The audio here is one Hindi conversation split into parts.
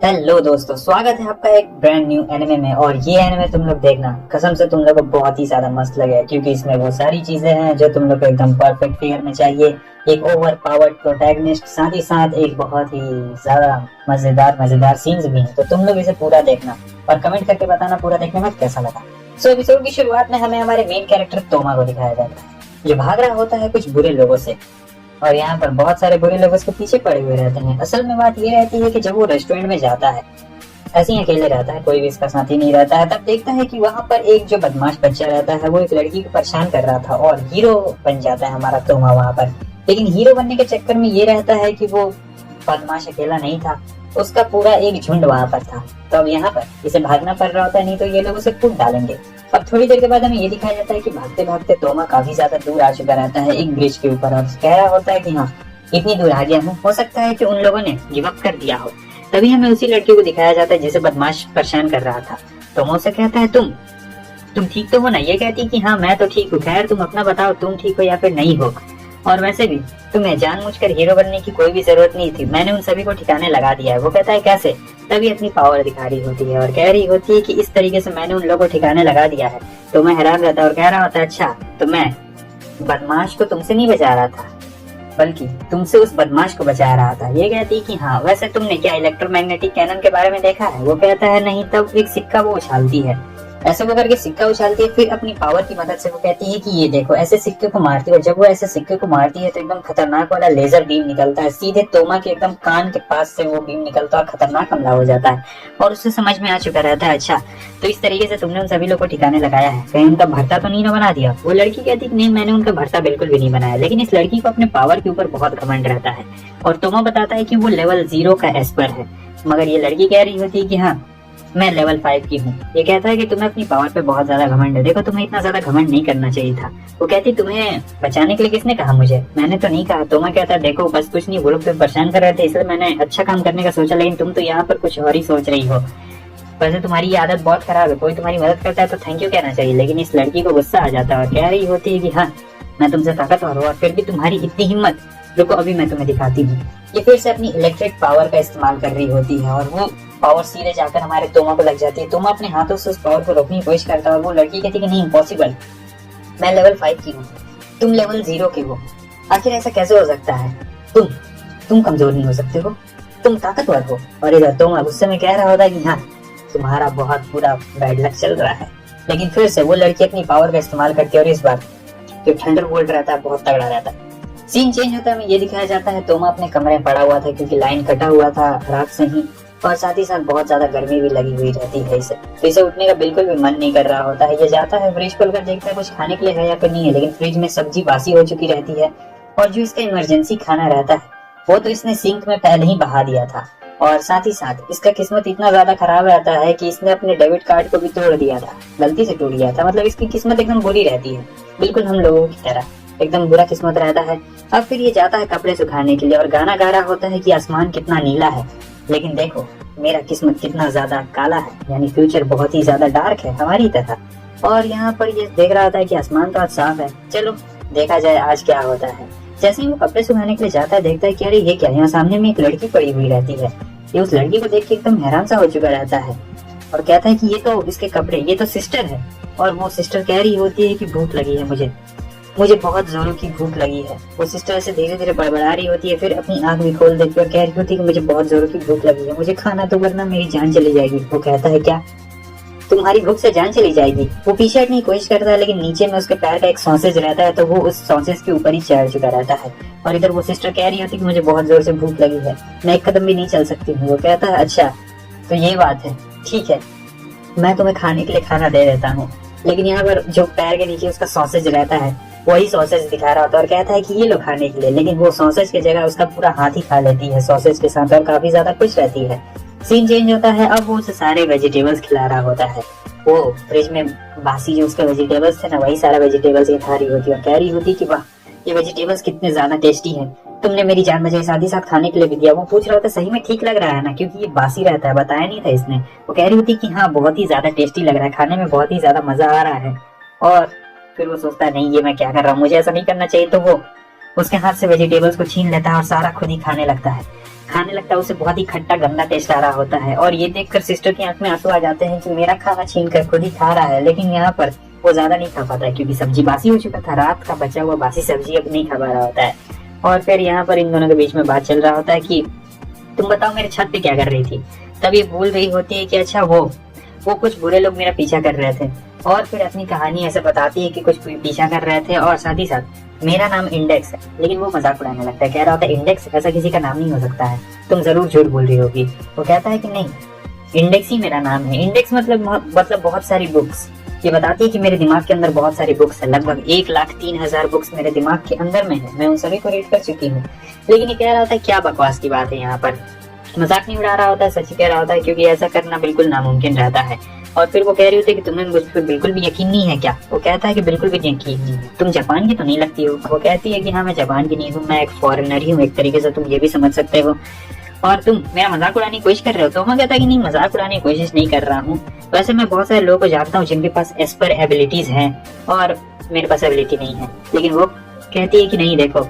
हेलो दोस्तों, स्वागत है आपका एक ब्रांड न्यू एनिमे में। और ये एनिमे तुम लोग देखना, कसम से तुम लोग को बहुत ही ज्यादा मस्त लगेगा, क्योंकि इसमें वो सारी चीजें हैं जो तुम लोग को एकदम परफेक्ट फिगर में चाहिए। एक ओवर पावर्ड प्रोटैगनिस्ट, साथ ही साथ एक बहुत ही ज्यादा मजेदार मजेदार सीन्स भी हैं। तो तुम लोग इसे पूरा देखना और कमेंट करके बताना पूरा देखने में कैसा लगा। सो एपिसोड की शुरुआत में हमें हमारे मेन कैरेक्टर तोमा को दिखाया जाता है, जो भाग रहा होता है कुछ बुरे लोगों से, और यहाँ पर बहुत सारे बुरे लोग उसके पीछे पड़े हुए रहते हैं। असल में बात ये रहती है कि जब वो रेस्टोरेंट में जाता है, ऐसे ही अकेले रहता है, कोई भी इसका साथी नहीं रहता है, तब देखता है कि वहाँ पर एक जो बदमाश बच्चा रहता है वो एक लड़की को परेशान कर रहा था, और हीरो बन जाता है हमारा तोमा वहाँ पर। लेकिन हीरो बनने के चक्कर में ये रहता है कि वो बदमाश अकेला नहीं था, उसका पूरा एक झुंड वहाँ पर था। तो अब यहाँ पर इसे भागना पड़ रहा होता है, नहीं तो ये लोग उसे कूद डालेंगे। अब थोड़ी देर के बाद हमें ये दिखाया जाता है कि भागते भागते तोमा काफी ज्यादा दूर आ चुका रहता है एक ब्रिज के ऊपर, और कह रहा होता है कि हाँ, इतनी दूर आ गया हूँ, हो सकता है कि उन लोगों ने गिव अप कर दिया हो। तभी हमें उसी लड़की को दिखाया जाता है जिसे बदमाश परेशान कर रहा था। तोमा उसे कहता है, तुम ठीक तो हो ना? ये कहती कि हाँ मैं तो ठीक हूँ, खैर तुम अपना बताओ, तुम ठीक हो या फिर नहीं हो? और वैसे भी तुम्हें जानबूझकर हीरो बनने की कोई भी जरूरत नहीं थी, मैंने उन सभी को ठिकाने लगा दिया है। वो कहता है कैसे? तभी अपनी पावर दिखा रही होती है और कह रही होती है कि इस तरीके से मैंने उन लोगों को ठिकाने लगा दिया है। तो मैं हैरान रहता है और कह रहा होता है, अच्छा तो मैं बदमाश को तुमसे नहीं बचा रहा था, बल्कि तुमसे उस बदमाश को बचा रहा था। ये कहती कि हाँ, वैसे तुमने क्या इलेक्ट्रोमैग्नेटिक कैनन के बारे में देखा है? वो कहता है नहीं। तब एक सिक्का वो उछालती है, ऐसे वो करके सिक्का उछालती है, फिर अपनी पावर की मदद से वो कहती है कि ये देखो, ऐसे सिक्के को मारती है। और जब वो ऐसे सिक्के को मारती है तो एकदम खतरनाक वाला लेजर बीम निकलता है, सीधे तोमा के एकदम कान के पास से वो बीम निकलता है और खतरनाक हमला हो जाता है। और उससे समझ में आ चुका रहता है, अच्छा तो इस तरीके से तुमने उन सभी लोग को ठिकाने लगाया है, कहीं उनका भरता तो नहीं ना बना दिया? वो लड़की कहती कि नहीं, मैंने उनका भरता बिल्कुल भी नहीं बनाया। लेकिन इस लड़की को अपने पावर के ऊपर बहुत घमंड रहता है, और तोमा बताता है कि वो लेवल 0 का एस्पर है, मगर ये लड़की कह रही होती है कि हाँ मैं लेवल 5 की हूँ। ये कहता है कि तुम्हें अपनी पावर पे बहुत ज्यादा घमंड है, देखो तुम्हें इतना ज्यादा घमंड नहीं करना चाहिए था। वो कहती तुम्हें बचाने के लिए किसने कहा मुझे? मैंने तो नहीं कहा। तोमा कहता है देखो बस कुछ नहीं, वो लोग तो परेशान कर रहे थे इसलिए मैंने अच्छा काम करने का सोचा, लेकिन तुम तो यहाँ पर कुछ और ही सोच रही हो। वैसे तुम्हारी ये आदत बहुत खराब है, कोई तुम्हारी मदद करता है तो थैंक यू कहना चाहिए। लेकिन इस लड़की को गुस्सा आ जाता है और कह रही होती है कि हाँ मैं तुमसे ताकतवर हूँ, और फिर भी तुम्हारी इतनी हिम्मत, रुको अभी मैं तुम्हें दिखाती हूँ। ये फिर से अपनी इलेक्ट्रिक पावर का इस्तेमाल कर रही होती है, और वो पावर सीधे जाकर हमारे तोमा को लग जाती है। तोमा अपने हाथों से उस पावर को रोकने की कोशिश करता है, और वो लड़की कहती है कि नहीं इम्पॉसिबल, मैं लेवल 5 की हूँ, तुम लेवल 0 के हो, आखिर ऐसा कैसे हो सकता है? तुम कमजोर नहीं हो सकते हो, तुम ताकतवर हो। और इधर तोमा गुस्से में कह रहा होता है कि हाँ तुम्हारा बहुत बुरा बैड लक चल रहा है। लेकिन फिर से वो लड़की अपनी पावर का इस्तेमाल करती है, और इस बार जो थंडरबोल्ट रहता है बहुत तगड़ा रहता है। सीन चेंज होता है, हमें ये दिखाया जाता है तोमा अपने कमरे में पड़ा हुआ था, क्योंकि लाइन कटा हुआ था रात से ही, और साथ ही साथ बहुत ज्यादा गर्मी भी लगी हुई रहती है इसे, तो इसे उठने का बिल्कुल भी मन नहीं कर रहा होता है। ये जाता है फ्रिज खोलकर देखता है कुछ खाने के लिए है या फिर नहीं है, लेकिन फ्रिज में सब्जी बासी हो चुकी रहती है, और जो इसका इमरजेंसी खाना रहता है वो तो इसने सिंक में पहले ही बहा दिया था। और साथ ही साथ इसका किस्मत इतना ज्यादा खराब रहता है कि इसने अपने डेबिट कार्ड को भी तोड़ दिया था, गलती से टूट गया था। मतलब इसकी किस्मत एकदम बुरी रहती है, बिल्कुल हम लोगों की तरह एकदम बुरा किस्मत रहता है। अब फिर ये जाता है कपड़े सुखाने के लिए, और गाना गा रहा होता है कि आसमान कितना नीला है, लेकिन देखो मेरा किस्मत कितना ज्यादा काला है, यानी फ्यूचर बहुत ही ज्यादा डार्क है हमारी तरह। और यहाँ पर ये देख रहा था कि आसमान तो आज साफ है, चलो देखा जाए आज क्या होता है। जैसे ही वो कपड़े सुखाने के लिए जाता है देखता है कि अरे ये क्या, यहाँ सामने में एक लड़की पड़ी हुई रहती है। ये उस लड़की को देख के एकदम हैरान सा हो चुका रहता है, और कहता है कि ये तो इसके कपड़े, ये तो सिस्टर है। और वो सिस्टर कह रही होती है कि भूख लगी है मुझे बहुत जोरों की भूख लगी है। वो सिस्टर ऐसे धीरे धीरे बड़बड़ा रही होती है, फिर अपनी आंख भी खोल देती है और कह रही होती है कि मुझे बहुत जोरों की भूख लगी है, मुझे खाना दो वरना मेरी जान चली जाएगी। वो कहता है क्या, तुम्हारी भूख से जान चली जाएगी? वो पीछे हटने की कोशिश करता है, लेकिन नीचे में उसके पैर का एक सॉसेज रहता है, तो वो उस सॉसेज के ऊपर ही चढ़ चुका रहता है। और इधर वो सिस्टर कह रही होती है कि मुझे बहुत जोर से भूख लगी है, मैं एक कदम भी नहीं चल सकती हूँ। वो कहता है अच्छा तो ये बात है, ठीक है मैं तुम्हें खाने के लिए खाना दे देता हूँ। लेकिन यहाँ पर जो पैर के नीचे उसका सॉसेज रहता है वही सॉसेज दिखा रहा होता है, और कहता है कि ये लो खाने के लिए। लेकिन वो सॉसेज की जगह उसका पूरा हाथ ही खा लेती है सॉसेज के साथ, और काफी ज्यादा खुश रहती है। सीन चेंज होता है, अब वो उसे सारे वेजिटेबल्स खिला रहा होता है। वो फ्रिज में बासी जो उसके वेजिटेबल्स थे ना, वही सारा वेजिटेबल्स ये खा रही होती है, और कह रही होती कि वाह ये वेजिटेबल्स कितने ज्यादा टेस्टी हैं, तुमने मेरी जान बचाई, साथ ही साथ खाने के लिए भी दिया। वो पूछ रहा होता सही में ठीक लग रहा है ना, क्योंकि ये बासी रहता है, बताया नहीं था इसने। वो कह रही होती कि हाँ बहुत ही ज्यादा टेस्टी लग रहा है, खाने में बहुत ही ज्यादा मजा आ रहा है। और फिर वो सोचता है नहीं ये मैं क्या कर रहा हूँ, मुझे ऐसा नहीं करना चाहिए। तो वो उसके हाथ से वेजिटेबल्स को छीन लेता है और सारा खुद ही खाने लगता है। उसे बहुत ही खट्टा गंदा टेस्ट आ रहा होता है और ये देखकर सिस्टर की आंख में आंसू आ जाते हैं कि मेरा खाना छीन कर खुद ही खा रहा है। लेकिन यहाँ पर वो ज्यादा नहीं खा पाता है क्योंकि सब्जी बासी हो चुका था, रात का बचा हुआ बासी सब्जी अब नहीं खा पा रहा होता है। और फिर यहाँ पर इन दोनों के बीच में बात चल रहा होता है कि तुम बताओ मेरे छत पे क्या कर रही थी। तब ये बोल रही होती है कि अच्छा वो कुछ बुरे लोग मेरा पीछा कर रहे थे। और फिर अपनी कहानी ऐसे बताती है कि कुछ पीछा कर रहे थे और साथ ही साथ मेरा नाम इंडेक्स है। लेकिन वो मजाक उड़ाने लगता है, कह रहा होता है इंडेक्स ऐसा किसी का नाम नहीं हो सकता है, तुम जरूर झूठ बोल रही होगी। वो कहता है कि नहीं, इंडेक्स ही मेरा नाम है। इंडेक्स मतलब बहुत सारी बुक्स। ये बताती है कि मेरे दिमाग के अंदर बहुत सारी बुक्स है, लगभग 1,03,000 बुक्स मेरे दिमाग के अंदर में है, मैं उन सभी को रीड कर चुकी हूँ। लेकिन ये कह रहा होता है क्या बकवास की बात है, यहाँ पर मजाक नहीं उड़ा रहा होता है, सच ही कह रहा होता है क्योंकि ऐसा करना बिल्कुल नामुमकिन रहता है। और फिर वो कह रही होती है कि तुम्हें मुझ पर बिल्कुल भी यकीन नहीं है क्या। वो कहता है कि बिल्कुल भी यकीन नहीं है, तुम जापान की तो नहीं लगती हो। वो कहती है कि हाँ मैं जापान की नहीं हूँ, मैं एक फॉरेनर ही हूँ एक तरीके से, तुम ये भी समझ सकते हो। और तुम मेरा मजाक उड़ाने की कोशिश कर रहे हो। तो मैं कहता है कि नहीं, मजाक उड़ाने की कोशिश नहीं कर रहा हूँ। वैसे मैं बहुत सारे लोगों को जानता हूँ जिनके पास एस्पर एबिलिटीज हैं और मेरे पास एबिलिटी नहीं है। लेकिन वो कहती है कि नहीं देखो,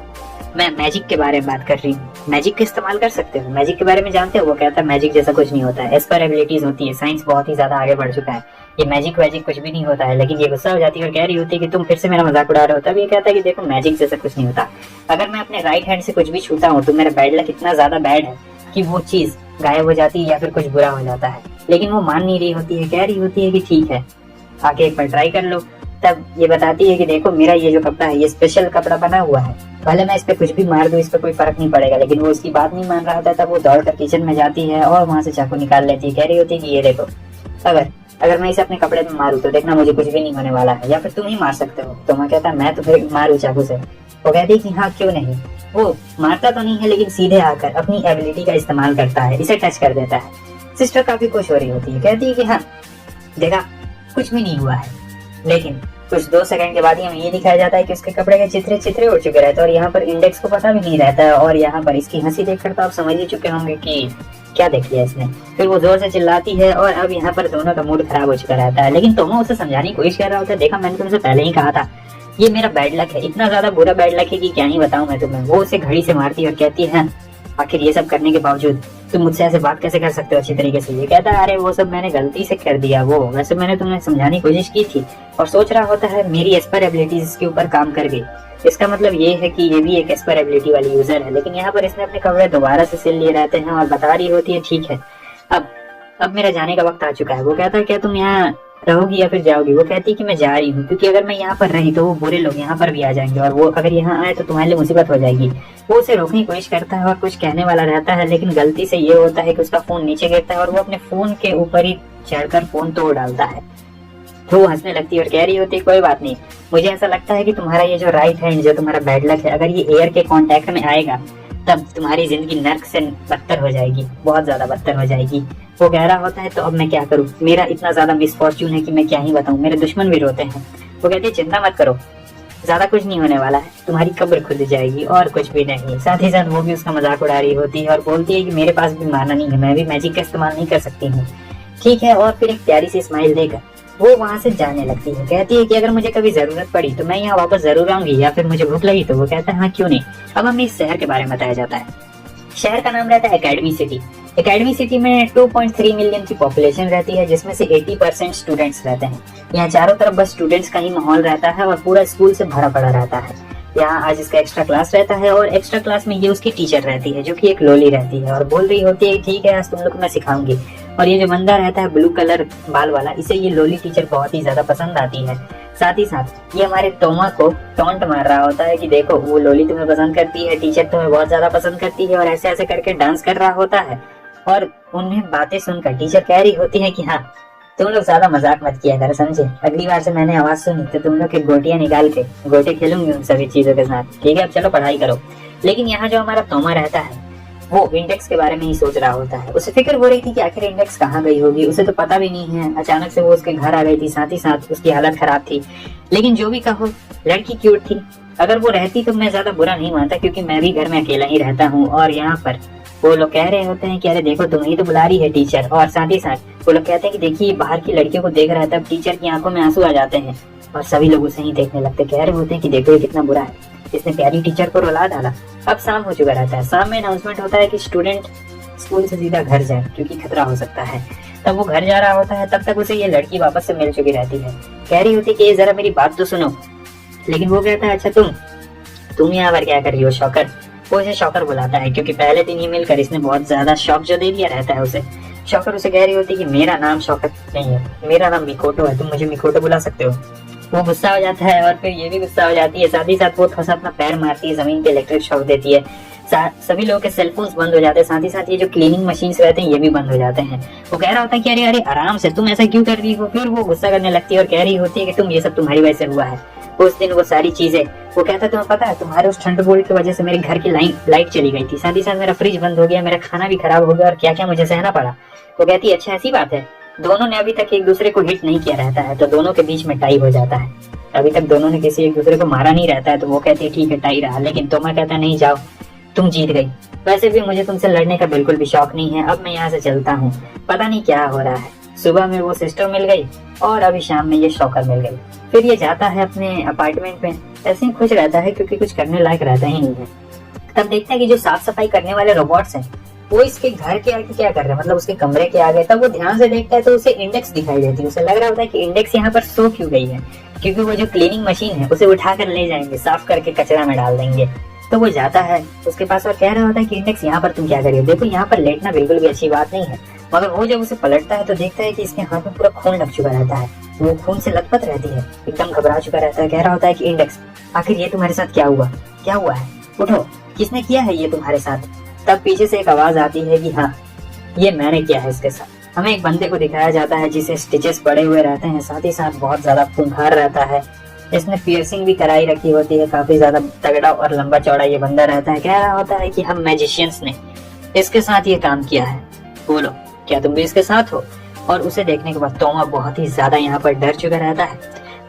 मैं मैजिक के बारे में बात कर रही हूँ, मैजिक का इस्तेमाल कर सकते हो, मैजिक के बारे में जानते हो। वो कहता है मैजिक जैसा कुछ नहीं होता है, एस्पर एबिलिटीज होती है, साइंस बहुत ही ज्यादा आगे बढ़ चुका है, ये मैजिक वैजिक कुछ भी नहीं होता है। लेकिन ये गुस्सा हो जाती है और कह रही होती है कि तुम फिर से मेरा मजाक उड़ा रहे हो। तब ये कहता है कि देखो मैजिक जैसा कुछ नहीं होता, अगर मैं अपने राइट हैंड से कुछ भी छूता हूँ तो मेरा बैड लक इतना ज्यादा बैड है कि वो चीज गायब हो जाती है या फिर कुछ बुरा हो जाता है। लेकिन वो मान नहीं रही होती है, कह रही होती है कि ठीक है आके एक बार ट्राई कर लो। तब ये बताती है कि देखो मेरा ये जो कपड़ा है ये स्पेशल कपड़ा बना हुआ है, भले मैं इस पे कुछ भी मार दूं इस पे कोई फर्क नहीं पड़ेगा। लेकिन वो उसकी बात नहीं मान रहा था। तब वो दौड़कर किचन में जाती है और वहां से चाकू निकाल लेती है, कह रही होती है कि ये देखो, अगर मैं इसे अपने कपड़े में मारूं तो देखना मुझे कुछ भी नहीं होने वाला है, या फिर तुम ही मार सकते हो। तो मैं कहता मैं तो फिर मारूं चाकू से। वो कहती है कि हाँ क्यों नहीं। वो मारता तो नहीं है लेकिन सीधे आकर अपनी एबिलिटी का इस्तेमाल करता है, इसे टच कर देता है। सिस्टर काफी खुश हो रही होती है, कहती है कि हाँ देखा कुछ भी नहीं हुआ है। लेकिन कुछ 2 सेकंड के बाद ही हमें ये दिखाया जाता है कि उसके कपड़े के चित्रे उड़ चुके रहते हैं और यहाँ पर इंडेक्स को पता भी नहीं रहता है। और यहाँ पर इसकी हंसी देखकर तो आप समझ ही चुके होंगे कि क्या देख लिया इसने। फिर वो जोर से चिल्लाती है और अब यहाँ पर दोनों का मूड खराब हो चुका रहता है। लेकिन तोमो उसे समझाने की कोशिश कर रहा होता है, देखा मैंने तुमसे पहले ही कहा था ये मेरा बैड लक है, इतना ज्यादा बुरा बैड लक है कि क्या ही बताऊं मैं तुम्हें। वो उसे घड़ी से मारती है और कहती है आखिर ये सब करने के बावजूद तुम मुझसे ऐसे बात कैसे कर सकते हो अच्छी तरीके से। ये कहता है अरे वो सब मैंने गलती से कर दिया, वो वैसे मैंने तुम्हें समझाने की कोशिश की थी। और सोच रहा होता है मेरी एस्पर एबिलिटीज इसके ऊपर काम कर गई, इसका मतलब ये है कि ये भी एक एस्पर एबिलिटी वाली यूजर है। लेकिन यहाँ पर इसने अपने कपड़े दोबारा से सिल लिए रहते हैं और बता रही होती है ठीक है अब मेरा जाने का वक्त आ चुका है। वो कहता है क्या तुम यहाँ रहोगी या फिर जाओगी। वो कहती है कि मैं जा रही हूँ क्योंकि अगर मैं यहाँ पर रही तो वो बुरे लोग यहाँ पर भी आ जाएंगे और वो अगर यहाँ आए तो तुम्हारे लिए मुसीबत हो जाएगी। वो उसे रोकने की कोशिश करता है और कुछ कहने वाला रहता है, लेकिन गलती से ये होता है कि उसका फोन नीचे गिरता है और वो अपने फोन के ऊपर ही चढ़कर फोन तोड़ डालता है। तो वो हंसने लगती है और कह रही होती है कोई बात नहीं, मुझे ऐसा लगता है कि तुम्हारा ये जो राइट हैंड जो तुम्हारा बैड लक है अगर ये एयर के कांटेक्ट में आएगा तब तुम्हारी जिंदगी नर्क से बदतर हो जाएगी, बहुत ज्यादा बदतर हो जाएगी। वो कह रहा होता है तो अब मैं क्या करूं, मेरा इतना ज्यादा मिसफॉर्च्यून है कि मैं क्या ही बताऊं, मेरे दुश्मन भी रोते हैं। वो कहती है चिंता मत करो, ज्यादा कुछ नहीं होने वाला है, तुम्हारी कब्र खुद जाएगी और कुछ भी नहीं। साथ ही साथ वो भी उसका मजाक उड़ा रही होती है और बोलती है कि मेरे पास भी माना नहीं है, मैं भी मैजिक का इस्तेमाल नहीं कर सकती हूँ, ठीक है। और फिर एक प्यारी सी स्माइल देकर वो वहां से जाने लगती है। कहती है कि अगर मुझे कभी जरूरत पड़ी तो मैं यहाँ वापस जरूर आऊंगी, या फिर मुझे भूख लगी तो। वो कहता है हाँ क्यों नहीं। अब हमें इस शहर के बारे में बताया जाता है। शहर का नाम रहता है एकेडमी सिटी। एकेडमी सिटी में 2.3 मिलियन की पॉपुलेशन रहती है जिसमें से 80% स्टूडेंट्स रहते हैं। यहाँ चारों तरफ बस स्टूडेंट्स का ही माहौल रहता है और पूरा स्कूल से भरा पड़ा रहता है। यहाँ आज इसका एक्स्ट्रा क्लास रहता है और एक्स्ट्रा क्लास में ये उसकी टीचर रहती है जो कि एक लोली रहती है और बोल रही होती है ठीक है आज तुम लोग मैं सिखाऊंगी। और ये जो बंदा रहता है ब्लू कलर बाल वाला, इसे ये लोली टीचर बहुत ही ज्यादा पसंद आती है। साथ ही साथ ये हमारे तोमा को टॉन्ट मार रहा होता है कि देखो वो लोली तुम्हें पसंद करती है, टीचर तुम्हें बहुत ज्यादा पसंद करती है, और ऐसे ऐसे करके डांस कर रहा होता है। और उन्हें बातें सुनकर टीचर कह रही होती है कि हाँ तुम लोग ज्यादा मजाक मत किया करो, समझे, अगली बार से मैंने आवाज सुनी तो तुम लोग की गोटियां निकाल के गोटे खेलूंगी उन सभी चीजों के साथ, ठीक है अब चलो पढ़ाई करो। लेकिन यहाँ जो हमारा तोमा रहता है वो इंडेक्स के बारे में ही सोच रहा होता है। उसे फिक्र हो रही थी कि आखिर इंडेक्स कहाँ गई होगी, उसे तो पता भी नहीं है, अचानक से वो उसके घर आ गई थी, साथ ही साथ उसकी हालत खराब थी। लेकिन जो भी कहो लड़की क्यूट थी, अगर वो रहती तो मैं ज्यादा बुरा नहीं मानता क्योंकि मैं भी घर में अकेला ही रहता हूँ। और यहाँ पर वो लोग कह रहे होते हैं कि अरे देखो तुम्हें ही तो बुला रही है टीचर, और साथ ही साथ वो लोग कहते हैं कि देखिए बाहर की लड़कियों को देख रहा है, तब टीचर की आंखों में आंसू आ जाते हैं और सभी लोग उसे ही देखने लगते, कह रहे होते हैं कि देखो ये कितना बुरा है। इसने प्यारी टीचर को रुला डाला। अब शाम हो चुका रहता है। शाम में अनाउंसमेंट होता है कि स्टूडेंट स्कूल से सीधा घर जाए क्योंकि खतरा हो सकता है। तब वो घर जा रहा होता है, तब तक उसे ये लड़की वापस से मिल चुकी रहती है। कह रही होती कि जरा मेरी बात तो सुनो, लेकिन वो कहता है अच्छा तुम यहाँ पर क्या कर रही हो शॉकर। वो इसे शॉकर बुलाता है क्योंकि पहले दिन ही मिलकर इसने बहुत ज्यादा शॉक जो दे दिया रहता है उसे। शॉकर उसे कह रही होती कि मेरा नाम शॉकर नहीं है, मेरा नाम मिकोटो है, तुम मुझे मिकोटो बुला सकते हो। वो गुस्सा हो जाता है और फिर ये भी गुस्सा हो जाती है। साथ ही साथ वो थोड़ा सा अपना पैर मारती है, जमीन पे इलेक्ट्रिक शॉक देती है। सभी लोगों के सेलफोन्स बंद हो जाते हैं। साथ ही साथ ये जो क्लीनिंग मशीन्स रहते हैं ये भी बंद हो जाते हैं। वो कह रहा होता है कि अरे अरे आराम से, तुम ऐसा क्यों कर रही हो। फिर वो गुस्सा करने लगती है और कह रही होती है कि तुम ये सब तुम्हारी वजह से हुआ है। उस दिन वो सारी चीजें, वो कहता है तुम्हें पता है तुम्हारे उस थंडरबोल्ट की वजह से मेरे घर की लाइट चली गई थी, साथ ही साथ मेरा फ्रिज बंद हो गया, मेरा खाना भी खराब हो गया और क्या क्या मुझे सहना पड़ा। वो कहती है अच्छा ऐसी बात है। दोनों ने अभी तक एक दूसरे को हिट नहीं किया रहता है, तो दोनों के बीच में टाई हो जाता है। अभी तक दोनों ने किसी एक दूसरे को मारा नहीं रहता है। तो वो कहती है ठीक है टाई रहा, लेकिन तोमा कहता है नहीं जाओ, तुम जीत गई। वैसे भी मुझे तुमसे लड़ने का बिल्कुल भी शौक नहीं है, अब मैं यहाँ से चलता हूँ। पता नहीं क्या हो रहा है। सुबह में वो सिस्टर मिल गई और अभी शाम में ये शॉकर मिल गई। फिर ये जाता है अपने अपार्टमेंट में, ऐसे ही खुश रहता है क्योंकि कुछ करने लायक रहता ही नहीं है। तब देखता है कि जो साफ सफाई करने वाले रोबोट्स हैं वो इसके घर के आगे क्या कर रहे हैं, मतलब उसके कमरे के आगे। तब वो ध्यान से देखता है तो उसे इंडेक्स दिखाई देती है। उसे लग रहा होता है कि इंडेक्स यहाँ पर सो क्यों गई है, क्योंकि वो जो क्लीनिंग मशीन है उसे उठा कर ले जाएंगे, साफ करके कचरा में डाल देंगे। तो वो जाता है उसके पास और कह रहा होता है कि इंडेक्स यहाँ पर तुम क्या कर रही हो, देखो यहाँ पर लेटना बिल्कुल भी अच्छी बात नहीं है। मगर वो जब उसे पलटता है तो देखता है कि इसके हाथ में पूरा खून लग चुका रहता है। वो खून से लथपथ रहती है, एकदम घबरा चुका रहता है। कह रहा होता है कि इंडेक्स आखिर ये तुम्हारे साथ क्या हुआ, क्या हुआ है, उठो, किसने किया है ये तुम्हारे साथ। तब पीछे से एक आवाज आती है कि हाँ ये मैंने किया है इसके साथ। हमें एक बंदे को दिखाया जाता है जिसे स्टिचेस पड़े हुए रहते हैं, साथ ही साथ बहुत ज्यादा खूंखार रहता है। इसने पियर्सिंग भी कराई रखी होती है, काफी ज्यादा तगड़ा और लंबा चौड़ा ये बंदा रहता है। कह रहा होता है कि हम मैजिशियंस ने इसके साथ ये काम किया है, बोलो क्या तुम भी इसके साथ हो। और उसे देखने के बाद तोमा बहुत ही ज्यादा यहाँ पर डर चुका रहता है।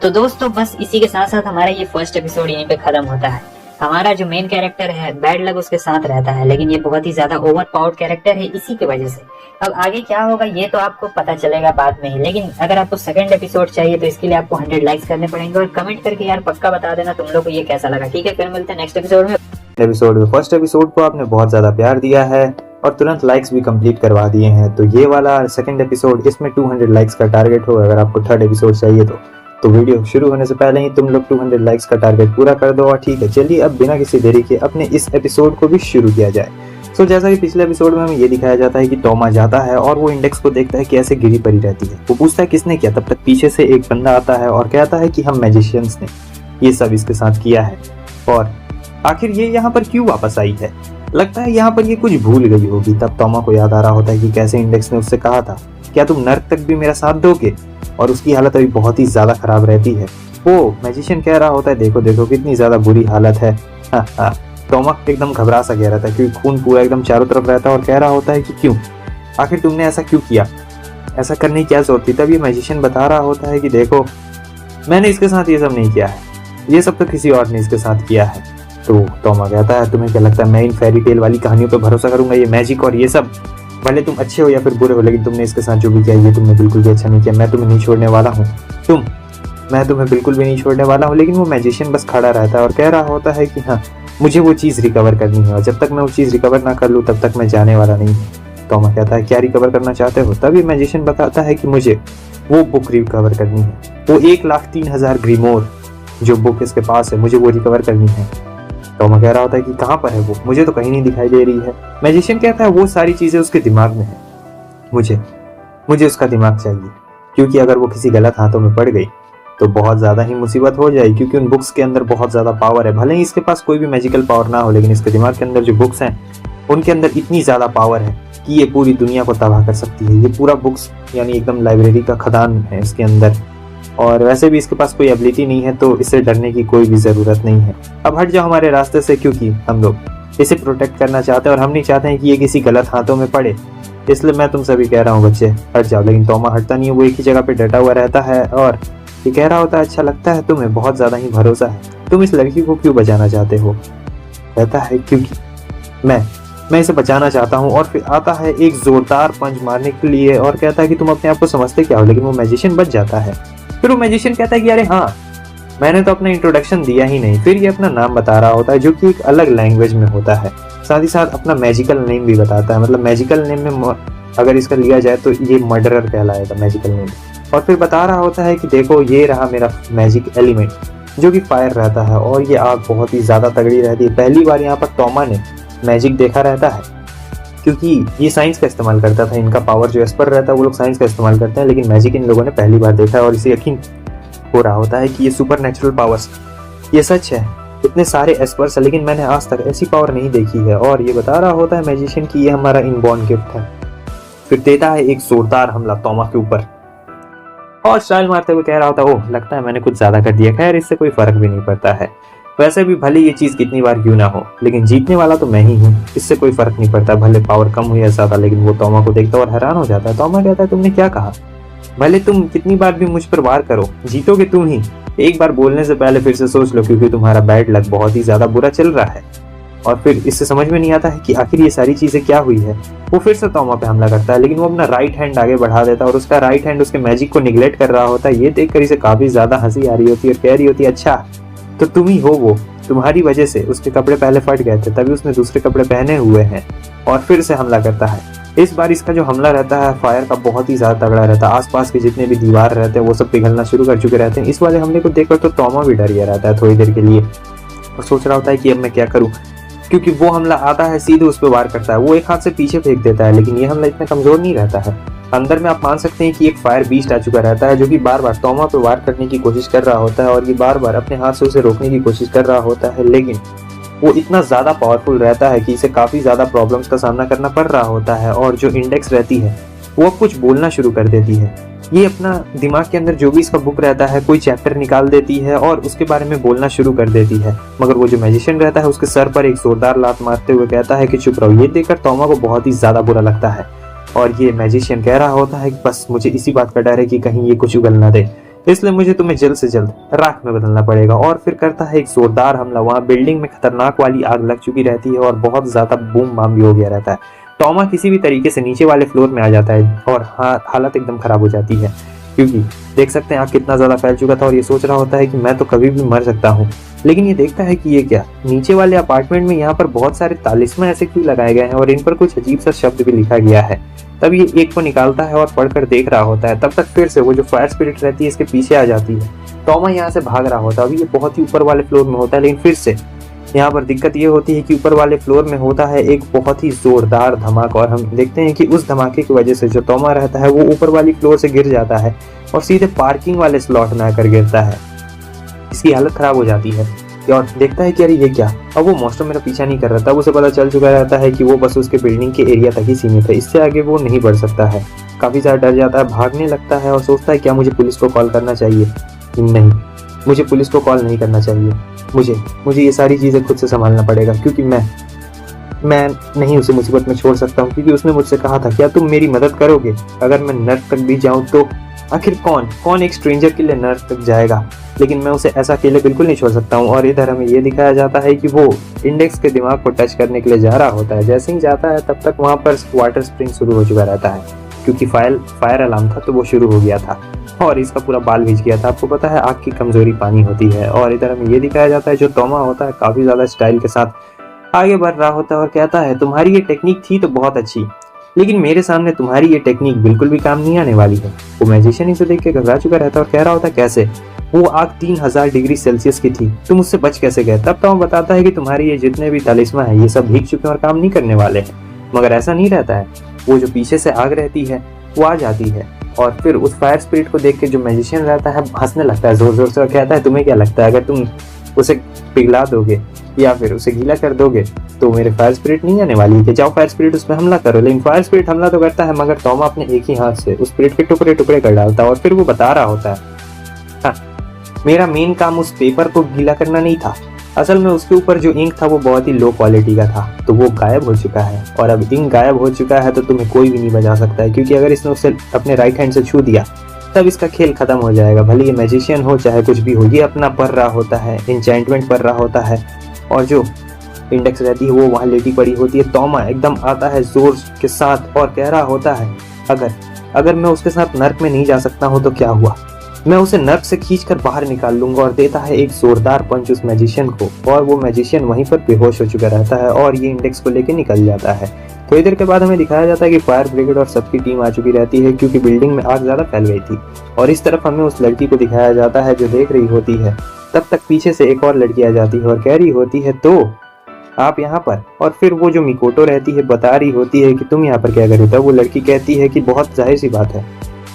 तो दोस्तों बस इसी के साथ साथ हमारा ये फर्स्ट एपिसोड यहीं पे खत्म होता है। हमारा जो मेन कैरेक्टर है बैड लक उसके साथ रहता है, लेकिन ये बहुत ही ज्यादा ओवर पावर्ड कैरेक्टर है इसी की वजह से। अब आगे क्या होगा ये तो आपको पता चलेगा बाद में ही, लेकिन अगर आपको सेकंड एपिसोड चाहिए तो इसके लिए आपको 100 लाइक्स करने पड़ेंगे। और कमेंट करके यार पक्का बता देना तुम लोग को ये कैसा लगा। ठीक है, फिर मिलते हैं नेक्स्ट एपिसोड में। फर्स्ट एपिसोड को आपने बहुत ज्यादा प्यार दिया है और तुरंत लाइक्स भी कंप्लीट करवा दिए हैं, तो ये वाला सेकंड एपिसोड, इसमें 200 लाइक्स का टारगेट हो। अगर आपको थर्ड एपिसोड चाहिए तो वीडियो शुरू होने से पहले ही तुम लोग 200 लाइक्स का टारगेट पूरा कर दो। और ठीक है, चलिए अब बिना किसी देरी के अपने इस एपिसोड को भी शुरू किया जाए। तो जैसा कि पिछले एपिसोड में हमें ये दिखाया जाता है कि टॉमा जाता है और वो इंडेक्स को देखता है कि ऐसे गिरी पड़ी रहती है। वो पूछता है किसने किया। तब तक पीछे से एक बंदा आता है और कहता है कि हम मैजिशियंस ने ये सब इसके साथ किया है, और आखिर ये यहाँ पर क्यों वापस आई है। लगता है यहाँ पर ये कुछ भूल गई होगी। तब टॉमा को याद आ रहा होता है कि कैसे इंडेक्स ने उससे कहा था क्या तुम नर्क तक भी मेरा साथ दोगे, और उसकी हालत अभी बहुत ही ज्यादा खराब रहती है। वो मैजिशियन कह रहा होता है देखो देखो कितनी ज्यादा बुरी हालत है। टॉमा एकदम घबरा सा गया रहता है क्योंकि खून पूरा एकदम चारों तरफ रहता है और कह रहा होता है कि क्यों, आखिर तुमने ऐसा क्यों किया, ऐसा करने की क्या जरूरत थी। तब ये मैजिशियन बता रहा होता है कि देखो मैंने इसके साथ ये सब नहीं किया है, ये सब तो किसी और ने इसके साथ किया है। तो टॉमा कहता है तुम्हें क्या लगता है मैं इन फेरी टेल वाली कहानियों पर भरोसा करूंगा, ये मैजिक और ये सब, भले तुम अच्छे हो या फिर बुरे हो, लेकिन तुमने इसके साथ जो भी किया ये तुमने बिल्कुल भी अच्छा नहीं किया। मैं तुम्हें नहीं छोड़ने वाला हूँ, मैं तुम्हें बिल्कुल भी नहीं छोड़ने वाला हूँ। लेकिन वो मैजिशियन बस खड़ा रहता है और कह रहा होता है कि हाँ मुझे वो चीज़ रिकवर करनी है, और जब तक मैं वो चीज़ रिकवर ना कर लूँ तब तक मैं जाने वाला नहीं। टॉमा कहता है क्या रिकवर करना चाहते हो। तभी मैजिशियन बताता है कि मुझे वो बुक रिकवर करनी है, वो 1,03,000 ग्रीमोर जो बुक इसके पास है, मुझे वो रिकवर करनी है। टॉमा कह रहा होता है कि कहाँ पर है वो, मुझे तो कहीं नहीं दिखाई दे रही है। मैजिशियन कहता है वो सारी चीजें उसके दिमाग में है, मुझे उसका दिमाग चाहिए, क्योंकि अगर वो किसी गलत हाथों में पड़ गई तो बहुत ज्यादा ही मुसीबत हो जाएगी, क्योंकि उन बुक्स के अंदर बहुत ज्यादा पावर है। भले ही इसके पास कोई भी मैजिकल पावर ना हो, लेकिन इसके दिमाग के अंदर जो बुक्स हैं उनके अंदर इतनी ज्यादा पावर है कि ये पूरी दुनिया को तबाह कर सकती है। ये पूरा बुक्स यानी एकदम लाइब्रेरी का खदान है इसके अंदर, और वैसे भी इसके पास कोई एबिलिटी नहीं है, तो इससे डरने की कोई भी जरूरत नहीं है। अब हट जाओ हमारे रास्ते से, क्योंकि हम लोग इसे प्रोटेक्ट करना चाहते हैं और हम नहीं चाहते हैं कि ये किसी गलत हाथों में पड़े, इसलिए मैं तुम सभी कह रहा हूँ बच्चे हट जाओ। लेकिन टॉमा हटता नहीं है, वो एक ही जगह पे डटा हुआ रहता है और ये कह रहा होता है अच्छा लगता है तुम्हें, बहुत ज्यादा ही भरोसा है, तुम इस लड़की को क्यों बचाना चाहते हो। कहता है क्योंकि मैं इसे बचाना चाहता हूँ। और फिर आता है एक जोरदार पंच मारने के लिए और कहता है कि तुम अपने आप को समझते क्या हो, लेकिन वो मैजिशियन बच जाता है। फिर वो मैजिशियन कहता है कि अरे हाँ मैंने तो अपना इंट्रोडक्शन दिया ही नहीं, फिर ये अपना नाम बता रहा होता है जो कि एक अलग लैंग्वेज में होता है। साथ ही साथ अपना मैजिकल नेम भी बताता है, मतलब मैजिकल नेम में अगर इसका लिया जाए तो ये मर्डरर कहलाएगा मैजिकल नेम। और फिर बता रहा होता है कि देखो ये रहा मेरा मैजिक एलिमेंट जो कि फायर रहता है और ये आग बहुत ही ज़्यादा तगड़ी रहती है। पहली बार यहाँ पर टॉमा ने मैजिक देखा रहता है क्योंकि ये साइंस का इस्तेमाल करता था। इनका पावर जो एस्पर रहता है वो लोग साइंस का इस्तेमाल करते हैं, लेकिन मैजिक इन लोगों ने पहली बार देखा है और इसे यकीन हो रहा होता है कि ये सुपर नेचुरल पावर्स ये सच है। इतने सारे एस्पर्स है लेकिन मैंने आज तक ऐसी पावर नहीं देखी है। और ये बता रहा होता है मैजिशियन कि ये हमारा इनबॉर्न गिफ्ट है। फिर देता है एक जोरदार हमला टॉमा के ऊपर और स्टाइल मारते हुए कह रहा होता है ओह लगता है मैंने कुछ ज्यादा कर दिया, खैर इससे कोई फर्क भी नहीं पड़ता है। वैसे भी भले ये चीज कितनी बार क्यों ना हो लेकिन जीतने वाला तो मैं ही हूँ, इससे कोई फर्क नहीं पड़ता भले पावर कम हुई या ज्यादा। लेकिन वो टॉमा को देखता और हैरान हो जाता है। टॉमा कहता है तुमने क्या कहा? भले तुम कितनी बार भी मुझ पर वार करो जीतोगे तुम ही। एक बार बोलने से पहले फिर से सोच लो क्योंकि तुम्हारा बैड लक बहुत ही ज्यादा बुरा चल रहा है। और फिर इससे समझ में नहीं आता है कि आखिर ये सारी चीजें क्या हुई है। वो फिर से टॉमा पे हमला करता है लेकिन वो अपना राइट हैंड आगे बढ़ा देता है और उसका राइट हैंड उसके मैजिक को निगलेक्ट कर रहा होता है। ये देखकर इसे काफी ज्यादा हंसी आ रही होती है और कह रही होती है अच्छा तो तुम ही हो वो, तुम्हारी वजह से उसके कपड़े पहले फट गए थे तभी उसने दूसरे कपड़े पहने हुए हैं। और फिर से हमला करता है। इस बार इसका जो हमला रहता है फायर का बहुत ही ज्यादा तगड़ा रहता है। आसपास के जितने भी दीवार रहते हैं वो सब पिघलना शुरू कर चुके रहते हैं। इस वाले हमले को देखकर तो टॉमा भी डर गया रहता है थोड़ी देर के लिए और सोच रहा होता है कि अब मैं क्या करूं, क्योंकि वो हमला आता है सीधे उस पर वार करता है। वो एक हाथ से पीछे फेंक देता है लेकिन ये हमला इतना कमजोर नहीं रहता है। अंदर में आप मान सकते हैं कि एक फायर बीस्ट आ चुका रहता है जो कि बार बार टॉमा पे वार करने की कोशिश कर रहा होता है और ये बार बार अपने हाथ से उसे रोकने की कोशिश कर रहा होता है। लेकिन वो इतना ज़्यादा पावरफुल रहता है कि इसे काफ़ी ज़्यादा प्रॉब्लम्स का सामना करना पड़ रहा होता है। और जो इंडेक्स रहती है वो अब कुछ बोलना शुरू कर देती है। ये अपना दिमाग के अंदर जो भी इसका बुक रहता है कोई चैप्टर निकाल देती है और उसके बारे में बोलना शुरू कर देती है। मगर वो जो मैजिशियन रहता है उसके सर पर एक जोरदार लात मारते हुए कहता है कि चुप रहो। ये देखकर टॉमा को बहुत ही ज़्यादा बुरा लगता है और ये मैजिशियन कह रहा होता है कि बस मुझे इसी बात का डर है कि कहीं ये कुछ उगल ना दे, इसलिए मुझे तुम्हें जल्द से जल्द राख में बदलना पड़ेगा। और फिर करता है एक जोरदार हमला। वहाँ बिल्डिंग में खतरनाक वाली आग लग चुकी रहती है और बहुत ज्यादा बूम बाम भी हो गया रहता है। टॉमा किसी भी तरीके से नीचे वाले फ्लोर में आ जाता है और हालत एकदम खराब हो जाती है क्योंकि देख सकते हैं आग कितना ज्यादा फैल चुका था और ये सोच रहा होता है कि मैं तो कभी भी मर सकता हूँ। लेकिन ये देखता है कि ये क्या, नीचे वाले अपार्टमेंट में यहाँ पर बहुत सारे तालिस्मा ऐसे क्यों लगाए गए हैं और इन पर कुछ अजीब सा शब्द भी लिखा गया है। तब ये एक को निकालता है और पढ़कर देख रहा होता है। तब तक फिर से वो जो फायर स्पिरिट रहती है इसके पीछे आ जाती है। टॉमा यहाँ से भाग रहा होता है। अभी ये बहुत ही ऊपर वाले फ्लोर में होता है लेकिन फिर से यहाँ पर दिक्कत ये होती है कि ऊपर वाले फ्लोर में होता है एक बहुत ही जोरदार धमाका और हम देखते हैं कि उस धमाके की वजह से जो टॉमा रहता है वो ऊपर वाली फ्लोर से गिर जाता है और सीधे पार्किंग वाले स्लॉट में आकर गिरता है। इसकी हालत खराब हो जाती है और देखता है कि अरे ये क्या। अब वो मॉन्स्टर मेरा पीछा नहीं कर रहा था। उसे पता चल चुका रहता है कि वो बस उसके बिल्डिंग के एरिया तक ही सीमित है, इससे आगे वो नहीं बढ़ सकता है। काफी ज्यादा डर जाता है, भागने लगता है और सोचता है क्या मुझे पुलिस को कॉल करना चाहिए। नहीं, मुझे पुलिस को कॉल नहीं करना चाहिए। मुझे ये सारी चीजें खुद से संभालना पड़ेगा क्योंकि मैं नहीं उसे मुसीबत में छोड़ सकता हूँ क्योंकि उसने मुझसे कहा था क्या तुम मेरी मदद करोगे अगर मैं नर्क तक भी जाऊँ तो। आखिर कौन एक स्ट्रेंजर के लिए नर्क तक जाएगा, लेकिन मैं उसे ऐसा अकेले बिल्कुल नहीं छोड़ सकता हूँ। और इधर हमें ये दिखाया जाता है कि वो इंडेक्स के दिमाग को टच करने के लिए जा रहा होता है। जैसे ही जाता है तब तक वहाँ पर वाटर स्प्रिंग शुरू हो चुका रहता है क्योंकि फायर अलार्म था तो वो शुरू हो गया था और इसका पूरा बाल भिज गया था। आपको पता है आग की कमजोरी पानी होती है। और इधर हमें ये दिखाया जाता है जो टॉमा होता है काफी ज्यादा स्टाइल के साथ आगे बढ़ रहा होता है और कहता है तुम्हारी ये टेक्निक थी तो बहुत अच्छी, लेकिन मेरे सामने तुम्हारी ये टेक्निक बिल्कुल भी काम नहीं आने वाली है। वो मैजिशियन इसे देख के घबरा चुका रहता है और कह रहा होता है कैसे, वो आग 3000 डिग्री सेल्सियस की थी, तुम उससे बच कैसे गए। तब टॉम बताता है कि तुम्हारे ये जितने भी तालिस्मा है ये सब भीग चुके हैं और काम नहीं करने वाले हैं। मगर ऐसा नहीं रहता है, वो जो पीछे से आग रहती है वो आ जाती है और फिर उस फायर स्पिरिट को देख के जो मैजिशियन रहता है हंसने लगता है जोर जोर से और कहता है तुम्हें क्या लगता है अगर तुम उसे पिघला दोगे या फिर उसे गीला कर दोगे तो मेरे फायर स्पिरिट नहीं आने वाली है कि जाओ फायर स्पिरिट उस पर हमला करो। लेकिन फायर स्पिरिट हमला तो करता है मगर टॉमा अपने एक ही हाथ से उस स्पिरिट के टुकड़े टुकड़े कर डालता है और फिर वो बता रहा होता है हाँ, मेरा मेन काम उस पेपर को गीला करना नहीं था, असल में उसके ऊपर जो इंक था वो बहुत ही लो क्वालिटी का था तो वो गायब हो चुका है और अब इंक गायब हो चुका है तो तुम्हें कोई भी नहीं बचा सकता है क्योंकि अगर इसने उसे अपने राइट हैंड से छू दिया तब इसका खेल खत्म हो जाएगा। भले ये मैजिशियन हो चाहे कुछ भी हो, ये अपना पढ़ रहा होता है, एन्चेंटमेंट पढ़ रहा होता है और जो इंडेक्स रहती है वो वहाँ लेटी पड़ी होती है। टॉमा एकदम आता है जोर के साथ और कह रहा होता है अगर मैं उसके साथ नर्क में नहीं जा सकता हूँ तो क्या हुआ, मैं उसे नर्क से खींचकर बाहर निकाल लूंगा। और देता है एक जोरदार पंच उस मैजिशियन को, और वो मैजिशियन वहीं पर बेहोश हो चुका रहता है और ये इंडेक्स को लेकर निकल जाता है। थोड़ी देर के बाद हमें दिखाया जाता है कि फायर ब्रिगेड और सबकी टीम आ चुकी रहती है, क्योंकि बिल्डिंग में आग ज्यादा फैल गई थी। और इस तरफ हमें उस लड़की को दिखाया जाता है जो देख रही होती है। तब तक पीछे से एक और लड़की आ जाती है और कह रही होती है, तो आप यहाँ पर। और फिर वो जो मिकोटो रहती है बता रही होती है कि तुम यहाँ पर क्या कर रहे हो। वो लड़की कहती है कि बहुत जाहिर सी बात है,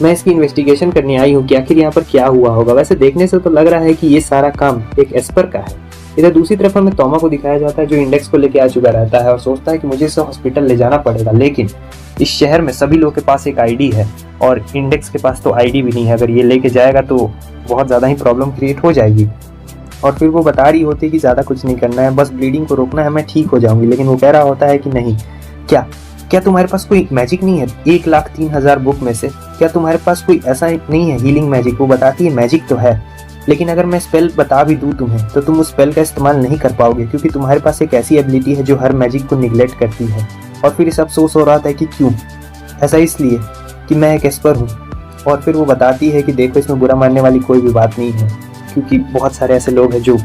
मैं इसकी इन्वेस्टिगेशन करने आई हूँ कि आखिर यहाँ पर क्या हुआ होगा। वैसे देखने से तो लग रहा है कि ये सारा काम एक एस्पर का है। इधर दूसरी तरफ हमें तोमा को दिखाया जाता है जो इंडेक्स को लेके आ चुका रहता है और सोचता है कि मुझे इसे हॉस्पिटल ले जाना पड़ेगा, लेकिन इस शहर में सभी लोगों के पास एक आईडी है और इंडेक्स के पास तो आईडी भी नहीं है। अगर ये लेके जाएगा तो बहुत ज़्यादा ही प्रॉब्लम क्रिएट हो जाएगी। और फिर वो बता रही होती है कि ज़्यादा कुछ नहीं करना है, बस ब्लीडिंग को रोकना है, मैं ठीक हो जाऊंगी। लेकिन वो कह रहा होता है कि नहीं, क्या तुम्हारे पास कोई मैजिक नहीं है 1,03,000 बुक में से? क्या तुम्हारे पास कोई ऐसा नहीं है हीलिंग मैजिक? वो बताती है मैजिक तो है, लेकिन अगर मैं स्पेल बता भी दूं तुम्हें तो तुम उस स्पेल का इस्तेमाल नहीं कर पाओगे, क्योंकि तुम्हारे पास एक ऐसी एबिलिटी है जो हर मैजिक को निगलेक्ट करती है। और फिर सब अफसोस हो रहा था कि क्यों ऐसा, इसलिए कि मैं एक एस्पर हूँ। और फिर वो बताती है कि देखो, इसमें बुरा मानने वाली कोई भी बात नहीं है, क्योंकि बहुत सारे ऐसे लोग हैं जो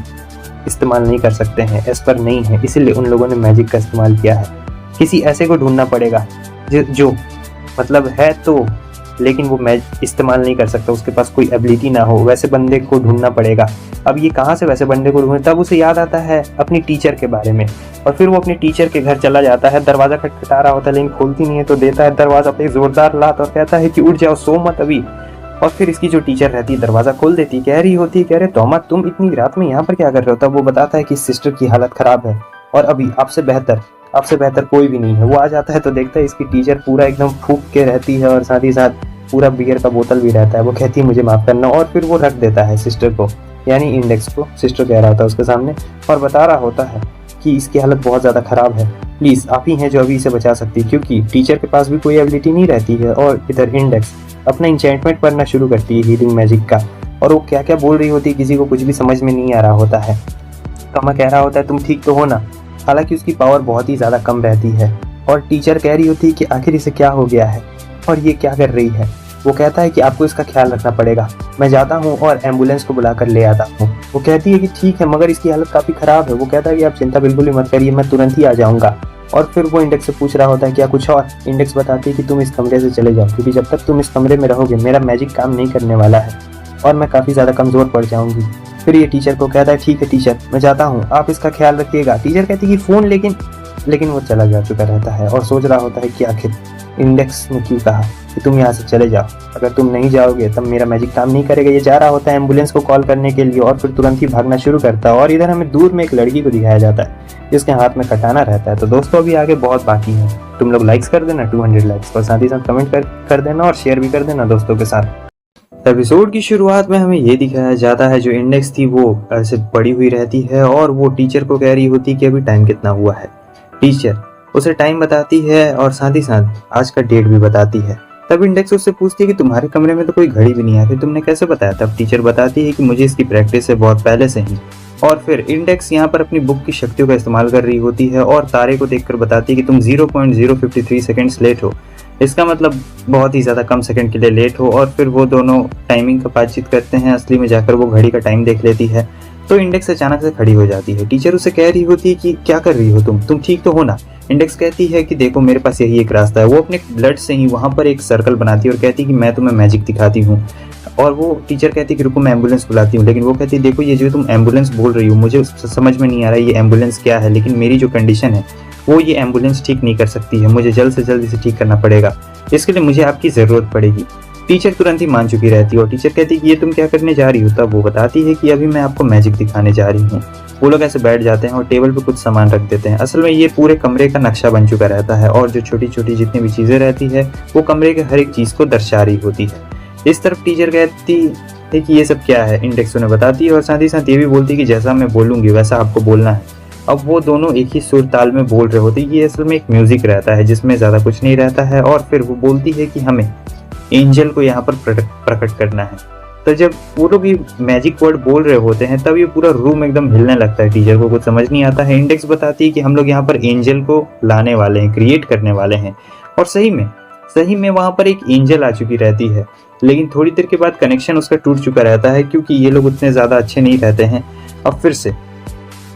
इस्तेमाल नहीं कर सकते हैं, एस्पर नहीं है, इसीलिए उन लोगों ने मैजिक का इस्तेमाल किया है। किसी ऐसे को ढूंढना पड़ेगा जो मतलब है तो, लेकिन वो मैच इस्तेमाल नहीं कर सकता, उसके पास कोई एबिलिटी ना हो, वैसे बंदे को ढूंढना पड़ेगा। अब ये कहाँ से वैसे बंदे को ढूंढे? तब उसे याद आता है अपनी टीचर के बारे में, और फिर वो अपने टीचर के घर चला जाता है। दरवाजा खटखटा रहा होता है लेकिन खोलती नहीं है, तो देता है दरवाजा पे जोरदार लात और कहता है कि उठ जाओ, सो मत अभी। और फिर इसकी जो टीचर रहती है दरवाजा खोल देती, कह रही होती है, कह रहे तोमा तुम इतनी रात में यहाँ पर क्या कर रहे हो? तब वो बताता है कि सिस्टर की हालत खराब है और अभी आपसे बेहतर कोई भी नहीं है। वो आ जाता है तो देखता है इसकी टीचर पूरा एकदम फूक के रहती है और साथ ही साथ पूरा बियर का बोतल भी रहता है। वो कहती है मुझे माफ करना, और फिर वो रख देता है सिस्टर को, यानी इंडेक्स को। सिस्टर कह रहा होता है उसके सामने और बता रहा होता है कि इसकी हालत बहुत ज़्यादा ख़राब है, प्लीज़ आप ही हैं जो अभी इसे बचा सकती है, क्योंकि टीचर के पास भी कोई एबिलिटी नहीं रहती है। और इधर इंडेक्स अपना इंचेंटमेंट पढ़ना शुरू करती है हीलिंग मैजिक का, और वो क्या क्या बोल रही होती है किसी को कुछ भी समझ में नहीं आ रहा होता है। तोमा कह रहा होता है तुम ठीक तो हो ना? हालांकि उसकी पावर बहुत ही ज़्यादा कम रहती है। और टीचर कह रही होती है कि आखिर इसे क्या हो गया है और ये क्या कर रही है। वो कहता है कि आपको इसका ख्याल रखना पड़ेगा, मैं जाता हूँ और एम्बुलेंस को बुलाकर ले आता हूँ। वो कहती है कि ठीक है, मगर इसकी हालत काफ़ी ख़राब है। वो कहता है कि आप चिंता बिल्कुल भी मत करिए, मैं तुरंत ही आ जाऊँगा। और फिर वो इंडेक्स से पूछ रहा होता है क्या कुछ और? इंडेक्स बताती है कि तुम इस कमरे से चले जाओ, क्योंकि जब तक तुम इस कमरे में रहोगे मेरा मैजिक काम नहीं करने वाला है और मैं काफ़ी ज़्यादा कमज़ोर पड़ जाऊँगी। फिर ये टीचर को कहता है ठीक है टीचर, मैं जाता हूँ, आप इसका ख्याल रखिएगा। टीचर कहती है कि फ़ोन, लेकिन वो चला जा चुका रहता है और सोच रहा होता है कि आखिर इंडेक्स ने क्यों कहा कि तुम यहाँ से चले जाओ, अगर तुम नहीं जाओगे तब मेरा मैजिक काम नहीं करेगा। ये जा रहा होता है एम्बुलेंस को कॉल करने के लिए और फिर तुरंत ही भागना शुरू करता है। और इधर हमें दूर में एक लड़की को दिखाया जाता है जिसके हाथ में कटाना रहता है। तो दोस्तों अभी आगे बहुत बाकी है, तुम लोग लाइक्स कर देना 200 लाइक्स, और साथ ही साथ कमेंट कर देना और शेयर भी कर देना दोस्तों के साथ। एपिसोड की शुरुआत में हमें ये दिखाया जाता है जो इंडेक्स थी वो ऐसे पड़ी हुई रहती है और वो टीचर को कह रही होती कि अभी टाइम कितना हुआ है। टीचर उसे टाइम बताती है और साथ ही साथ आज का डेट भी बताती है। तब इंडेक्स उससे पूछती है कि तुम्हारे कमरे में तो कोई घड़ी भी नहीं है, फिर तुमने कैसे बताया? तब टीचर बताती है कि मुझे इसकी प्रैक्टिस है बहुत पहले से ही। और फिर इंडेक्स यहाँ पर अपनी बुक की शक्तियों का इस्तेमाल कर रही होती है और तारे को देखकर बताती है कि तुम 0.053 सेकेंड्स लेट हो। इसका मतलब बहुत ही ज़्यादा कम सेकंड के लिए लेट हो। और फिर वो दोनों टाइमिंग का बातचीत करते हैं, असली में जाकर वो घड़ी का टाइम देख लेती है। तो इंडेक्स अचानक से खड़ी हो जाती है। टीचर उसे कह रही होती है कि क्या कर रही हो तुम ठीक तो हो ना? इंडेक्स कहती है कि देखो मेरे पास यही एक रास्ता है। वो अपने ब्लड से ही वहाँ पर एक सर्कल बनाती है और कहती है कि मैं तुम्हें मैजिक दिखाती हूँ। और वो टीचर कहती है कि रुको मैं एम्बुलेंस बुलाती हूँ, लेकिन वो कहती है देखो ये जो तुम एम्बुलेंस बोल रही हो मुझे समझ में नहीं आ रहा है ये एम्बुलेंस क्या है, लेकिन मेरी जो कंडीशन है वो ये एम्बुलेंस ठीक नहीं कर सकती है, मुझे जल्द से जल्द इसे ठीक करना पड़ेगा, इसके लिए मुझे आपकी ज़रूरत पड़ेगी। टीचर तुरंत ही मान चुकी रहती है और टीचर कहती है कि ये तुम क्या करने जा रही हो? तब वो बताती है कि अभी मैं आपको मैजिक दिखाने जा रही हूँ। वो लोग ऐसे बैठ जाते हैं और टेबल पे कुछ सामान रख देते हैं। असल में ये पूरे कमरे का नक्शा बन चुका रहता है और जो छोटी छोटी जितनी भी चीज़ें रहती है वो कमरे के हर एक चीज़ को दर्शा रही होती है। इस तरफ टीचर कहती है कि ये सब क्या है, इंडेक्स उन्हें बताती है और साथ ही साथ ये भी बोलती है कि जैसा मैं बोलूँगी वैसा आपको बोलना है। अब वो दोनों एक ही सुर ताल में बोल रहे होते हैं। ये असल में एक म्यूजिक रहता है जिसमें ज़्यादा कुछ नहीं रहता है। और फिर वो बोलती है कि हमें एंजल को यहाँ पर प्रकट करना है। तो जब वो लोग ये मैजिक वर्ड बोल रहे होते हैं तब ये पूरा रूम एकदम हिलने लगता है। टीचर को कुछ समझ नहीं आता है। इंडेक्स बताती है कि हम लोग यहाँ पर एंजल को लाने वाले हैं, क्रिएट करने वाले हैं। और सही में सही में वहाँ पर एक एंजल आ चुकी रहती है, लेकिन थोड़ी देर के बाद कनेक्शन उसका टूट चुका रहता है क्योंकि ये लोग उतने ज़्यादा अच्छे नहीं रहते हैं। अब फिर से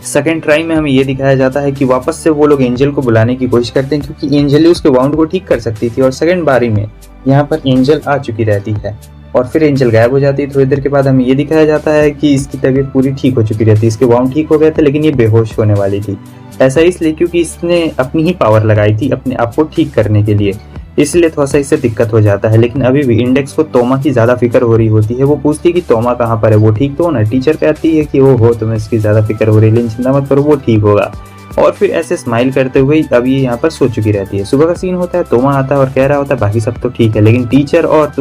सेकेंड ट्राई में हमें ये दिखाया जाता है कि वापस से वो लोग एंजल को बुलाने की कोशिश करते हैं क्योंकि एंजल ही उसके वाउंड को ठीक कर सकती थी, और सेकेंड बारी में यहाँ पर एंजल आ चुकी रहती है और फिर एंजल गायब हो जाती है। थोड़ी देर के बाद हमें ये दिखाया जाता है कि इसकी तबीयत पूरी ठीक हो चुकी रहती है, इसके वाउंड ठीक हो गए थे लेकिन ये बेहोश होने वाली थी। ऐसा इसलिए क्योंकि इसने अपनी ही पावर लगाई थी अपने आप को ठीक करने के लिए, इसलिए थोड़ा सा इससे दिक्कत हो जाता है। लेकिन अभी भी इंडेक्स को तोमा की ज़्यादा फिक्र हो रही होती है। वो पूछती है कि तोमा कहाँ पर है, वो ठीक तो हो ना। टीचर कहती है कि वो हो, तुम्हें इसकी ज़्यादा फिक्र हो रही है, लेकिन चिंता मत करो, वो ठीक होगा। और फिर ऐसे स्माइल करते हुए अब ये यहाँ पर सो चुकी रहती है। सुबह का सीन होता है, तोमा आता है और कह रहा होता है बाकी सब तो ठीक है, लेकिन टीचर और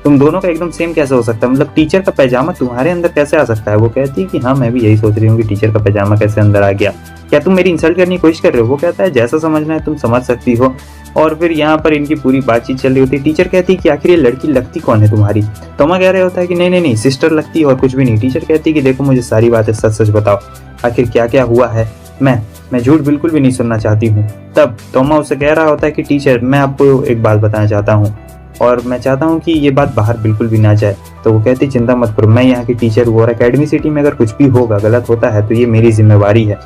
तुम दोनों का एकदम सेम कैसे हो सकता है, मतलब टीचर का पैजामा तुम्हारे अंदर कैसे आ सकता है। वो कहती है कि हाँ मैं भी यही सोच रही हूँ कि टीचर का पैजामा कैसे अंदर आ गया, क्या तुम मेरी इंसल्ट करने की कोशिश कर रहे हो। वो कहता है जैसा समझना है तुम समझ सकती हो। और फिर यहाँ पर इनकी पूरी बातचीत चल रही होती है। टीचर कहती है कि आखिर ये लड़की लगती कौन है तुम्हारी। तोमा कह रहे होता है कि नहीं सिस्टर लगती है और कुछ भी नहीं। टीचर कहती है कि देखो मुझे सारी बातें सच सच बताओ, आखिर क्या क्या हुआ है, मैं झूठ बिल्कुल भी नहीं सुनना चाहती हूँ। तब तोमा उससे कह रहा होता है कि टीचर मैं आपको एक बात बताना चाहता हूँ और मैं चाहता हूँ कि ये बात बाहर बिल्कुल भी ना जाए। तो वो कहती चिंता मत करो, मैं यहाँ की टीचर हूँ और एकेडमी सिटी में अगर कुछ भी होगा गलत होता है तो ये मेरी जिम्मेवारी है,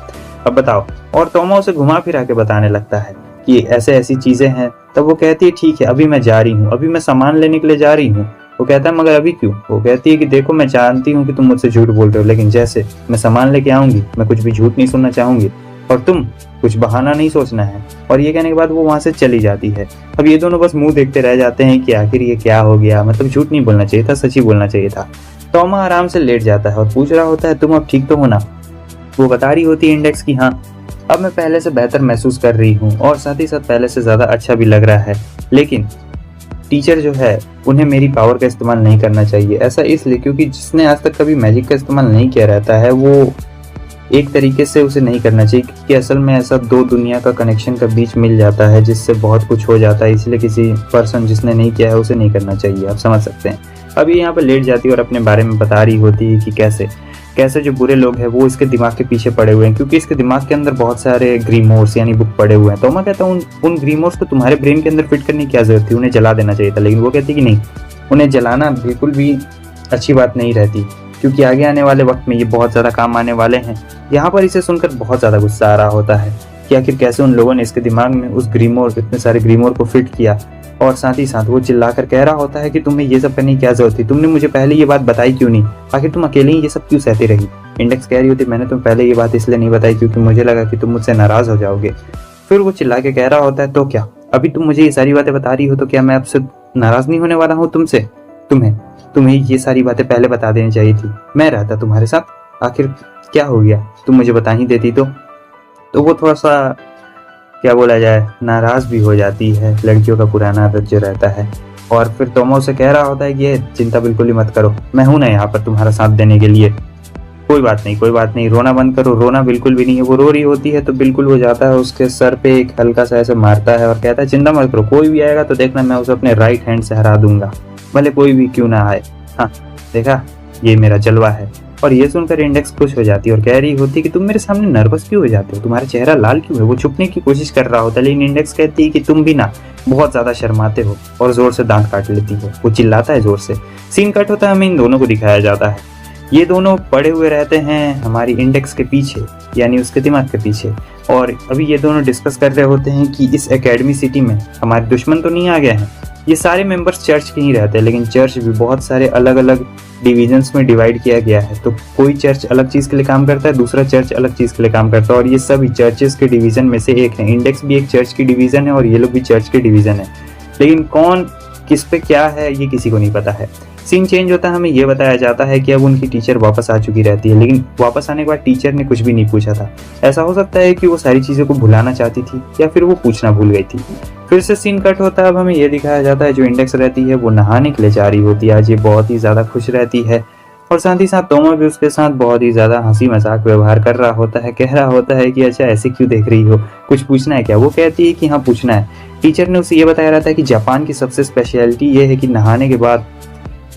अब बताओ। और तोमा उसे घुमा फिरा के बताने लगता है कि ऐसे ऐसी चीजें हैं। तब वो कहती है ठीक है अभी मैं जा रही हूँ, अभी मैं सामान लेने के लिए जा रही हूँ। वो कहता है मगर अभी क्यों। वो कहती है कि देखो मैं जानती हूँ कि तुम मुझसे झूठ बोल रहे हो, लेकिन जैसे मैं सामान लेके आऊंगी मैं कुछ भी झूठ नहीं सुनना चाहूंगी और तुम कुछ बहाना नहीं सोचना है। और ये कहने के बाद वो वहां से चली जाती है। अब ये दोनों बस मुंह देखते रह जाते हैं कि आखिर ये क्या हो गया, मतलब झूठ नहीं बोलना चाहिए था, सच ही बोलना चाहिए था। तोमा आराम से लेट जाता है और पूछ रहा होता है तुम अब ठीक तो हो ना। वो बता रही होती है इंडेक्स की हाँ अब मैं पहले से बेहतर महसूस कर रही हूँ और साथ ही साथ पहले से ज़्यादा अच्छा भी लग रहा है, लेकिन टीचर जो है उन्हें मेरी पावर का इस्तेमाल नहीं करना चाहिए। ऐसा इसलिए क्योंकि जिसने आज तक कभी मैजिक का इस्तेमाल नहीं किया रहता है वो एक तरीके से उसे नहीं करना चाहिए, क्योंकि असल में ऐसा दो दुनिया का कनेक्शन का बीच मिल जाता है जिससे बहुत कुछ हो जाता है। इसलिए किसी पर्सन जिसने नहीं किया है उसे नहीं करना चाहिए, आप समझ सकते हैं। अभी यहाँ पर लेट जाती है और अपने बारे में बता रही होती है कि कैसे जो बुरे लोग हैं वो इसके दिमाग के पीछे पड़े हुए हैं, क्योंकि इसके दिमाग के अंदर बहुत सारे ग्रीमोर्स यानी बुक पड़े हुए हैं। तो मैं कहता हूँ उन ग्रीमोर्स को तुम्हारे ब्रेन के अंदर फिट करने की क्या जरूरत थी, उन्हें जला देना चाहिए था। लेकिन वो कहती कि नहीं, उन्हें जलाना बिल्कुल भी अच्छी बात नहीं रहती, क्योंकि आगे आने वाले वक्त में ये बहुत ज़्यादा काम आने वाले हैं। यहाँ पर इसे सुनकर बहुत ज़्यादा गुस्सा आ रहा होता है कि आखिर कैसे उन लोगों ने इसके दिमाग में उस ग्रीमोर इतने सारे ग्रीमोर को फिट किया। और साथ ही साथ वो चिल्लाकर कह रहा होता है कि तुम्हें ये सब करने की क्या जरूरत थी, तुमने मुझे पहले ये बात बताई क्यों नहीं, आखिर तुम अकेले ही ये सब क्यों सहती रही। इंडेक्स कह रही होती मैंने तुम्हें पहले ये बात इसलिए नहीं बताई क्योंकि मुझे लगा कि तुम मुझसे नाराज हो जाओगे। फिर वो चिल्ला के कह रहा होता है तो क्या, अभी तुम मुझे ये सारी बातें बता रही हो तो क्या मैं आपसे नाराज नहीं होने वाला हूँ तुमसे। तुम्हें ये सारी बातें पहले बता देनी चाहिए थी, मैं रहता तुम्हारे साथ, आखिर क्या हो गया, तुम मुझे बता ही देती तो वो थोड़ा सा क्या बोला जाए नाराज भी हो जाती है। लड़कियों का पुराना आदत जो रहता है। और फिर तोमा उसे कह रहा होता है कि ये चिंता बिल्कुल ही मत करो, मैं हूं ना यहाँ पर तुम्हारा साथ देने के लिए, कोई बात नहीं, रोना बंद करो, रोना बिल्कुल भी नहीं है। वो रो रही होती है तो बिल्कुल वो जाता है उसके सर पे एक हल्का सा ऐसे मारता है और कहता है चिंता मत करो, कोई भी आएगा तो देखना मैं उसे अपने राइट हैंड से हरा दूंगा, भले कोई भी क्यों ना आए। हाँ देखा, ये मेरा जलवा है। और ये सुनकर इंडेक्स खुश हो जाती है और कह रही होती कि तुम मेरे सामने नर्वस क्यों हो जाते हो, तुम्हारा चेहरा लाल क्यों है। वो छुपने की कोशिश कर रहा होता है, लेकिन इंडेक्स कहती है कि तुम भी ना बहुत ज्यादा शर्माते हो, और जोर से दांत काट लेती है। वो चिल्लाता है जोर से। सीन कट होता है, हमें इन दोनों को दिखाया जाता है। ये दोनों पड़े हुए रहते हैं हमारी इंडेक्स के पीछे, यानी उसके दिमाग के पीछे। और अभी ये दोनों डिस्कस कर रहे होते हैं कि इस एकेडमी सिटी में हमारे दुश्मन तो नहीं आ गए हैं। ये सारे मेंबर्स चर्च के ही रहते हैं, लेकिन चर्च भी बहुत सारे अलग अलग डिविजन्स में डिवाइड किया गया है। तो कोई चर्च अलग चीज़ के लिए काम करता है, दूसरा चर्च अलग चीज़ के लिए काम करता है, और ये सभी चर्चेस के डिवीज़न में से एक है। इंडेक्स भी एक चर्च की डिवीज़न है और ये लोग भी चर्च के डिवीज़न है, लेकिन कौन किस पे क्या है ये किसी को नहीं पता है। सीन चेंज होता है, हमें ये बताया जाता है कि अब उनकी टीचर वापस आ चुकी रहती है, लेकिन वापस आने के बाद टीचर ने कुछ भी नहीं पूछा था। ऐसा हो सकता है कि वो सारी चीज़ों को भुलाना चाहती थी या फिर वो पूछना भूल गई थी। फिर से सीन कट होता है, अब हमें ये दिखाया जाता है जो इंडेक्स रहती है वो नहाने के लिए जा रही होती है। आज ये बहुत ही ज़्यादा खुश रहती है और साथ ही साथ तोमा भी उसके साथ बहुत ही ज़्यादा हंसी मजाक व्यवहार कर रहा होता है। कह रहा होता है कि अच्छा ऐसे क्यों देख रही हो, कुछ पूछना है क्या। वो कहती है कि हाँ पूछना है। टीचर ने उसे ये बताया रहता है कि जापान की सबसे स्पेशलिटी ये है कि नहाने के बाद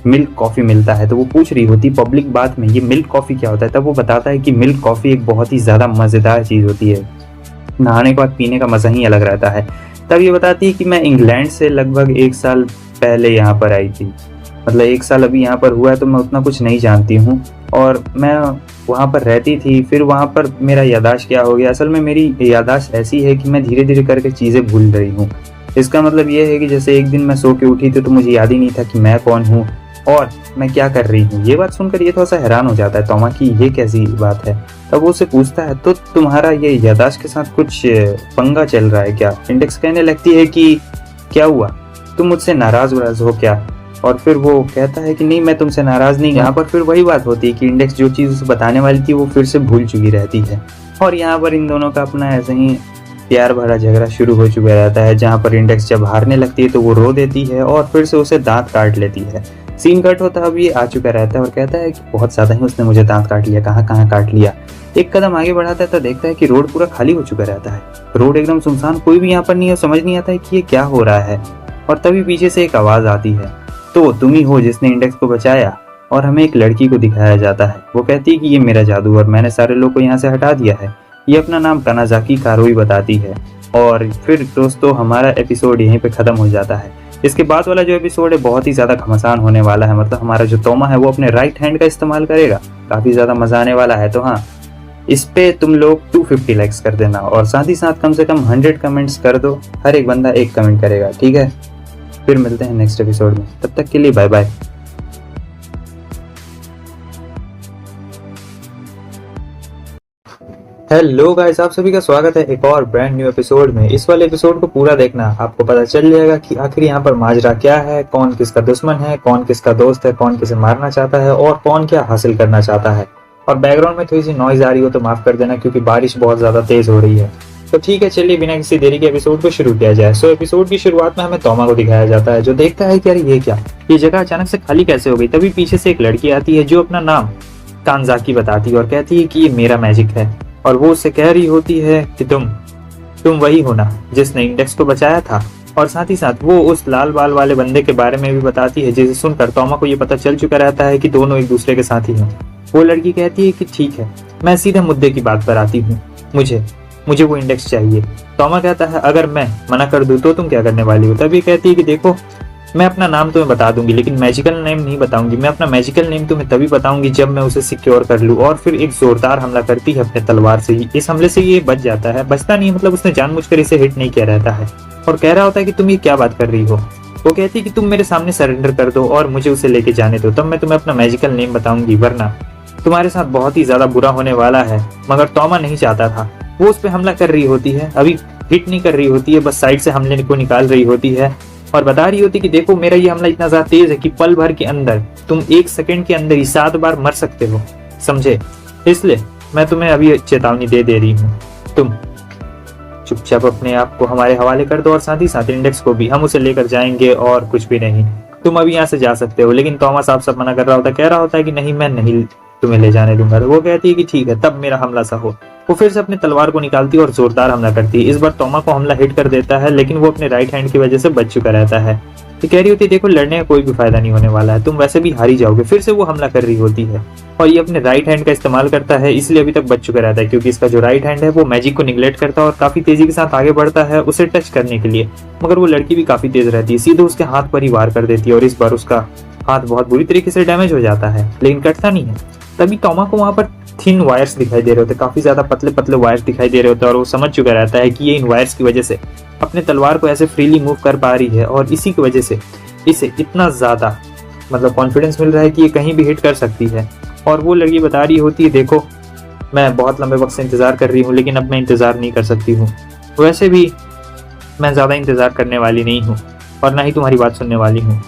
मिल्क कॉफ़ी मिलता है। तो वो पूछ रही होती पब्लिक बात में ये मिल्क कॉफ़ी क्या होता है। तब वो बताता है कि मिल्क कॉफ़ी एक बहुत ही ज़्यादा मज़ेदार चीज़ होती है, नहाने के बाद पीने का मज़ा ही अलग रहता है। तब ये बताती है कि मैं इंग्लैंड से लगभग 1 साल पहले यहाँ पर आई थी, मतलब 1 साल अभी यहाँ पर हुआ है, तो मैं उतना कुछ नहीं जानती हूँ। और मैं वहाँ पर रहती थी, फिर वहाँ पर मेरा याददाश्त क्या हो गया, असल में मेरी याददाश्त ऐसी है कि मैं धीरे धीरे करके चीज़ें भूल रही हूँ। इसका मतलब ये है कि जैसे एक दिन मैं सो के उठी थी तो मुझे याद ही नहीं था कि मैं कौन हूँ और मैं क्या कर रही हूँ। ये बात सुनकर ये थोड़ा सा हैरान हो जाता है तोमा कि ये कैसी बात है। तब वो उससे पूछता है तो तुम्हारा ये याददाश्त के साथ कुछ पंगा चल रहा है क्या। इंडेक्स कहने लगती है कि क्या हुआ, तुम मुझसे नाराज वराज हो क्या। और फिर वो कहता है कि नहीं मैं तुमसे नाराज नहीं। यहाँ पर फिर वही बात होती है कि इंडेक्स जो चीज़ उसे बताने वाली थी वो फिर से भूल चुकी रहती है। और यहाँ पर इन दोनों का अपना ऐसे ही प्यार भरा झगड़ा शुरू हो चुका रहता है, जहाँ पर इंडेक्स जब हारने लगती है तो वो रो देती है और फिर से उसे दांत काट लेती है। सीन कट होता है, अब ये आ चुका रहता है और कहता है कि बहुत ज़्यादा ही उसने मुझे दांत काट लिया, कहाँ कहाँ काट लिया। एक कदम आगे बढ़ाता है तो देखता है कि रोड पूरा खाली हो चुका रहता है, रोड एकदम सुनसान, कोई भी यहाँ पर नहीं है। समझ नहीं आता है कि ये क्या हो रहा है। और तभी पीछे से एक आवाज़ आती है, तो तुम ही हो जिसने इंडेक्स को बचाया। और हमें एक लड़की को दिखाया जाता है, वो कहती है कि ये मेरा जादू और मैंने सारे लोग को यहाँ से हटा दिया है। ये अपना नाम कानाज़ाकी कारोई बताती है। और फिर दोस्तों हमारा एपिसोड यहीं पे ख़त्म हो जाता है। इसके बाद वाला जो एपिसोड है बहुत ही ज़्यादा घमासान होने वाला है, मतलब हमारा जो तोमा है वो अपने राइट हैंड का इस्तेमाल करेगा, काफ़ी ज़्यादा मज़ा आने वाला है। तो हाँ, इस पे तुम लोग 250 लाइक्स कर देना और साथ ही साथ कम से कम 100 कमेंट्स कर दो। हर एक बंदा एक कमेंट करेगा, ठीक है। फिर मिलते हैं नेक्स्ट एपिसोड में, तब तक के लिए बाय बाय। हेलो गाइस, आप सभी का स्वागत है एक और ब्रांड न्यू एपिसोड में। इस वाले एपिसोड को पूरा देखना, आपको पता चल जाएगा कि आखिर यहाँ पर माजरा क्या है, कौन किसका दुश्मन है, कौन किसका दोस्त है, कौन किसे मारना चाहता है और कौन क्या हासिल करना चाहता है। और बैकग्राउंड में थोड़ी सी नॉइज आ रही हो तो माफ कर देना, क्योंकि बारिश बहुत ज्यादा तेज हो रही है। तो ठीक है, चलिए बिना किसी देरी के एपिसोड को शुरू किया जाए। सो एपिसोड की शुरुआत में हमें तोमा को दिखाया जाता है, जो देखता है कि यार ये क्या, ये जगह अचानक से खाली कैसे हो गई। तभी पीछे से एक लड़की आती है जो अपना नाम कानज़ाकी बताती है और कहती है कि ये मेरा मैजिक है। और वो उससे कह रही होती है कि तुम वही हो ना जिसने इंडेक्स को बचाया था। और साथ ही साथ वो उस लाल बाल वाले बंदे के बारे में भी बताती है, जिसे सुनकर तोमा को ये पता चल चुका रहता है कि दोनों एक दूसरे के साथी हैं। वो लड़की कहती है कि ठीक है, मैं सीधे मुद्दे की बात पर आती हूँ, मुझे वो इंडेक्स चाहिए। तोमा कहता है अगर मैं मना कर दूं तो तुम क्या करने वाली हो। तभी कहती है कि देखो, मैं अपना नाम तुम्हें बता दूंगी लेकिन मैजिकल नेम नहीं बताऊंगी। मैं अपना मैजिकल नेम तुम्हें तभी बताऊंगी जब मैं उसे सिक्योर कर लूं। और फिर एक जोरदार हमला करती है अपने तलवार से ही। इस हमले से ये बच जाता है, बचता नहीं है, मतलब उसने जानबूझकर इसे हिट नहीं किया रहता है। और कह रहा होता है कि तुम ये क्या बात कर रही हो। वो कहती है कि तुम मेरे सामने सरेंडर कर दो और मुझे उसे लेके जाने दो, तब मैं तुम्हें अपना मैजिकल नेम बताऊंगी, वरना तुम्हारे साथ बहुत ही ज्यादा बुरा होने वाला है। मगर तोमा नहीं चाहता था। वो उस पर हमला कर रही होती है, अभी हिट नहीं कर रही होती है, बस साइड से हमले को निकाल रही होती है और बता रही होती कि देखो मेरा ये हमला इतना ज्यादा तेज है कि पल भर के अंदर तुम 1 सेकंड के अंदर ही 7 बार मर सकते हो, समझे। इसलिए मैं तुम्हें अभी चेतावनी दे रही हूँ, तुम चुपचाप अपने आप को हमारे हवाले कर दो और साथ ही साथ इंडेक्स को भी, हम उसे लेकर जाएंगे और कुछ भी नहीं, तुम अभी यहाँ से जा सकते हो। लेकिन तोमा साफ साफ मना कर रहा होता है, कह रहा होता है कि नहीं, मैं नहीं तुम्हें ले जाने दूंगा। तो वो कहती है कि ठीक है, तब मेरा हमला सा हो। वो फिर से अपनी तलवार को निकालती है और जोरदार हमला करती है। इस बार तोमा को हमला हिट कर देता है, लेकिन वो अपने राइट हैंड की वजह से बच चुका रहता है। तो कह रही होती है देखो, लड़ने का कोई भी फायदा नहीं होने वाला है, तुम वैसे भी हारी जाओगे। फिर से वो हमला कर रही होती है और ये अपने राइट हैंड का इस्तेमाल करता है, इसलिए अभी तक बच चुका रहता है, क्योंकि इसका जो राइट हैंड है वो मैजिक को निगलेक्ट करता है और काफी तेजी के साथ आगे बढ़ता है उसे टच करने के लिए। मगर वो लड़की भी काफी तेज रहती है, सीधे उसके हाथ पर ही वार कर देती है और इस बार उसका हाथ बहुत बुरी तरीके से डैमेज हो जाता है, लेकिन कटता नहीं है। तभी तोमा को वहां पर थिन वायर्स दिखाई दे रहे होते, काफी ज्यादा पतले पतले वायर्स दिखाई दे रहे होते और वो समझ चुका रहता है कि ये इन वायर्स की वजह से अपने तलवार को ऐसे फ्रीली मूव कर पा रही है और इसी की वजह से इसे इतना ज्यादा मतलब कॉन्फिडेंस मिल रहा है कि ये कहीं भी हिट कर सकती है। और वो लड़की बता रही होती है देखो, मैं बहुत लंबे वक्त से इंतजार कर रही हूँ, लेकिन अब मैं इंतजार नहीं कर सकती हूँ। वैसे भी मैं ज्यादा इंतजार करने वाली नहीं हूँ और ना ही तुम्हारी बात सुनने वाली हूँ।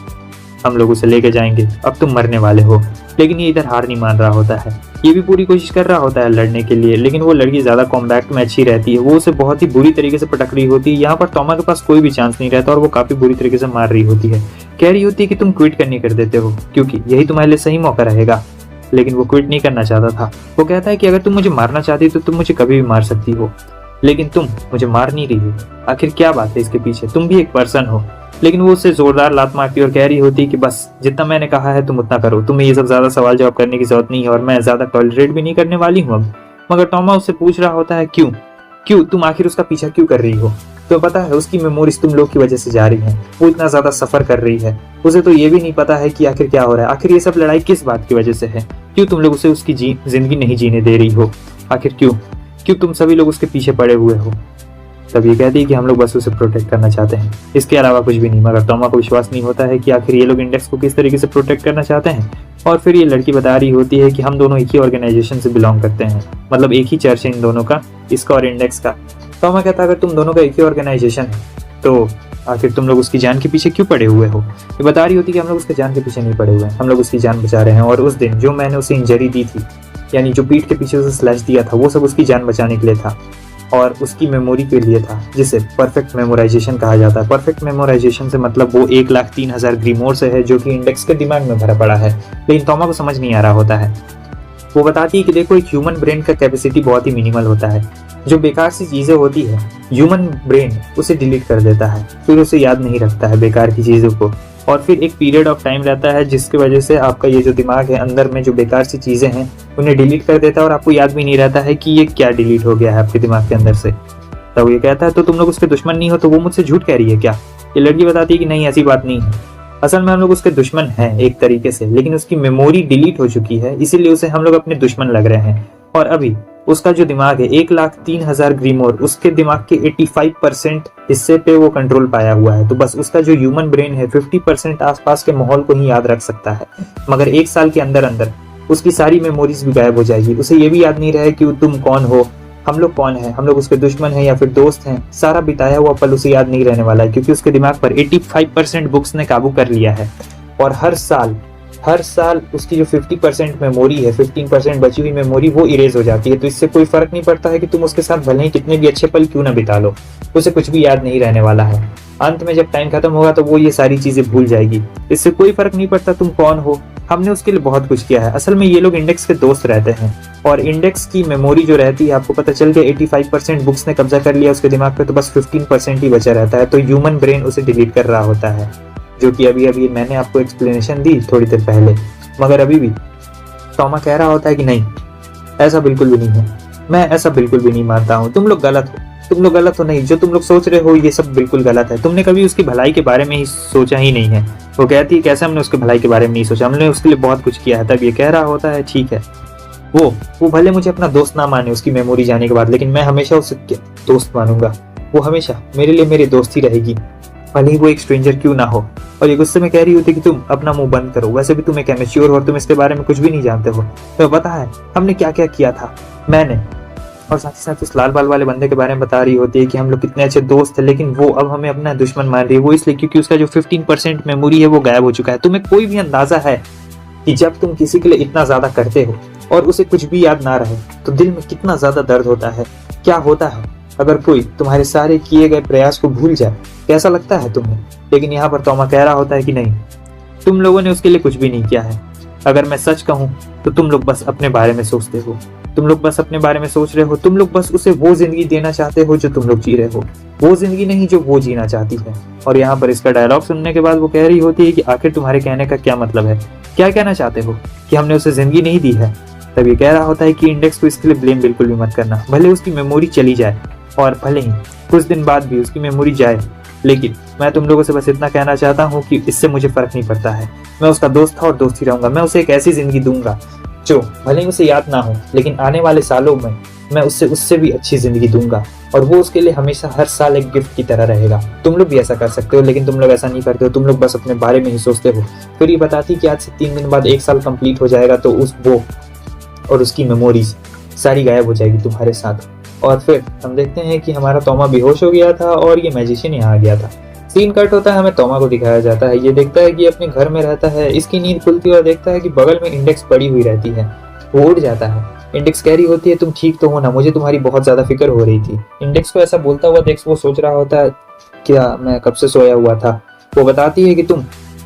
हम लोग उसे लेके जाएंगे, अब तुम मरने वाले हो। लेकिन ये इधर हार नहीं मान रहा होता है, ये भी पूरी कोशिश कर रहा होता है लड़ने के लिए, लेकिन वो लड़की ज्यादा कॉम्बैक्ट में अच्छी रहती है। वो उसे बहुत ही बुरी तरीके से पटक रही होती है। यहाँ पर तोमा के पास कोई भी चांस नहीं रहता और वो काफी बुरी तरीके से मार रही होती है। कह रही होती है कि तुम क्विट करनी कर देते हो क्योंकि यही तुम्हारे लिए सही मौका रहेगा, लेकिन वो क्विट नहीं करना चाहता था। वो कहता है कि अगर तुम मुझे मारना चाहती तो तुम मुझे कभी भी मार सकती हो, लेकिन तुम मुझे मार नहीं रही हो। आखिर क्या बात है इसके पीछे, तुम भी एक पर्सन हो। लेकिन वो उससे जोरदार लात मारती और कह रही होती कि बस जितना मैंने कहा है तुम उतना करो, तुम्हें ये सब ज्यादा सवाल जवाब करने की जरूरत नहीं है और मैं ज्यादा टॉलरेट भी नहीं करने वाली हूँ अब। मगर तोमा उससे पूछ रहा होता है क्यों, क्यों तुम आखिर उसका पीछा क्यों कर रही हो? तो पता है उसकी मेमोरीज तुम लोग की वजह से जा रही हैं। वो इतना ज्यादा सफर कर रही है, उसे तो ये भी नहीं पता है कि आखिर क्या हो रहा है, आखिर ये सब लड़ाई किस बात की वजह से है। क्यों तुम लोग उसे उसकी जिंदगी नहीं जीने दे रही हो? आखिर क्यों क्यों तुम सभी लोग उसके पीछे पड़े हुए हो? तब ये कहती है कि हम लोग बस उसे प्रोटेक्ट करना चाहते हैं, इसके अलावा कुछ भी नहीं। मगर टॉमा को विश्वास नहीं होता है कि आखिर ये लोग इंडेक्स को किस तरीके से प्रोटेक्ट करना चाहते हैं। और फिर ये लड़की बता रही होती है कि हम दोनों एक ही ऑर्गेनाइजेशन से बिलोंग करते हैं, मतलब एक ही चर्च है इन दोनों का, इसका और इंडेक्स का। टॉमा कहता है अगर तुम दोनों का एक ही ऑर्गेनाइजेशन है तो आखिर तुम लोग उसकी जान के पीछे क्यों पड़े हुए हो? ये बता रही होती है कि हम लोग उसके जान के पीछे नहीं पड़े हुए हैं, हम लोग उसकी जान बचा रहे हैं। और उस दिन जो मैंने उसे इंजरी दी थी, यानी जो पीठ के पीछे उसे स्लैश दिया था, वो सब उसकी जान बचाने के लिए था और उसकी मेमोरी के लिए था, जिसे परफेक्ट मेमोराइजेशन कहा जाता है। परफेक्ट मेमोराइजेशन से मतलब वो 1,03,000 ग्रीमोर से है जो कि इंडेक्स के दिमाग में भरा पड़ा है, लेकिन टॉमा को समझ नहीं आ रहा होता है। वो बताती है कि देखो एक ह्यूमन ब्रेन का कैपेसिटी बहुत ही मिनिमल होता है, जो बेकार सी चीजें होती है ह्यूमन ब्रेन उसे डिलीट कर देता है, फिर उसे याद नहीं रखता है बेकार की चीजों को। और फिर एक पीरियड ऑफ टाइम रहता है जिसकी वजह से आपका ये जो दिमाग है अंदर में जो बेकार सी चीजें हैं उन्हें डिलीट कर देता है और आपको याद भी नहीं रहता है कि ये क्या डिलीट हो गया है आपके दिमाग के अंदर से। तब ये कहता है तो तुम लोग उसके दुश्मन नहीं हो, तो वो मुझसे झूठ कह रही है क्या? ये लड़की बताती है कि नहीं ऐसी बात नहीं है, असल में हम लोग उसके दुश्मन हैं एक तरीके से, लेकिन उसकी मेमोरी डिलीट हो चुकी है इसीलिए उसे हम लोग अपने दुश्मन लग रहे हैं। और अभी उसका जो दिमाग है 1,03,000 ग्रीमोर, उसके दिमाग के 85% हिस्से पे वो कंट्रोल पाया हुआ है। तो बस उसका जो ह्यूमन ब्रेन है 50% आसपास के माहौल को ही याद रख सकता है, मगर 1 साल के अंदर अंदर उसकी सारी मेमोरीज भी गायब हो जाएगी। उसे ये भी याद नहीं रहे कि तुम कौन हो, हम लोग कौन है, हम लोग उसके दुश्मन हैं या फिर दोस्त हैं। सारा बिताया हुआ पल उसे याद नहीं रहने वाला है क्योंकि उसके दिमाग पर 85% बुक्स ने काबू कर लिया है। और हर साल उसकी जो 50% मेमोरी है, 15% बची हुई मेमोरी वो इरेज हो जाती है। तो इससे कोई फर्क नहीं पड़ता है कि तुम उसके साथ भले ही कितने भी अच्छे पल क्यों ना बिता लो, उसे कुछ भी याद नहीं रहने वाला है। अंत में जब टाइम खत्म होगा तो वो ये सारी चीजें भूल जाएगी। इससे कोई फर्क नहीं पड़ता तुम कौन हो, हमने उसके लिए बहुत कुछ किया है। असल में ये लोग इंडेक्स के दोस्त रहते हैं और इंडेक्स की मेमोरी जो रहती है, आपको पता चल गया 85% बुक्स ने कब्जा कर लिया उसके दिमाग पे, तो बस 15% ही बचा रहता है। तो ह्यूमन ब्रेन उसे डिलीट कर रहा होता है, जो कि अभी मैंने आपको एक्सप्लेनेशन दी थोड़ी देर पहले। मगर अभी भी टॉमा कह रहा होता है कि नहीं ऐसा बिल्कुल भी नहीं है, मैं ऐसा बिल्कुल भी नहीं मानता हूँ, तुम लोग गलत हो, तुम लोग गलत हो नहीं, जो तुम लोग सोच रहे हो ये सब बिल्कुल गलत है, तुमने कभी उसकी भलाई के बारे में ही सोचा ही नहीं है। वो कहती है कैसे हमने उसके भलाई के बारे में नहीं सोचा, हमने उसके लिए बहुत कुछ किया है। तब ये कह रहा होता है ठीक है, वो भले मुझे अपना दोस्त ना माने उसकी मेमोरी जाने के बाद, लेकिन मैं हमेशा उसे दोस्त मानूंगा, वो हमेशा मेरे लिए मेरी दोस्त ही रहेगी, भले ही वो एक स्ट्रेंजर क्यों ना हो। और ये गुस्से में कह रही होती कि तुम अपना मुंह बंद करो, वैसे भी तुम एक एमेच्योर हो और तुम इसके बारे में कुछ भी नहीं जानते हो। तो पता है हमने क्या क्या किया था मैंने, और साथ ही साथ उस लाल बाल वाले बंदे के बारे में बता रही होती है कि हम लोग कितने अच्छे दोस्त थे, लेकिन वो अब हमें अपना दुश्मन मान रही है। वो इसलिए क्योंकि उसका जो 15% मेमोरी है वो गायब हो चुका है। तुम्हें कोई भी अंदाजा है कि जब तुम किसी के लिए इतना ज्यादा करते हो और उसे कुछ भी याद ना रहे तो दिल में कितना ज्यादा दर्द होता है? क्या होता है अगर कोई तुम्हारे सारे किए गए प्रयास को भूल जाए, कैसा लगता है तुम्हें? लेकिन यहाँ पर टॉमा कह रहा होता है कि नहीं, तुम लोगों ने उसके लिए कुछ भी नहीं किया है। अगर मैं सच कहूँ तो तुम लोग बस अपने बारे में सोचते हो, तुम लोग बस अपने बारे में सोच रहे हो, तुम लोग बस उसे वो जिंदगी देना चाहते हो जो तुम लोग जी रहे हो, वो जिंदगी नहीं जो वो जीना चाहती है। और यहाँ पर इसका डायलॉग सुनने के बाद वो कह रही होती है कि आखिर तुम्हारे कहने का क्या मतलब है, क्या कहना चाहते हो कि हमने उसे जिंदगी नहीं दी है? तब ये कह रहा होता है कि इंडेक्स को इसके लिए ब्लेम बिल्कुल भी मत करना, भले उसकी मेमोरी चली जाए और भले ही कुछ दिन बाद भी उसकी मेमोरी जाए, लेकिन मैं तुम लोगों से बस इतना कहना चाहता हूँ कि इससे मुझे फर्क नहीं पड़ता है। मैं उसका दोस्त था और दोस्त ही रहूंगा। मैं उसे एक ऐसी जिंदगी दूंगा जो भले ही उसे याद ना हो, लेकिन आने वाले सालों में मैं उससे भी अच्छी जिंदगी दूंगा और वो उसके लिए हमेशा हर साल एक गिफ्ट की तरह रहेगा। तुम लोग भी ऐसा कर सकते हो, लेकिन तुम लोग ऐसा नहीं करते हो, तुम लोग बस अपने बारे में ही सोचते हो। फिर ये बताती कि आज से 3 दिन बाद 1 साल कंप्लीट हो जाएगा तो वो और उसकी मेमोरीज सारी गायब हो जाएगी तुम्हारे साथ। और फिर हम देखते हैं कि हमारा टॉमा बेहोश हो गया था और ये मैजिशियन यहाँ आ गया था। सीन कट होता है, हमें टॉमा को दिखाया जाता है। ये देखता है कि अपने घर में रहता है, इसकी नींद खुलती है और देखता है कि बगल में इंडेक्स पड़ी हुई रहती है। वो उठ जाता है। इंडेक्स कह रही होती है तुम ठीक तो हो ना, मुझे तुम्हारी बहुत ज्यादा फिक्र हो रही थी। इंडेक्स को ऐसा बोलता हुआ देख वो सोच रहा होता है क्या मैं कब से सोया हुआ था। वो बताती है कि तुम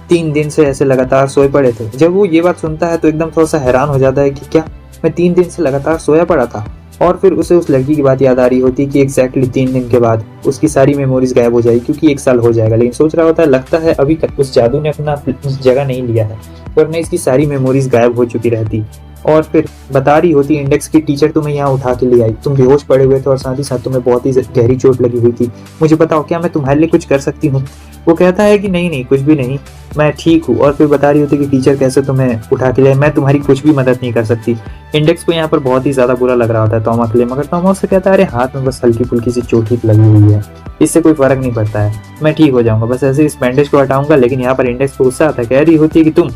3 दिन से ऐसे लगातार सोए पड़े थे। जब वो ये बात सुनता है तो एकदम थोड़ा सा हैरान हो जाता है कि क्या मैं 3 दिन से लगातार सोया पड़ा था। और फिर उसे उस लड़की की बात याद आ रही होती कि एग्जैक्टली 3 दिन के बाद उसकी सारी मेमोरीज गायब हो जाएगी क्योंकि 1 साल हो जाएगा। लेकिन सोच रहा होता है लगता है अभी तक उस जादू ने अपना जगह नहीं लिया है, वरना इसकी सारी मेमोरीज गायब हो चुकी रहती। और फिर बता रही होती इंडेक्स की टीचर तुम्हें यहाँ उठा के ले आई, तुम बेहोश पड़े हुए थे और साथ ही साथ तुम्हें बहुत ही गहरी चोट लगी हुई थी, मुझे बताओ क्या मैं तुम्हारे लिए कुछ कर सकती हूँ। वो कहता है कि नहीं नहीं कुछ भी नहीं, मैं ठीक हूँ। और फिर बता रही होती कि टीचर कैसे तुम्हें उठा के ले, मैं तुम्हारी कुछ भी मदद नहीं कर सकती। इंडेक्स को यहाँ पर बहुत ही ज़्यादा बुरा लग रहा होता है तोमा के लिए, मगर तोमा उससे कहता है अरे हाथ में बस हल्की फुल्की सी चोट ही लगी हुई है, इससे कोई फर्क नहीं पड़ता है, मैं ठीक हो जाऊंगा, बस ऐसे इस बैंडेज को हटाऊंगा। लेकिन यहाँ पर इंडेक्स को गुस्सा आता है, कह रही होती है कि तुम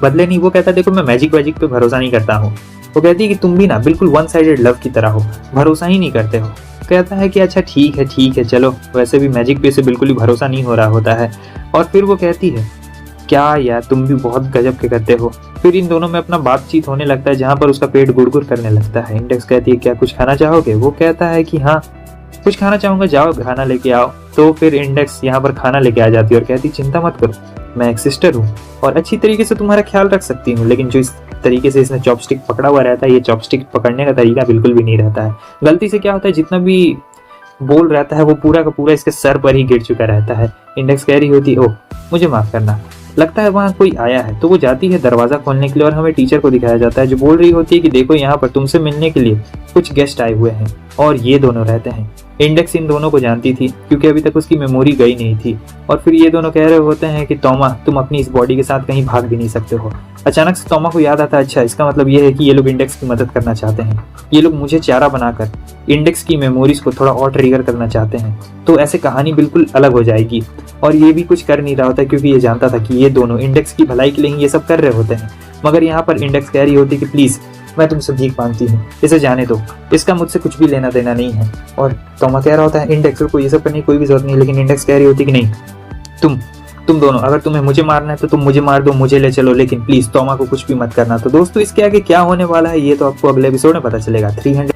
बदले नहीं। वो कहता है देखो मैं मैजिक वैजिक पे भरोसा नहीं करता हूँ। वो कहती है कि तुम भी ना बिल्कुल वन साइडेड लव की तरह हो, भरोसा ही नहीं करते हो। कहता है कि अच्छा ठीक है चलो, वैसे भी मैजिक पे से बिल्कुल ही भरोसा नहीं हो रहा होता है। और फिर वो कहती है क्या यार तुम भी बहुत गजब के करते हो। फिर इन दोनों में अपना बातचीत होने लगता है जहाँ पर उसका पेट गुड़गुड़ करने लगता है। इंडेक्स कहती है क्या कुछ खाना चाहोगे। वो कहता है कि हाँ कुछ खाना चाहूंगा, जाओ खाना लेके आओ। तो फिर इंडेक्स यहाँ पर खाना लेके आ जाती है और कहती चिंता मत करो, मैं एक सिस्टर हूँ और अच्छी तरीके से तुम्हारा ख्याल रख सकती हूँ। लेकिन जो इस तरीके से इसने चॉपस्टिक पकड़ा हुआ रहता है, ये चॉपस्टिक पकड़ने का तरीका बिल्कुल भी नहीं रहता है। गलती से क्या होता है जितना भी बोल रहता है वो पूरा का पूरा इसके सर पर ही गिर चुका रहता है। इंडेक्स कह रही होती ओह मुझे माफ करना, लगता है वहाँ कोई आया है। तो वो जाती है दरवाजा खोलने के लिए और हमें टीचर को दिखाया जाता है जो बोल रही होती है कि देखो यहाँ पर तुमसे मिलने के लिए कुछ गेस्ट आए हुए हैं और ये दोनों रहते हैं। इंडेक्स इन दोनों को जानती थी क्योंकि अभी तक उसकी मेमोरी गई नहीं थी। और फिर ये दोनों कह रहे होते हैं कि तोमा तुम अपनी इस बॉडी के साथ कहीं भाग भी नहीं सकते हो। अचानक से तोमा को याद आता है अच्छा इसका मतलब ये है कि ये लोग इंडेक्स की मदद करना चाहते हैं, ये लोग मुझे चारा बनाकर इंडेक्स की मेमोरीज को थोड़ा और ट्रिगर करना चाहते हैं। तो ऐसे कहानी बिल्कुल अलग हो जाएगी। और ये भी कुछ कर नहीं रहा होता क्योंकि ये जानता था कि ये दोनों इंडेक्स की भलाई के लिए ही ये सब कर रहे होते हैं। मगर यहाँ पर इंडेक्स कह रही होती कि प्लीज मैं तुमसे भीख मांगती हूँ, इसे जाने दो, इसका मुझसे कुछ भी लेना देना नहीं है। और तोमा कह रहा होता है इंडेक्स को ये सब करने की कोई भी जरूरत नहीं। लेकिन इंडेक्स कह रही होती कि नहीं तुम दोनों अगर तुम्हें मुझे मारना है तो तुम मुझे मार दो, मुझे ले चलो, लेकिन प्लीज तोमा को कुछ भी मत करना। तो दोस्तों इसके आगे क्या होने वाला है ये तो आपको अगले एपिसोड में पता चलेगा। 300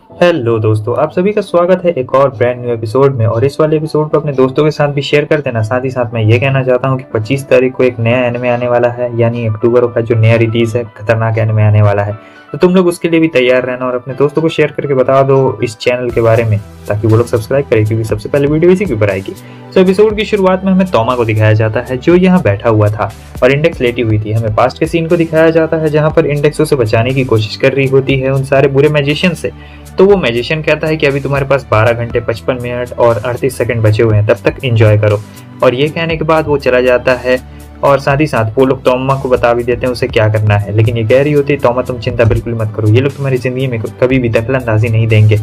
हेलो दोस्तों, आप सभी का स्वागत है एक और ब्रांड न्यू एपिसोड में। और इस वाले एपिसोड को अपने दोस्तों के साथ भी शेयर कर देना। साथ ही साथ मैं ये कहना चाहता हूँ कि 25 तारीख को एक नया एनिमे आने वाला है, यानी अक्टूबर का जो नया रिलीज है खतरनाक एनिमे आने वाला है। तो तुम लोग उसके लिए भी तैयार रहना और अपने दोस्तों को शेयर करके बता दो इस चैनल के बारे में ताकि वो लोग सब्सक्राइब करें, क्योंकि सबसे पहले वीडियो इसी के ऊपर आएगी। तो एपिसोड की शुरुआत में हमें तोमा को दिखाया जाता है जो यहाँ बैठा हुआ था और इंडेक्स लेटी हुई थी। हमें पास्ट के सीन को दिखाया जाता है जहाँ पर इंडेक्स उसे बचाने की कोशिश कर रही होती है उन सारे बुरे मैजिशियन से। तो वो मैजिशियन कहता है कि अभी तुम्हारे पास 12 घंटे 55 मिनट और 38 सेकंड बचे हुए हैं, तब तक एंजॉय करो। और ये कहने के बाद वो चला जाता है और साथ ही साथ वो लोग तोमा को बता भी देते हैं उसे क्या करना है। लेकिन ये कह रही होती है तोमा तुम चिंता बिल्कुल मत करो, ये लोग तुम्हारी जिंदगी में कभी भी दखलंदाजी नहीं देंगे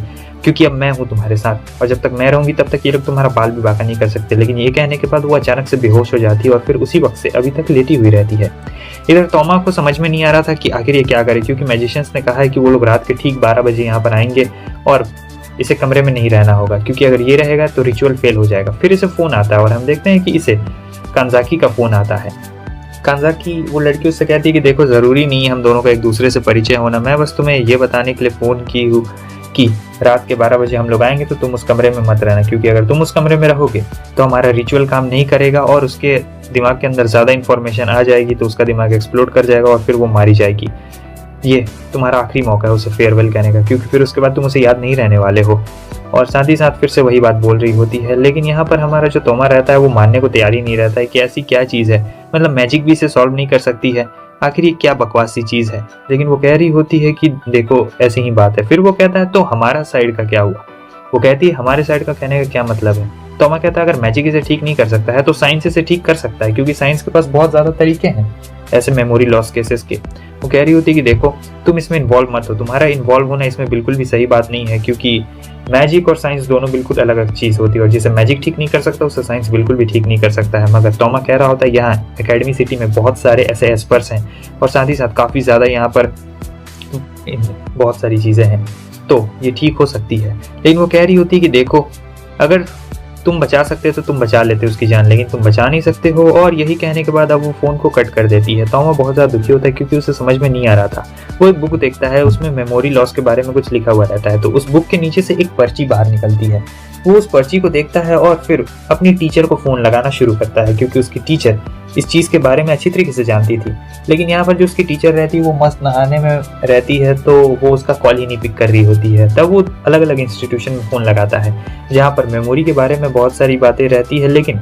क्योंकि अब मैं हूँ तुम्हारे साथ और जब तक मैं रहूंगी तब तक ये लोग तुम्हारा बाल भी बाका नहीं कर सकते। लेकिन ये कहने के बाद वो अचानक से बेहोश हो जाती है और फिर उसी वक्त से अभी तक लेटी हुई रहती है। इधर तोमा को समझ में नहीं आ रहा था कि आखिर ये क्या करे, क्योंकि मैजिशियंस ने कहा है कि वो लोग रात के ठीक 12 बजे यहाँ पर आएंगे और इसे कमरे में नहीं रहना होगा क्योंकि अगर ये रहेगा तो रिचुअल फेल हो जाएगा। फिर इसे फोन आता है और हम देखते हैं कि इसे कांजाकी का फोन आता है। कांजाकी वो लड़की उससे कहती है कि देखो जरूरी नहीं है हम दोनों का एक दूसरे से परिचय होना, मैं बस तुम्हें ये बताने के लिए फोन की हूँ कि रात के 12 बजे हम लोग आएंगे तो तुम उस कमरे में मत रहना, क्योंकि अगर तुम उस कमरे में रहोगे तो हमारा रिचुअल काम नहीं करेगा और उसके दिमाग के अंदर ज़्यादा इन्फॉर्मेशन आ जाएगी तो उसका दिमाग एक्सप्लोड कर जाएगा और फिर वो मारी जाएगी। ये तुम्हारा आखिरी मौका है उसे फेयरवेल कहने का, क्योंकि फिर उसके बाद तुम उसे याद नहीं रहने वाले हो। और साथ ही साथ फिर से वही बात बोल रही होती है। लेकिन यहाँ पर हमारा जो तोमा रहता है वो मानने को तैयार ही नहीं रहता है कि ऐसी क्या चीज़ है, मतलब मैजिक भी इसे सॉल्व नहीं कर सकती है, आखिर ये क्या बकवास सी चीज़ है। लेकिन वो कह रही होती है कि देखो ऐसी ही बात है। फिर वो कहता है तो हमारा साइड का क्या हुआ। वो कहती है हमारे साइड का कहने का क्या मतलब है। तोमा कहता है अगर मैजिक इसे ठीक नहीं कर सकता है तो साइंस इसे ठीक कर सकता है, क्योंकि साइंस के पास बहुत ज़्यादा तरीके हैं ऐसे मेमोरी लॉस केसेस के। वो कह रही होती है कि देखो तुम इसमें इन्वॉल्व मत हो, तुम्हारा इन्वॉल्व होना इसमें बिल्कुल भी सही बात नहीं है, क्योंकि मैजिक और साइंस दोनों बिल्कुल अलग अलग चीज़ होती है और जिसे मैजिक ठीक नहीं कर सकता उसे साइंस बिल्कुल भी ठीक नहीं कर सकता है। मगर तोमा कह रहा होता है यहाँ एकेडमी सिटी में बहुत सारे ऐसे एक्सपर्ट्स हैं और साथ ही साथ काफ़ी ज़्यादा यहाँ पर बहुत सारी चीज़ें हैं तो ये ठीक हो सकती है। लेकिन वो कह रही होती है कि देखो अगर तुम बचा सकते तो तुम बचा लेते उसकी जान, लेकिन तुम बचा नहीं सकते हो। और यही कहने के बाद अब वो फ़ोन को कट कर देती है। तोमा बहुत ज़्यादा दुखी होता है क्योंकि उसे समझ में नहीं आ रहा था। वो एक बुक देखता है, उसमें मेमोरी लॉस के बारे में कुछ लिखा हुआ रहता है, तो उस बुक के नीचे से एक पर्ची बाहर निकलती है। वो उस पर्ची को देखता है और फिर अपनी टीचर को फ़ोन लगाना शुरू करता है, क्योंकि उसकी टीचर इस चीज़ के बारे में अच्छी तरीके से जानती थी। लेकिन यहाँ पर जो उसकी टीचर रहती है वो मस्त नहाने में रहती है, तो वो उसका कॉल ही नहीं पिक कर रही होती है। तब वो अलग अलग इंस्टीट्यूशन में फ़ोन लगाता है जहाँ पर मेमोरी के बारे में बहुत सारी बातें रहती है, लेकिन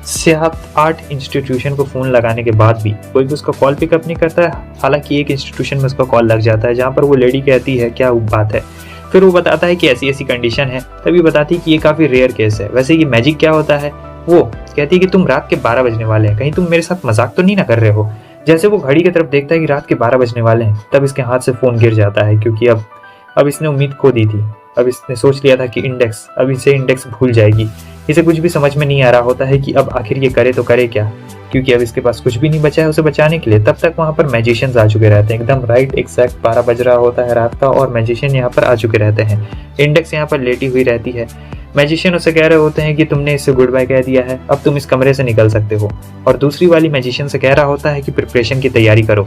7-8 इंस्टीट्यूशन को फ़ोन लगाने के बाद भी कोई भी उसका कॉल पिकअप नहीं करता है। हालांकि एक इंस्टीट्यूशन में उसका कॉल लग जाता है जहाँ पर वो लेडी कहती है क्या बात है, फिर वो बताता है कि ऐसी ऐसी कंडीशन है, तभी बताती है कि ये काफ़ी रेयर केस है। वैसे ये मैजिक क्या होता है, वो कहती है कि तुम रात के 12 बजने वाले हैं, कहीं तुम मेरे साथ मजाक तो नहीं ना कर रहे हो। जैसे वो घड़ी की तरफ देखता है कि रात के 12 बजने वाले हैं, तब इसके हाथ से फ़ोन गिर जाता है, क्योंकि अब इसने उम्मीद खो दी थी। अब इसने सोच लिया था कि अब इसे इंडेक्स भूल जाएगी। इसे कुछ भी समझ में नहीं आ रहा होता है कि अब आखिर ये करे तो करे क्या, क्योंकि अब इसके पास कुछ भी नहीं बचा है उसे बचाने के लिए। तब तक वहाँ पर मैजिशियंस आ चुके रहते हैं, एकदम राइट एग्जैक्ट 12 बज रहा होता है रात का, और मैजिशियन यहाँ पर आ चुके रहते हैं। इंडेक्स यहाँ पर लेटी हुई रहती है। मैजिशियन उसे कह रहे होते हैं कि तुमने इससे गुड बाय कह दिया है, अब तुम इस कमरे से निकल सकते हो। और दूसरी वाली मैजिशियन से कह रहा होता है कि प्रिपरेशन की तैयारी करो।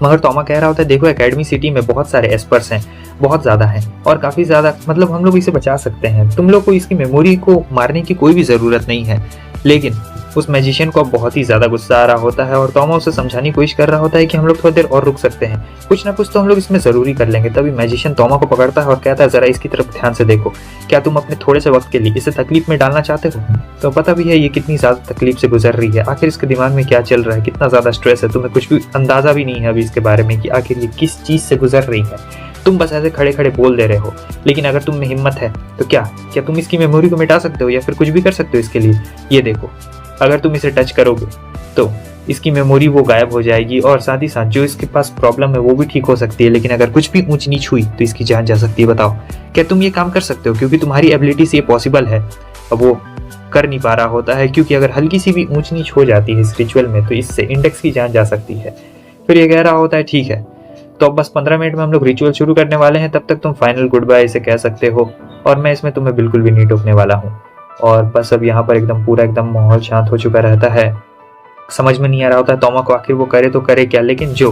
मगर तोमा कह रहा होता है देखो एकेडमी सिटी में बहुत सारे एक्सपर्ट्स हैं, बहुत ज़्यादा हैं, और काफ़ी ज़्यादा, मतलब हम लोग इसे बचा सकते हैं, तुम लोग को इसकी मेमोरी को मारने की कोई भी ज़रूरत नहीं है। लेकिन उस मैजिशियन को अब बहुत ही ज़्यादा गुस्सा आ रहा होता है और तोमा उसे समझाने की कोशिश कर रहा होता है कि हम लोग थोड़ी देर और रुक सकते हैं, कुछ ना कुछ तो हम लोग इसमें ज़रूरी कर लेंगे। तभी मैजिशियन तोमा को पकड़ता है और कहता है ज़रा इसकी तरफ ध्यान से देखो, क्या तुम अपने थोड़े से वक्त के लिए इसे तकलीफ में डालना चाहते हो? तो पता भी है ये कितनी ज़्यादा तकलीफ से गुजर रही है, आखिर इसके दिमाग में क्या चल रहा है, कितना ज़्यादा स्ट्रेस है, तुम्हें कुछ भी अंदाज़ा भी नहीं है अभी इसके बारे में कि आखिर ये किस चीज़ से गुजर रही है। तुम बस ऐसे खड़े खड़े बोल दे रहे हो, लेकिन अगर तुम में हिम्मत है तो क्या तुम इसकी मेमोरी को मिटा सकते हो या फिर कुछ भी कर सकते हो इसके लिए? ये देखो, अगर तुम इसे टच करोगे तो इसकी मेमोरी वो गायब हो जाएगी, और साथ ही साथ जो इसके पास प्रॉब्लम है वो भी ठीक हो सकती है, लेकिन अगर कुछ भी ऊंच नीच हुई तो इसकी जान जा सकती है। बताओ क्या तुम ये काम कर सकते हो? क्योंकि तुम्हारी एबिलिटी से ये पॉसिबल है। अब वो कर नहीं पा रहा होता है, क्योंकि अगर हल्की सी भी ऊंच नीच हो जाती है इस रिचुअल में तो इससे इंडेक्स की जान जा सकती है। फिर ये कह रहा होता है ठीक है, तो अब बस 15 मिनट में हम लोग रिचुअल शुरू करने वाले हैं, तब तक तुम फाइनल गुड बाय इसे कह सकते हो, और मैं इसमें तुम्हें बिल्कुल भी नहीं टोकने वाला हूँ। और बस अब यहाँ पर एकदम माहौल शांत हो चुका रहता है। समझ में नहीं आ रहा होता है तोमा को आखिर वो करे तो करे क्या, लेकिन जो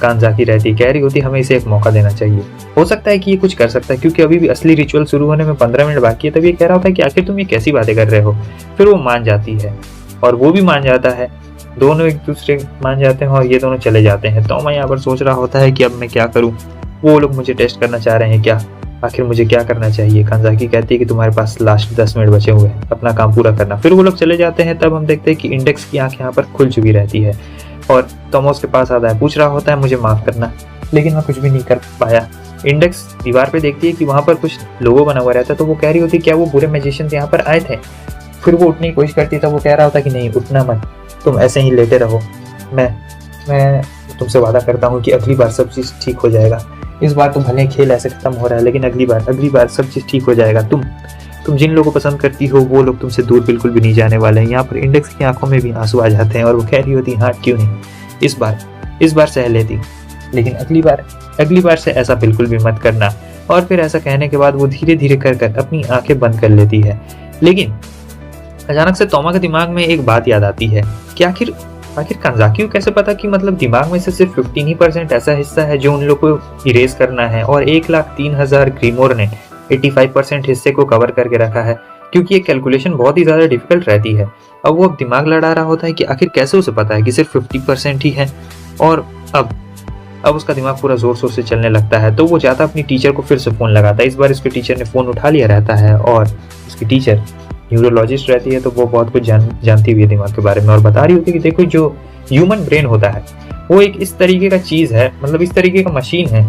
कानज़ाकी रहती कह रही होती हमें इसे एक मौका देना चाहिए, हो सकता है कि ये कुछ कर सकता है, क्योंकि अभी भी असली रिचुअल शुरू होने में 15 मिनट बाकी है। तब ये कह रहा होता है कि आखिर तुम ये कैसी बातें कर रहे हो। फिर वो मान जाती है और वो भी मान जाता है, दोनों एक दूसरे मान जाते हैं और ये दोनों चले जाते हैं। तोमा यहाँ पर सोच रहा होता है कि अब मैं क्या करूँ, वो लोग मुझे टेस्ट करना चाह रहे हैं क्या, आखिर मुझे क्या करना चाहिए। कानज़ाकी कहती है कि तुम्हारे पास लास्ट 10 मिनट बचे हुए हैं, अपना काम पूरा करना। फिर वो लोग चले जाते हैं। तब हम देखते हैं कि इंडेक्स की आंख यहाँ पर खुल चुकी रहती है और तोमा उसके पास आता है, पूछ रहा होता है मुझे माफ़ करना, लेकिन मैं कुछ भी नहीं कर पाया। इंडेक्स दीवार पे देखती है कि वहाँ पर कुछ लोगो बना हुआ रहता है, तो वो कह रही होती है क्या वो बुरे मैजिशियंस यहाँ पर आए थे। फिर वो उठने की कोशिश करती है, तो वो कह रहा होता है कि नहीं उठना मत, तुम ऐसे ही लेटे रहो, मैं तुमसे वादा करता हूँ कि अगली बार सब चीज़ ठीक हो जाएगा। इस बार तो भले खेल ऐसे खत्म हो रहा है, लेकिन अगली बार सब चीज़ ठीक हो जाएगा। तुम जिन लोगों को पसंद करती हो वो लोग तुमसे दूर बिल्कुल भी नहीं जाने वाले हैं। यहाँ पर इंडेक्स की आंखों में भी आंसू आ जाते हैं और वो कह रही होती हाँ क्यों नहीं, इस बार सह लेती, लेकिन अगली बार से ऐसा बिल्कुल भी मत करना। और फिर ऐसा कहने के बाद वो धीरे धीरे कर अपनी आंखें बंद कर लेती है। लेकिन अचानक से तोमा के दिमाग में एक बात याद आती है कि आखिर कानज़ाकी को कैसे पता कि मतलब दिमाग में से सिर्फ 15% ऐसा हिस्सा है जो उन लोग को इरेज करना है, और 1,03,000 ग्रीमोर ने 85% हिस्से को कवर करके रखा है, क्योंकि ये कैलकुलेशन बहुत ही ज़्यादा डिफिकल्ट रहती है। अब वो दिमाग लड़ा रहा होता है कि आखिर कैसे उसे पता है कि सिर्फ 50% ही है। और अब उसका दिमाग पूरा ज़ोर शोर से चलने लगता है। तो वो जाता अपनी टीचर को फिर से फ़ोन लगाता है। इस बार उसके टीचर ने फ़ोन उठा लिया रहता है और उसकी टीचर न्यूरोलॉजिस्ट रहती है, तो वो बहुत कुछ जानती हुई है दिमाग के बारे में, और बता रही होती है कि देखो जो ह्यूमन ब्रेन होता है वो एक इस तरीके का चीज़ है, मतलब इस तरीके का मशीन है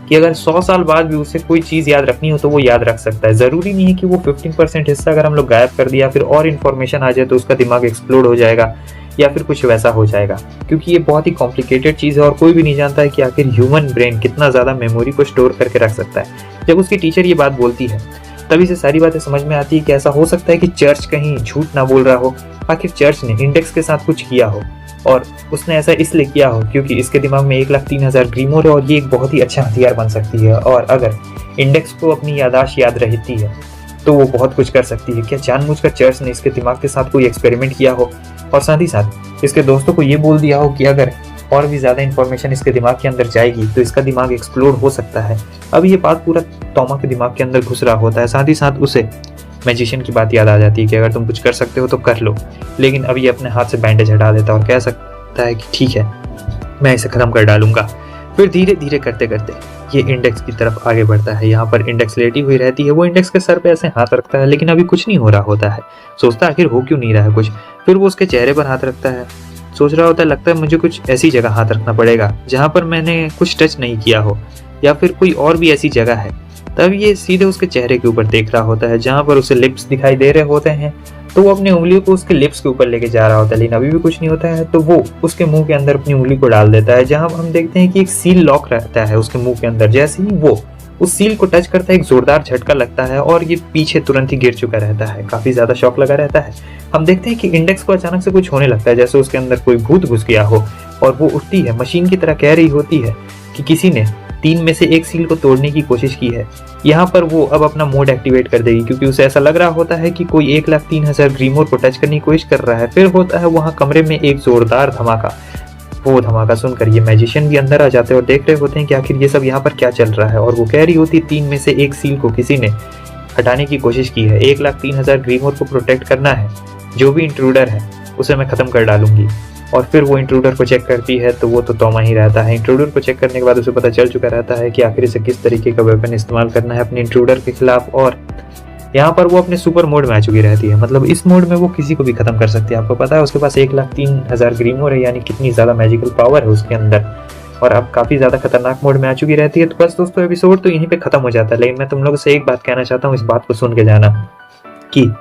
कि अगर 100 साल बाद भी उसे कोई चीज़ याद रखनी हो तो वो याद रख सकता है। ज़रूरी नहीं है कि वो 15% हिस्सा अगर हम लोग गायब कर दिया फिर और इन्फॉर्मेशन आ जाए तो उसका दिमाग एक्सप्लोड हो जाएगा या फिर कुछ वैसा हो जाएगा, क्योंकि ये बहुत ही कॉम्प्लिकेटेड चीज़ है और कोई भी नहीं जानता है कि आखिर ह्यूमन ब्रेन कितना ज़्यादा मेमोरी को स्टोर करके रख सकता है। जब उसकी टीचर ये बात बोलती है तभी से सारी बातें समझ में आती है कि ऐसा हो सकता है कि चर्च कहीं झूठ ना बोल रहा हो। आखिर चर्च ने इंडेक्स के साथ कुछ किया हो, और उसने ऐसा इसलिए किया हो क्योंकि इसके दिमाग में 1,03,000 ग्रीमोर है और ये एक बहुत ही अच्छा हथियार बन सकती है। और अगर इंडेक्स को अपनी यादाश्त याद रहती है तो वो बहुत कुछ कर सकती है। क्या जानबूझकर चर्च ने इसके दिमाग के साथ कोई एक्सपेरिमेंट किया हो और साथ ही साथ इसके दोस्तों को ये बोल दिया हो कि अगर और भी ज़्यादा इन्फॉर्मेशन इसके दिमाग के अंदर जाएगी तो इसका दिमाग एक्सप्लोड हो सकता है। अब ये बात पूरा तोमा के दिमाग के अंदर घुस रहा होता है। साथ ही साथ उसे मैजिशियन की बात याद आ जाती है कि अगर तुम कुछ कर सकते हो तो कर लो, लेकिन अब ये अपने हाथ से बैंडेज हटा देता है और कह सकता है कि ठीक है मैं इसे ख़त्म कर डालूंगा। फिर धीरे धीरे करते करते ये इंडेक्स की तरफ आगे बढ़ता है। यहाँ पर इंडेक्स लेटी हुई रहती है, वो इंडेक्स के सर पे ऐसे हाथ रखता है, लेकिन अभी कुछ नहीं हो रहा होता है। सोचता है आखिर हो क्यों नहीं रहा है कुछ। फिर वो उसके चेहरे पर हाथ रखता है, सोच रहा होता है लगता है मुझे कुछ ऐसी जगह हाथ रखना पड़ेगा जहाँ पर मैंने कुछ टच नहीं किया हो, या फिर कोई और भी ऐसी जगह है। तब ये सीधे उसके चेहरे के ऊपर देख रहा होता है जहाँ पर उसे लिप्स दिखाई दे रहे होते हैं। तो वो अपनी उंगलियों को उसके लिप्स के ऊपर लेके जा रहा होता है, लेकिन अभी भी कुछ नहीं होता है। तो वो उसके मुंह के अंदर अपनी उंगली को डाल देता है, जहाँ हम देखते हैं कि एक सील लॉक रहता है उसके मुंह के अंदर। जैसे ही वो उस सील को टच करता है, एक जोरदार झटका लगता है और ये पीछे तुरंत ही गिर चुका रहता है। काफी ज्यादा शॉक लगा रहता है। हम देखते हैं कि इंडेक्स को अचानक से कुछ होने लगता है, जैसे उसके अंदर कोई भूत घुस गया हो, और वो उठती है, मशीन की तरह कह रही होती है कि किसी ने 3 में से एक सील को तोड़ने की कोशिश की है। यहाँ पर वो अब अपना मोड एक्टिवेट कर देगी, क्योंकि उसे ऐसा लग रहा होता है कि कोई 1,03,000 ग्रीमोर को टच करने की कोशिश कर रहा है। फिर होता है वहाँ कमरे में एक जोरदार धमाका। वो धमाका सुनकर ये मैजिशियन भी अंदर आ जाते हैं और देख रहे होते हैं कि आखिर ये सब यहाँ पर क्या चल रहा है। और वो कह रही होती है 3 में से एक सील को किसी ने हटाने की कोशिश की है, 1,03,000 ग्रीमोर को प्रोटेक्ट करना है, जो भी इंट्रूडर है उसे मैं खत्म कर डालूंगी। और फिर वो इंट्रूडर को चेक करती है, तो वो तो तोमा ही रहता है। इंट्रूडर को चेक करने के बाद उसे पता चल चुका रहता है कि आखिर इसे किस तरीके का वेपन इस्तेमाल करना है अपने इंट्रूडर के खिलाफ। और यहाँ पर वो अपने सुपर मोड में आ चुकी रहती है, मतलब इस मोड में वो किसी को भी खत्म कर सकती है। आपको पता है उसके पास 1,03,000 ग्रीमोर है, यानी कितनी ज्यादा मैजिकल पावर है उसके अंदर, और अब काफी ज्यादा खतरनाक मोड में आ चुकी रहती है। तो बस दोस्तों एपिसोड तो यहीं पे खत्म हो जाता है, लेकिन मैं तुम लोगों से एक बात कहना चाहता हूँ, इस बात को सुन के जाना कि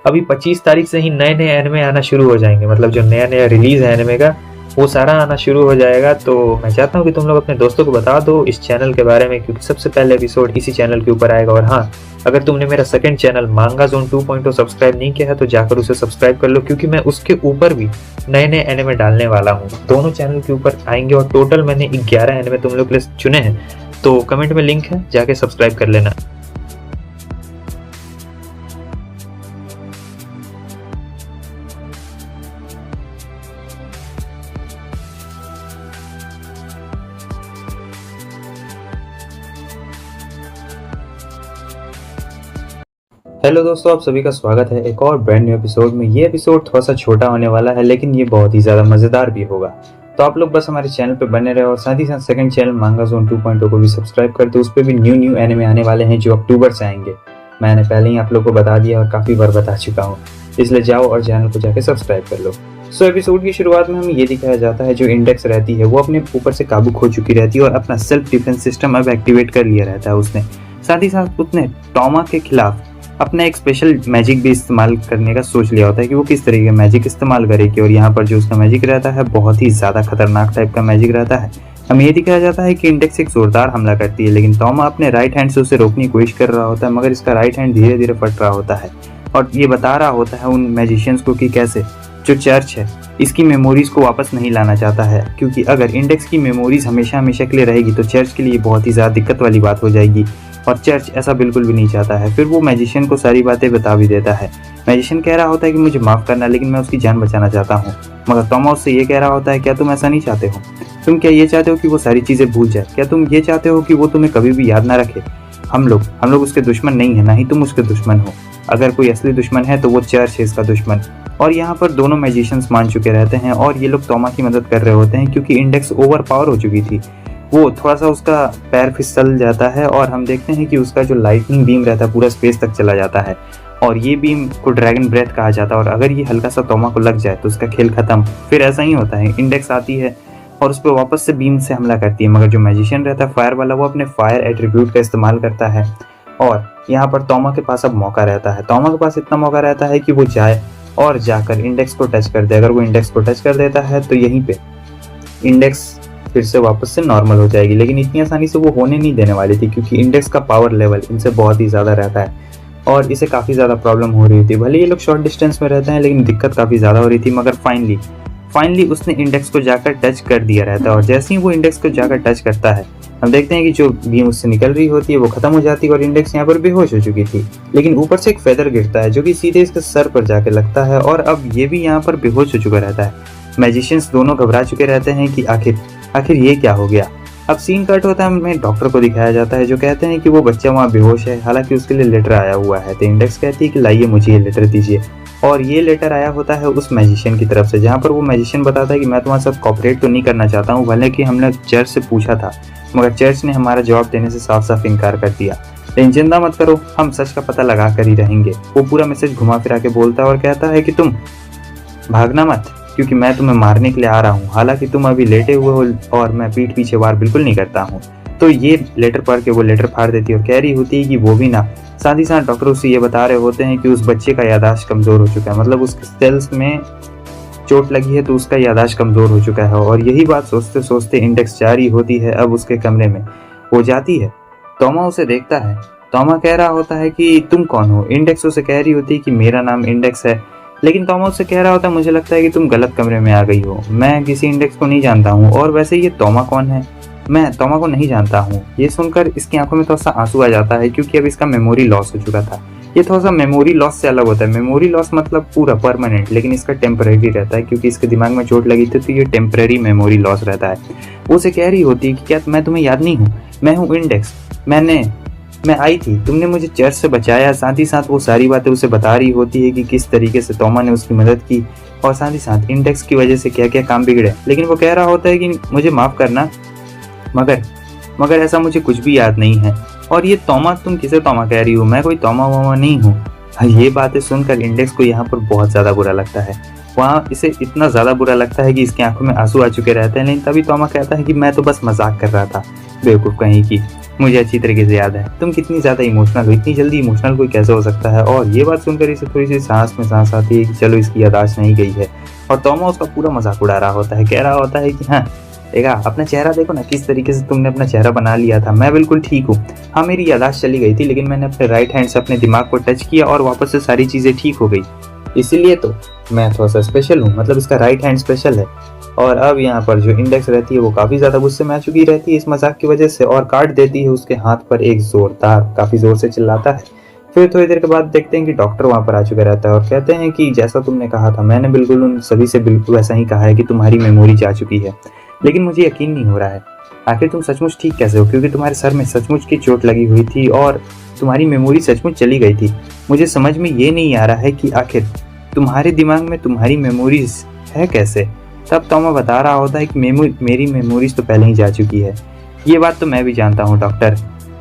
अभी 25 तारीख से ही नए नए एनिमे आना शुरू हो जाएंगे। मतलब जो नया नया रिलीज है एनिमे का वो सारा आना शुरू हो जाएगा। तो मैं चाहता हूँ कि तुम लोग अपने दोस्तों को बता दो इस चैनल के बारे में, क्योंकि सबसे पहले एपिसोड इसी चैनल के ऊपर आएगा। और हाँ, अगर तुमने मेरा सेकंड चैनल मांगा जोन 2.0 सब्सक्राइब नहीं किया है तो जाकर उसे सब्सक्राइब कर लो, क्योंकि मैं उसके ऊपर भी नए नए एनिमे डालने वाला हूँ। दोनों चैनल के ऊपर आएंगे और टोटल मैंने 11 एनिमे तुम लोग के लिए चुने हैं। तो कमेंट में लिंक है, जाके सब्सक्राइब कर लेना। हेलो दोस्तों, आप सभी का स्वागत है एक और ब्रांड न्यू एपिसोड में। ये एपिसोड थोड़ा सा छोटा होने वाला है, लेकिन ये बहुत ही ज़्यादा मज़ेदार भी होगा। तो आप लोग बस हमारे चैनल पे बने रहे और साथ ही साथ सेकंड चैनल मांगा जोन 2.0 को भी सब्सक्राइब कर दो। उस पर भी न्यू एनिमे आने वाले हैं जो अक्टूबर से आएंगे। मैंने पहले ही आप लोग को बता दिया और काफ़ी बार बता चुका हूँ, इसलिए जाओ और चैनल को जाके सब्सक्राइब कर लो। सो एपिसोड की शुरुआत में हमें ये दिखाया जाता है जो इंडेक्स रहती है वो अपने ऊपर से काबू खो चुकी रहती है और अपना सेल्फ डिफेंस सिस्टम अब एक्टिवेट कर लिया रहता है उसने। साथ ही साथ उसने टॉमा के खिलाफ अपना एक स्पेशल मैजिक भी इस्तेमाल करने का सोच लिया होता है कि वो किस तरीके का मैजिक इस्तेमाल करेगी। और यहाँ पर जो उसका मैजिक रहता है बहुत ही ज़्यादा खतरनाक टाइप का मैजिक रहता है। हमें ये दिखाया जाता है कि इंडेक्स एक जोरदार हमला करती है, लेकिन टॉमा अपने राइट हैंड से उसे रोकने की कोशिश कर रहा होता है, मगर इसका राइट हैंड धीरे धीरे फट रहा होता है। और ये बता रहा होता है उन मैजिशियंस को कि कैसे जो चर्च है इसकी मेमोरीज को वापस नहीं लाना चाहता है, क्योंकि अगर इंडेक्स की मेमोरीज हमेशा हमेशा के लिए रहेगी तो चर्च के लिए बहुत ही ज़्यादा दिक्कत वाली बात हो जाएगी, और चर्च ऐसा बिल्कुल भी नहीं चाहता है। फिर वो मैजिशियन को सारी बातें बता भी देता है। मैजिशियन कह रहा होता है कि मुझे माफ़ करना, लेकिन मैं उसकी जान बचाना चाहता हूँ। मगर टॉमा उससे ये कह रहा होता है, क्या तुम ऐसा नहीं चाहते हो? तुम क्या ये चाहते हो कि वो सारी चीज़ें भूल जाए? क्या तुम ये चाहते हो कि वो तुम्हें कभी भी याद ना रखे? हम लोग उसके दुश्मन नहीं है, ना ही तुम उसके दुश्मन हो। अगर कोई असली दुश्मन है तो वो चर्च है इसका दुश्मन। और यहाँ पर दोनों मैजिशियंस मान चुके रहते हैं और ये लोग टॉमा की मदद कर रहे होते हैं, क्योंकि इंडेक्स ओवर पावर हो चुकी थी। वो थोड़ा सा उसका पैर फिसल जाता है और हम देखते हैं कि उसका जो लाइटनिंग बीम रहता है पूरा स्पेस तक चला जाता है, और ये बीम को ड्रैगन ब्रेथ कहा जाता है। और अगर ये हल्का सा टॉमा को लग जाए तो उसका खेल खत्म। फिर ऐसा ही होता है, इंडेक्स आती है और उस पर वापस से बीम से हमला करती है, मगर जो मैजिशियन रहता है फायर वाला वो अपने फायर एट्रीब्यूट का इस्तेमाल करता है। और यहाँ पर टॉमा के पास अब मौका रहता है। टॉमा के पास इतना मौका रहता है कि वो जाए और जाकर इंडेक्स को टच कर दे। अगर वो इंडेक्स को टच कर देता है तो यहीं पे इंडेक्स फिर से वापस से नॉर्मल हो जाएगी, लेकिन इतनी आसानी से वो होने नहीं देने वाली थी, क्योंकि इंडेक्स का पावर लेवल इनसे बहुत ही ज़्यादा रहता है और इसे काफ़ी ज़्यादा प्रॉब्लम हो रही थी। भले ये लोग शॉर्ट डिस्टेंस में रहते हैं, लेकिन दिक्कत काफ़ी ज़्यादा हो रही थी। मगर फाइनली उसने इंडेक्स को जाकर टच कर दिया रहता है, और जैसे ही वो इंडेक्स को जाकर टच करता है हम देखते हैं कि जो बीम उससे निकल रही होती है वो खत्म हो जाती है और इंडेक्स यहाँ पर बेहोश हो चुकी थी। लेकिन ऊपर से एक फेदर गिरता है जो कि सीधे इसके सर पर जाके लगता है, और अब ये भी यहाँ पर बेहोश हो चुका रहता है। मैजिशियंस दोनों घबरा चुके रहते हैं कि आखिर ये क्या हो गया। अब सीन कट होता है, हमें डॉक्टर को दिखाया जाता है जो कहते हैं कि वो बच्चा वहाँ बेहोश है, हालांकि उसके लिए लेटर आया हुआ है। तो इंडेक्स कहती है कि लाइए मुझे ये लेटर दीजिए, और ये लेटर आया होता है उस मैजिशियन की तरफ से, जहाँ पर वो मैजिशियन बताता है कि मैं तुम्हारे साथ कॉपरेट तो नहीं करना चाहता हूँ, भले कि हमने चर्च से पूछा था मगर चर्च ने हमारा जवाब देने से साफ साफ इनकार कर दिया। लेकिन चिंता मत करो, हम सच का पता लगा कर ही रहेंगे। वो पूरा मैसेज घुमा फिरा के बोलता है और कहता है कि तुम भागना मत, क्योंकि मैं तुम्हें मारने के लिए आ रहा हूँ। हालांकि तुम अभी लेटे हुए हो और मैं पीठ पीछे वार बिल्कुल नहीं करता हूँ। तो ये लेटर पढ़ के वो लेटर फाड़ देती है और कह रही होती है कि वो भी ना। साथ ही साथ डॉक्टर उससे ये बता रहे होते हैं कि उस बच्चे का याददाश्त कमजोर हो चुका है, मतलब उसके सेल्स में चोट लगी है तो उसका याददाश्त कमजोर हो चुका है। और यही बात सोचते सोचते इंडेक्स जारी होती है अब उसके कमरे में। वो जाती है, तोमा उसे देखता है। तोमा कह रहा होता है कि तुम कौन हो। इंडेक्स उसे कह रही होती है कि मेरा नाम इंडेक्स है। लेकिन तोमा उससे कह रहा होता है मुझे लगता है कि तुम गलत कमरे में आ गई हो, मैं किसी इंडेक्स को नहीं जानता हूँ। और वैसे ये तोमा कौन है, मैं तोमा को नहीं जानता हूँ। ये सुनकर इसकी आंखों में थोड़ा सा आंसू आ जाता है, क्योंकि अब इसका मेमोरी लॉस हो चुका था। ये थोड़ा सा मेमोरी लॉस से अलग होता है। मेमोरी लॉस मतलब पूरा परमानेंट, लेकिन इसका टेम्परेरी रहता है, क्योंकि इसके दिमाग में चोट लगी थी तो ये टेम्परेरी मेमोरी लॉस रहता है। वो उसे कह रही होती है कि क्या मैं तुम्हें याद नहीं हूँ, मैं हूँ इंडेक्स, मैं आई थी, तुमने मुझे चर्च से बचाया। साथ ही साथ वो सारी बातें उसे बता रही होती है कि किस तरीके से तोमा ने उसकी मदद की और साथ ही साथ इंडेक्स की वजह से क्या क्या काम बिगड़े। लेकिन वो कह रहा होता है कि मुझे माफ करना, मगर ऐसा मुझे कुछ भी याद नहीं है। और ये तोमा, तुम किसे तोमा कह रही हो, मैं कोई तोमा वोमा नहीं हूँ। ये बातें सुनकर इंडेक्स को यहाँ पर बहुत ज़्यादा बुरा लगता है। वहाँ इसे इतना ज़्यादा बुरा लगता है कि इसकी आंखों में आंसू आ चुके रहते हैं। लेकिन तभी तोमा कहता है कि मैं तो बस मजाक कर रहा था, बेवकूफ़ कहीं की, मुझे अच्छी तरीके से याद है। तुम कितनी ज़्यादा इमोशनल हो, इतनी जल्दी इमोशनल कोई कैसे हो सकता है। और ये बात सुनकर इसे थोड़ी सी सांस में सांस आती है कि चलो इसकी याददाश्त नहीं गई है। और तोमा उसका पूरा मजाक उड़ा रहा होता है, कह रहा होता है कि हाँ देखा, अपना चेहरा देखो ना, किस तरीके से तुमने अपना चेहरा बना लिया था, मैं बिल्कुल ठीक हूँ। हाँ मेरी याददाश्त चली गई थी, लेकिन मैंने अपने राइट हैंड से अपने दिमाग को टच किया और वापस से सारी चीज़ें ठीक हो गई। इसीलिए तो मैं थोड़ा सा स्पेशल हूँ, मतलब इसका राइट हैंड स्पेशल है। और अब यहाँ पर जो इंडेक्स रहती है वो काफ़ी ज़्यादा गुस्से में आ चुकी रहती है इस मजाक की वजह से, और काट देती है उसके हाथ पर एक जोरदार, काफ़ी ज़ोर से चिल्लाता है। फिर थोड़ी देर के बाद देखते हैं कि डॉक्टर वहाँ पर आ चुका रहता है और कहते हैं कि जैसा तुमने कहा था, मैंने बिल्कुल उन सभी से बिल्कुल वैसा ही कहा है कि तुम्हारी मेमोरी जा चुकी है। लेकिन मुझे यकीन नहीं हो रहा है, आखिर तुम सचमुच ठीक कैसे हो, क्योंकि तुम्हारे सर में सचमुच की चोट लगी हुई थी और तुम्हारी मेमोरी सचमुच चली गई थी। मुझे समझ में ये नहीं आ रहा है कि आखिर तुम्हारे दिमाग में तुम्हारी मेमोरीज है कैसे। तब तोमा बता रहा होता है कि मेरी मेमोरीज तो पहले ही जा चुकी है। ये बात तो मैं भी जानता हूँ डॉक्टर।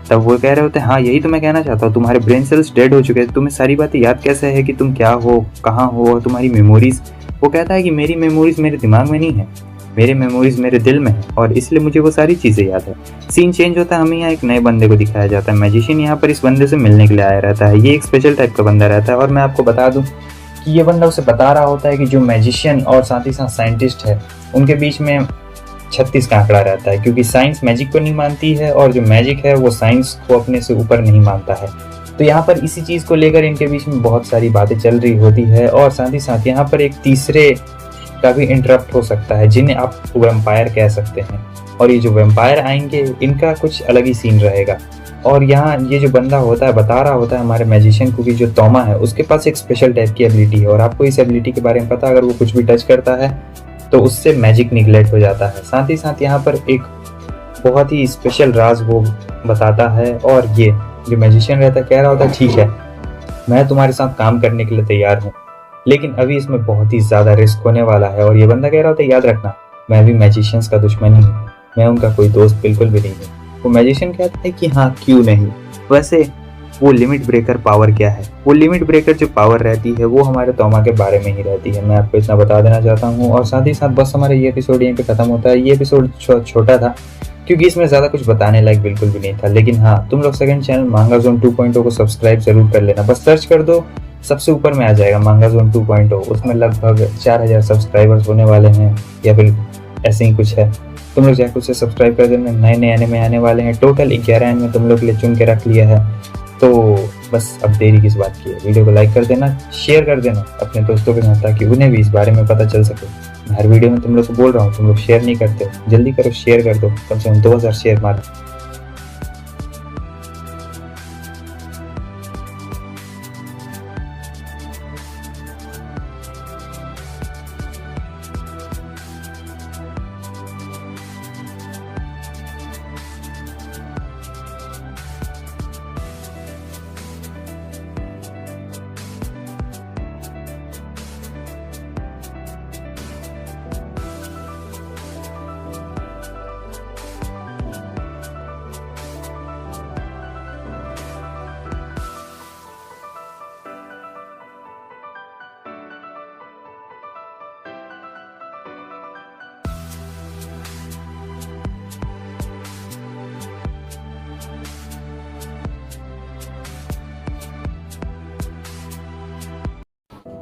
तब वो कह रहे होते हैं हाँ यही तो मैं कहना चाहता हूँ, तुम्हारे ब्रेन सेल्स डेड हो चुके हैं, तुम्हें सारी बातें याद कैसे है कि तुम क्या हो, कहाँ हो, और तुम्हारी मेमोरीज। वो कहता है कि मेरी मेमोरीज मेरे दिमाग में नहीं है, मेरे मेमोरीज मेरे दिल में है, और इसलिए मुझे वो सारी चीज़ें याद है। सीन चेंज होता है, हमें यहाँ एक नए बंदे को दिखाया जाता है। मैजिशियन यहाँ पर इस बंदे से मिलने के लिए आया रहता है। ये एक स्पेशल टाइप का बंदा रहता है। और मैं आपको बता दूं कि ये बंदा उसे बता रहा होता है कि जो मैजिशियन और साथ ही साथ साइंटिस्ट है उनके बीच में 36 का आंकड़ा रहता है, क्योंकि साइंस मैजिक को नहीं मानती है और जो मैजिक है वो साइंस को अपने से ऊपर नहीं मानता है। तो यहाँ पर इसी चीज़ को लेकर इनके बीच में बहुत सारी बातें चल रही होती है। और साथ ही साथ यहाँ पर एक तीसरे का भी इंटरप्ट हो सकता है, जिन्हें आप वैम्पायर कह सकते हैं। और ये जो वैम्पायर आएंगे इनका कुछ अलग ही सीन रहेगा। और यहाँ ये जो बंदा होता है बता रहा होता है हमारे मैजिशियन को कि जो तोमा है उसके पास एक स्पेशल टाइप की एबिलिटी है, और आपको इस एबिलिटी के बारे में पता, अगर वो कुछ भी टच करता है तो उससे मैजिक निगलेक्ट हो जाता है। साथ ही साथ यहाँ पर एक बहुत ही स्पेशल राज वो बताता है। और ये जो मैजिशियन रहता है कह रहा होता है ठीक है, मैं तुम्हारे साथ काम करने के लिए तैयार हूँ, लेकिन अभी इसमें बहुत ही ज़्यादा रिस्क होने वाला है। और ये बंदा कह रहा होता है याद रखना, मैं भी मैजिशियंस का दुश्मन ही हूँ, मैं उनका कोई दोस्त बिल्कुल भी नहीं हूँ। वो मैजिशियन कहता है कि हाँ क्यों नहीं। वैसे वो लिमिट ब्रेकर पावर क्या है? वो लिमिट ब्रेकर जो पावर रहती है वो हमारे तोमा के बारे में ही रहती है, मैं आपको इतना बता देना चाहता हूँ। और साथ ही साथ बस हमारा ये एपिसोड यहीं पे ख़त्म होता है। ये एपिसोड छोटा था क्योंकि इसमें ज़्यादा कुछ बताने लायक बिल्कुल भी नहीं था। लेकिन हाँ, तुम लोग सेकंड चैनल मांगा जोन 2.0 को सब्सक्राइब जरूर कर लेना। बस सर्च कर दो, सबसे ऊपर में आ जाएगा मांगा जोन 2.0। उसमें लगभग 4000 सब्सक्राइबर्स होने वाले हैं या फिर ऐसे ही कुछ है। तुम लोग जाकर उसे सब्सक्राइब कर देना। नए नए एनिमे आने वाले हैं, टोटल 11 एनिमे तुम लोग के लिए चुन के रख लिया है। तो बस अब देरी किस बात की है, वीडियो को लाइक कर देना, शेयर कर देना अपने दोस्तों के साथ, ताकि उन्हें भी इस बारे में पता चल सके। मैं हर वीडियो में तुम लोग को बोल रहा हूँ, तुम लोग शेयर नहीं करते हो, जल्दी करो शेयर कर दो, कम से कम 2000 शेयर मारो।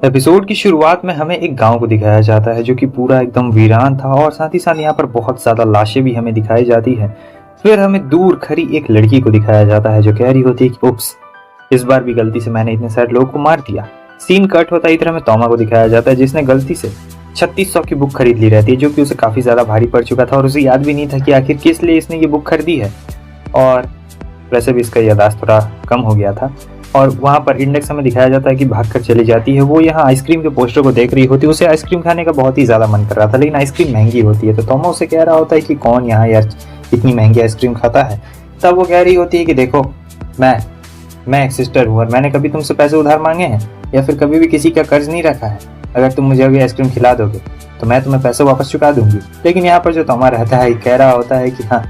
एपिसोड की शुरुआत में हमें एक गांव को दिखाया जाता है जो कि पूरा एकदम वीरान था और साथ ही साथ यहाँ पर बहुत ज्यादा लाशें भी हमें दिखाई जाती है। फिर हमें दूर खड़ी एक लड़की को दिखाया जाता है जो कह रही होती है कि उप्स, इस बार भी गलती से मैंने इतने सारे लोगों को मार दिया। सीन कट होता है, इधर हमें तोमा को दिखाया जाता है जिसने गलती से 3600 की बुक खरीद ली रहती है जो कि उसे काफी ज्यादा भारी पड़ चुका था और उसे याद भी नहीं था कि आखिर किस लिए इसने ये बुक खरीदी है। और वैसे भी इसका याददाश्त थोड़ा कम हो गया था। और वहाँ पर इंडेक्स हमें दिखाया जाता है कि भागकर चली जाती है। वो यहाँ आइसक्रीम के पोस्टर को देख रही होती है, उसे आइसक्रीम खाने का बहुत ही ज़्यादा मन कर रहा था, लेकिन आइसक्रीम महंगी होती है। तो तोमा उसे कह रहा होता है कि कौन यहाँ यार इतनी महंगी आइसक्रीम खाता है। तब वो कह रही होती है कि देखो, मैं एक सिस्टर हूँ और मैंने कभी तुमसे पैसे उधार मांगे हैं या फिर कभी भी किसी का कर्ज नहीं रखा है। अगर तुम मुझे अभी आइसक्रीम खिला दोगे तो मैं तुम्हें पैसे वापस चुका दूंगी। लेकिन यहाँ पर जो तोमा रहता है कह रहा होता है कि हाँ,